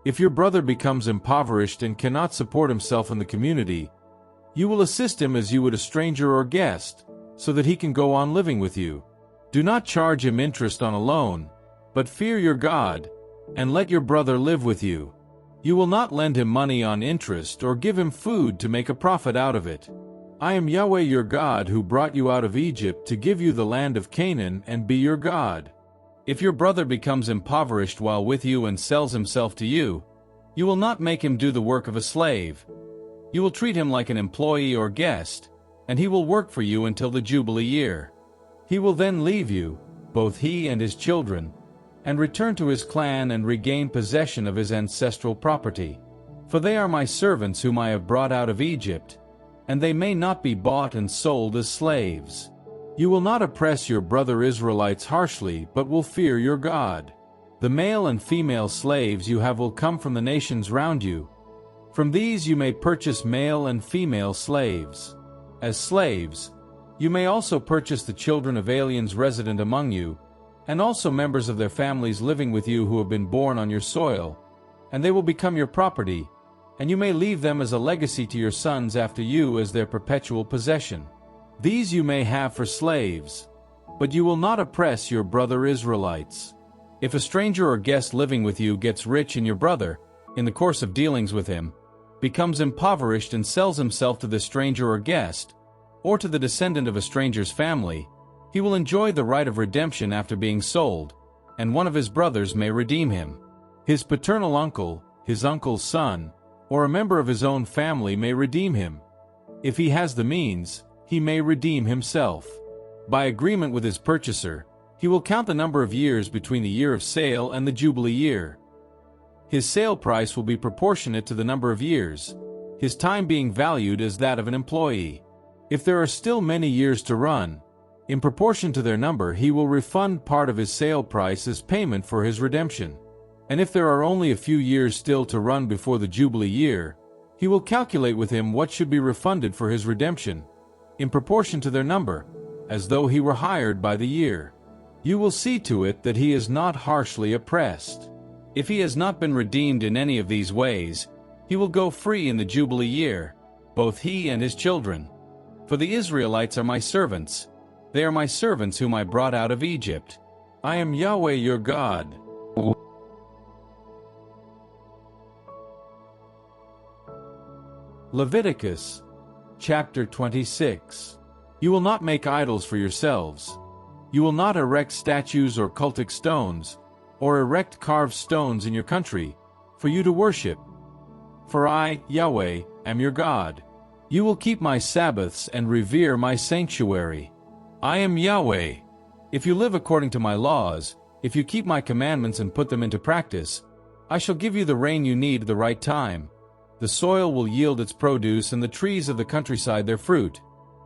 If your brother becomes impoverished and cannot support himself in the community, you will assist him as you would a stranger or guest, so that he can go on living with you. Do not charge him interest on a loan, but fear your God, and let your brother live with you. You will not lend him money on interest or give him food to make a profit out of it. I am Yahweh your God who brought you out of Egypt to give you the land of Canaan and be your God. If your brother becomes impoverished while with you and sells himself to you, you will not make him do the work of a slave. You will treat him like an employee or guest, and he will work for you until the Jubilee year. He will then leave you, both he and his children, and return to his clan and regain possession of his ancestral property. For they are my servants whom I have brought out of Egypt, and they may not be bought and sold as slaves. You will not oppress your brother Israelites harshly, but will fear your God. The male and female slaves you have will come from the nations round you. From these you may purchase male and female slaves. As slaves, you may also purchase the children of aliens resident among you, and also members of their families living with you who have been born on your soil, and they will become your property, and you may leave them as a legacy to your sons after you as their perpetual possession. These you may have for slaves, but you will not oppress your brother Israelites. If a stranger or guest living with you gets rich and your brother, in the course of dealings with him, becomes impoverished and sells himself to the stranger or guest, or to the descendant of a stranger's family, he will enjoy the right of redemption after being sold, and one of his brothers may redeem him. His paternal uncle, his uncle's son, or a member of his own family may redeem him. If he has the means, he may redeem himself. By agreement with his purchaser, he will count the number of years between the year of sale and the Jubilee year. His sale price will be proportionate to the number of years, his time being valued as that of an employee. If there are still many years to run, in proportion to their number he will refund part of his sale price as payment for his redemption. And if there are only a few years still to run before the Jubilee year, he will calculate with him what should be refunded for his redemption, in proportion to their number, as though he were hired by the year. You will see to it that he is not harshly oppressed. If he has not been redeemed in any of these ways, he will go free in the Jubilee year, both he and his children. For the Israelites are my servants. They are my servants whom I brought out of Egypt. I am Yahweh your God. Leviticus, chapter 26. You will not make idols for yourselves. You will not erect statues or cultic stones, or erect carved stones in your country, for you to worship. For I, Yahweh, am your God. You will keep my Sabbaths and revere my sanctuary. I am Yahweh. If you live according to my laws, if you keep my commandments and put them into practice, I shall give you the rain you need at the right time. The soil will yield its produce and the trees of the countryside their fruit.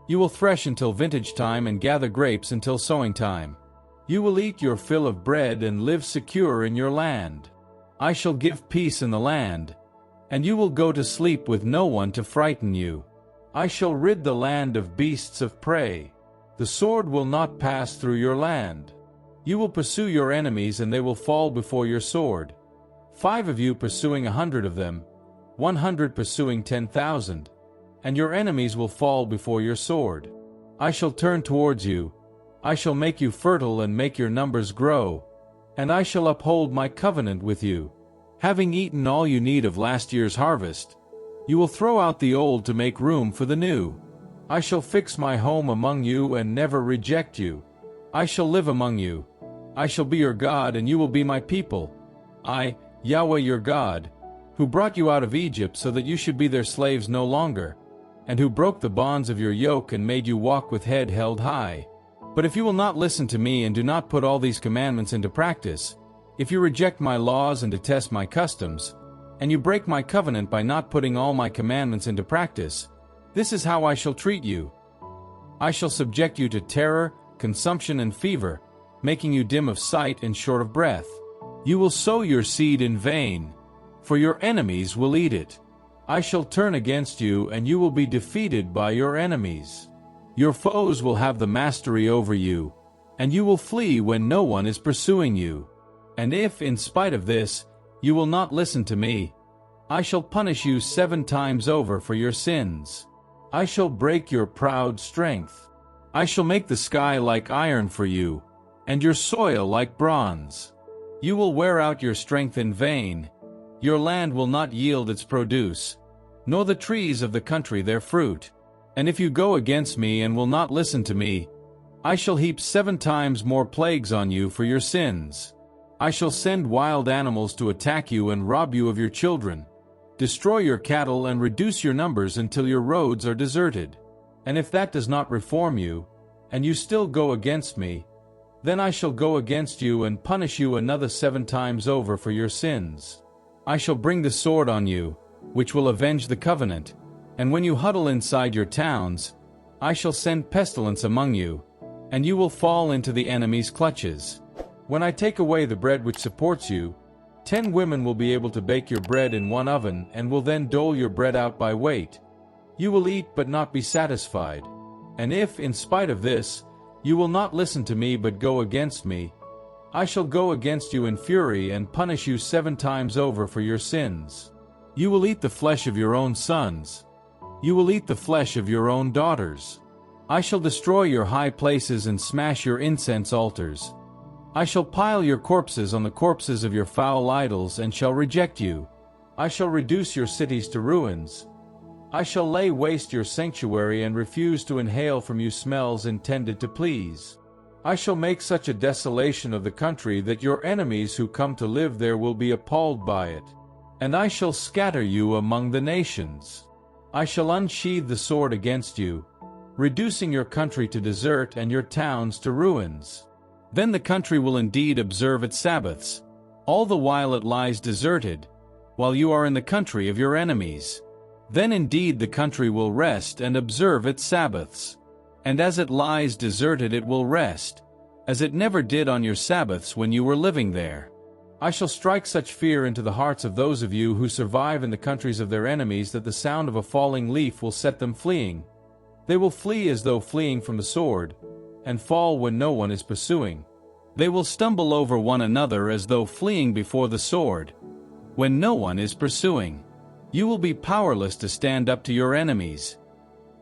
You will thresh until vintage time and gather grapes until sowing time. You will eat your fill of bread and live secure in your land. I shall give peace in the land, and you will go to sleep with no one to frighten you. I shall rid the land of beasts of prey. The sword will not pass through your land. You will pursue your enemies and they will fall before your sword. 5 of you pursuing 100 of them, 100 pursuing 10,000, and your enemies will fall before your sword. I shall turn towards you. I shall make you fertile and make your numbers grow, and I shall uphold my covenant with you. Having eaten all you need of last year's harvest, you will throw out the old to make room for the new. I shall fix my home among you and never reject you. I shall live among you. I shall be your God and you will be my people. I, Yahweh your God, who brought you out of Egypt so that you should be their slaves no longer, and who broke the bonds of your yoke and made you walk with head held high. But if you will not listen to me and do not put all these commandments into practice, If you reject my laws and detest my customs, and you break my covenant by not putting all my commandments into practice, this is how I shall treat you. I shall subject you to terror, consumption, and fever, making you dim of sight and short of breath. You will sow your seed in vain, for your enemies will eat it. I shall turn against you, and you will be defeated by your enemies. Your foes will have the mastery over you, and you will flee when no one is pursuing you. And if, in spite of this, you will not listen to me, I shall punish you 7 times over for your sins. I shall break your proud strength. I shall make the sky like iron for you, and your soil like bronze. You will wear out your strength in vain. Your land will not yield its produce, nor the trees of the country their fruit. And if you go against me and will not listen to me, I shall heap 7 times more plagues on you for your sins. I shall send wild animals to attack you and rob you of your children, destroy your cattle and reduce your numbers until your roads are deserted. And if that does not reform you, and you still go against me, then I shall go against you and punish you another 7 times over for your sins. I shall bring the sword on you, which will avenge the covenant, and when you huddle inside your towns, I shall send pestilence among you, and you will fall into the enemy's clutches. When I take away the bread which supports you, 10 women will be able to bake your bread in one oven and will then dole your bread out by weight. You will eat but not be satisfied. And if, in spite of this, you will not listen to me but go against me, I shall go against you in fury and punish you 7 times over for your sins. You will eat the flesh of your own sons. You will eat the flesh of your own daughters. I shall destroy your high places and smash your incense altars. I shall pile your corpses on the corpses of your foul idols and shall reject you. I shall reduce your cities to ruins. I shall lay waste your sanctuary and refuse to inhale from you smells intended to please. I shall make such a desolation of the country that your enemies who come to live there will be appalled by it. And I shall scatter you among the nations. I shall unsheathe the sword against you, reducing your country to desert and your towns to ruins. Then the country will indeed observe its Sabbaths, all the while it lies deserted, while you are in the country of your enemies. Then indeed the country will rest and observe its Sabbaths. And as it lies deserted it will rest, as it never did on your Sabbaths when you were living there. I shall strike such fear into the hearts of those of you who survive in the countries of their enemies that the sound of a falling leaf will set them fleeing. They will flee as though fleeing from the sword, and fall when no one is pursuing. They will stumble over one another as though fleeing before the sword, when no one is pursuing. You will be powerless to stand up to your enemies.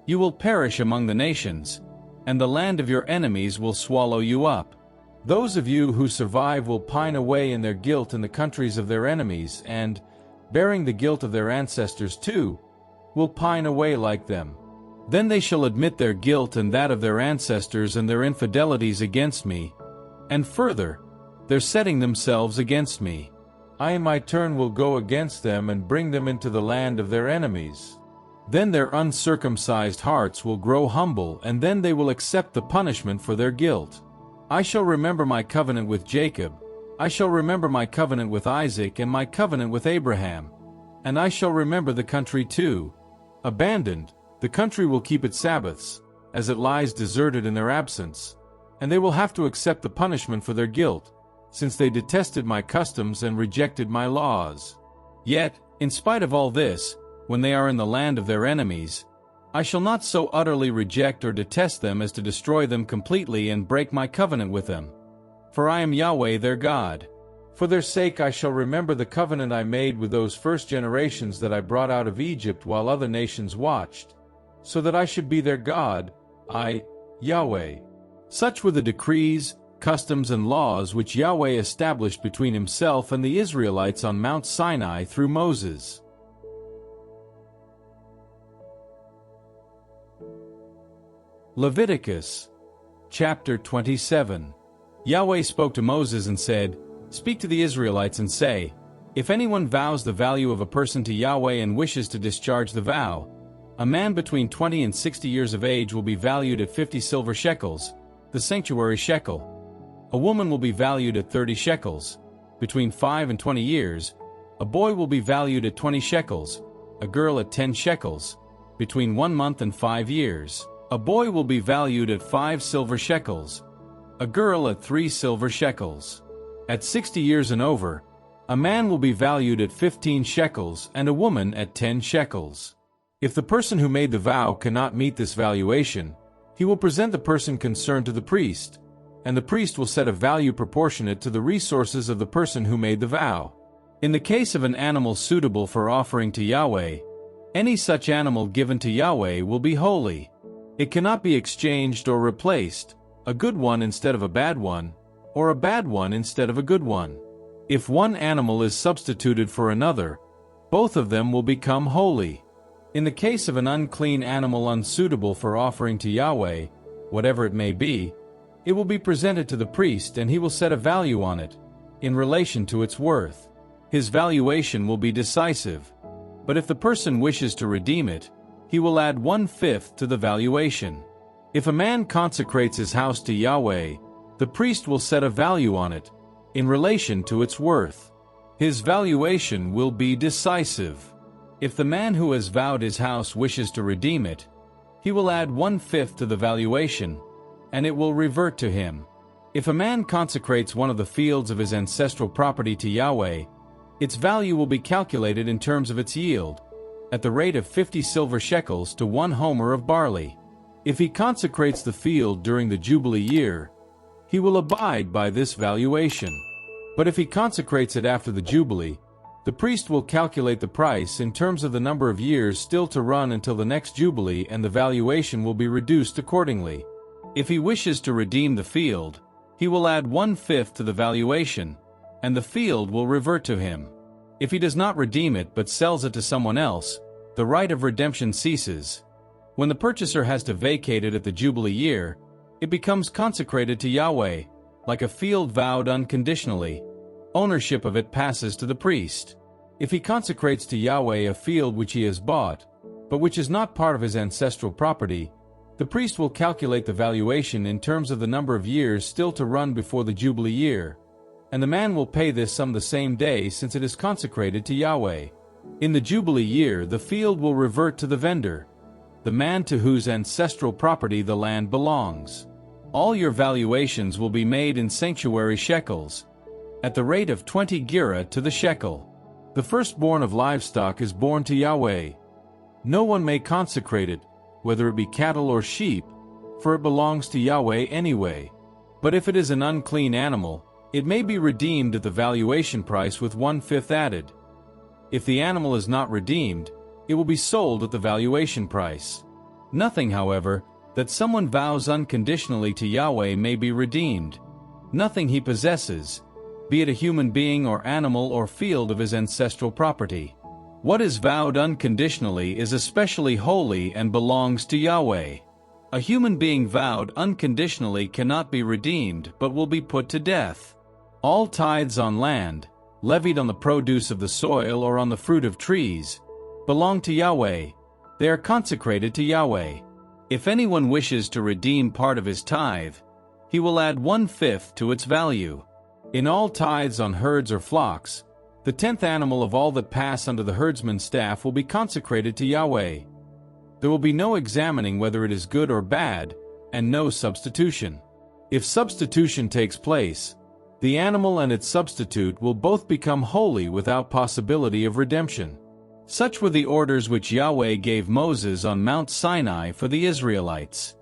You will perish among the nations, and the land of your enemies will swallow you up. Those of you who survive will pine away in their guilt in the countries of their enemies, and, bearing the guilt of their ancestors too, will pine away like them. Then they shall admit their guilt and that of their ancestors and their infidelities against me, and further, their setting themselves against me. I in my turn will go against them and bring them into the land of their enemies. Then their uncircumcised hearts will grow humble, and then they will accept the punishment for their guilt. I shall remember my covenant with Jacob. I shall remember my covenant with Isaac and my covenant with Abraham. And I shall remember the country too. Abandoned, the country will keep its Sabbaths, as it lies deserted in their absence, and they will have to accept the punishment for their guilt, since they detested my customs and rejected my laws. Yet, in spite of all this, when they are in the land of their enemies, I shall not so utterly reject or detest them as to destroy them completely and break my covenant with them. For I am Yahweh their God. For their sake I shall remember the covenant I made with those first generations that I brought out of Egypt while other nations watched, so that I should be their God, I, Yahweh. Such were the decrees, customs, and laws which Yahweh established between himself and the Israelites on Mount Sinai through Moses. Leviticus, chapter 27. Yahweh spoke to Moses and said, "Speak to the Israelites and say, if anyone vows the value of a person to Yahweh and wishes to discharge the vow, a man between 20 and 60 years of age will be valued at 50 silver shekels, the sanctuary shekel. A woman will be valued at 30 shekels, between 5 and 20 years, a boy will be valued at 20 shekels, a girl at 10 shekels. Between 1 month and 5 years, a boy will be valued at 5 silver shekels, a girl at 3 silver shekels. At 60 years and over, a man will be valued at 15 shekels and a woman at 10 shekels. If the person who made the vow cannot meet this valuation, he will present the person concerned to the priest, and the priest will set a value proportionate to the resources of the person who made the vow. In the case of an animal suitable for offering to Yahweh, any such animal given to Yahweh will be holy. It cannot be exchanged or replaced, a good one instead of a bad one, or a bad one instead of a good one. If one animal is substituted for another, both of them will become holy. In the case of an unclean animal unsuitable for offering to Yahweh, whatever it may be, it will be presented to the priest and he will set a value on it, in relation to its worth. His valuation will be decisive. But if the person wishes to redeem it, he will add 1/5 to the valuation. If a man consecrates his house to Yahweh, the priest will set a value on it, in relation to its worth. His valuation will be decisive. If the man who has vowed his house wishes to redeem it, he will add 1/5 to the valuation, and it will revert to him. If a man consecrates one of the fields of his ancestral property to Yahweh, its value will be calculated in terms of its yield, at the rate of 50 silver shekels to 1 homer of barley. If he consecrates the field during the Jubilee year, he will abide by this valuation. But if he consecrates it after the Jubilee, the priest will calculate the price in terms of the number of years still to run until the next Jubilee, and the valuation will be reduced accordingly. If he wishes to redeem the field, he will add 1/5 to the valuation, and the field will revert to him. If he does not redeem it but sells it to someone else, the right of redemption ceases. When the purchaser has to vacate it at the Jubilee year, it becomes consecrated to Yahweh, like a field vowed unconditionally. Ownership of it passes to the priest. If he consecrates to Yahweh a field which he has bought, but which is not part of his ancestral property, the priest will calculate the valuation in terms of the number of years still to run before the Jubilee year, and the man will pay this sum the same day since it is consecrated to Yahweh. In the Jubilee year the field will revert to the vendor, the man to whose ancestral property the land belongs. All your valuations will be made in sanctuary shekels, at the rate of 20 gerah to the shekel. The firstborn of livestock is born to Yahweh. No one may consecrate it, whether it be cattle or sheep, for it belongs to Yahweh anyway. But if it is an unclean animal, it may be redeemed at the valuation price with 1/5 added. If the animal is not redeemed, it will be sold at the valuation price. Nothing, however, that someone vows unconditionally to Yahweh may be redeemed. Nothing he possesses, be it a human being or animal or field of his ancestral property. What is vowed unconditionally is especially holy and belongs to Yahweh. A human being vowed unconditionally cannot be redeemed but will be put to death. All tithes on land, levied on the produce of the soil or on the fruit of trees, belong to Yahweh. They are consecrated to Yahweh. If anyone wishes to redeem part of his tithe, he will add 1/5 to its value. In all tithes on herds or flocks, the 10th animal of all that pass under the herdsman's staff will be consecrated to Yahweh. There will be no examining whether it is good or bad, and no substitution. If substitution takes place, the animal and its substitute will both become holy without possibility of redemption. Such were the orders which Yahweh gave Moses on Mount Sinai for the Israelites.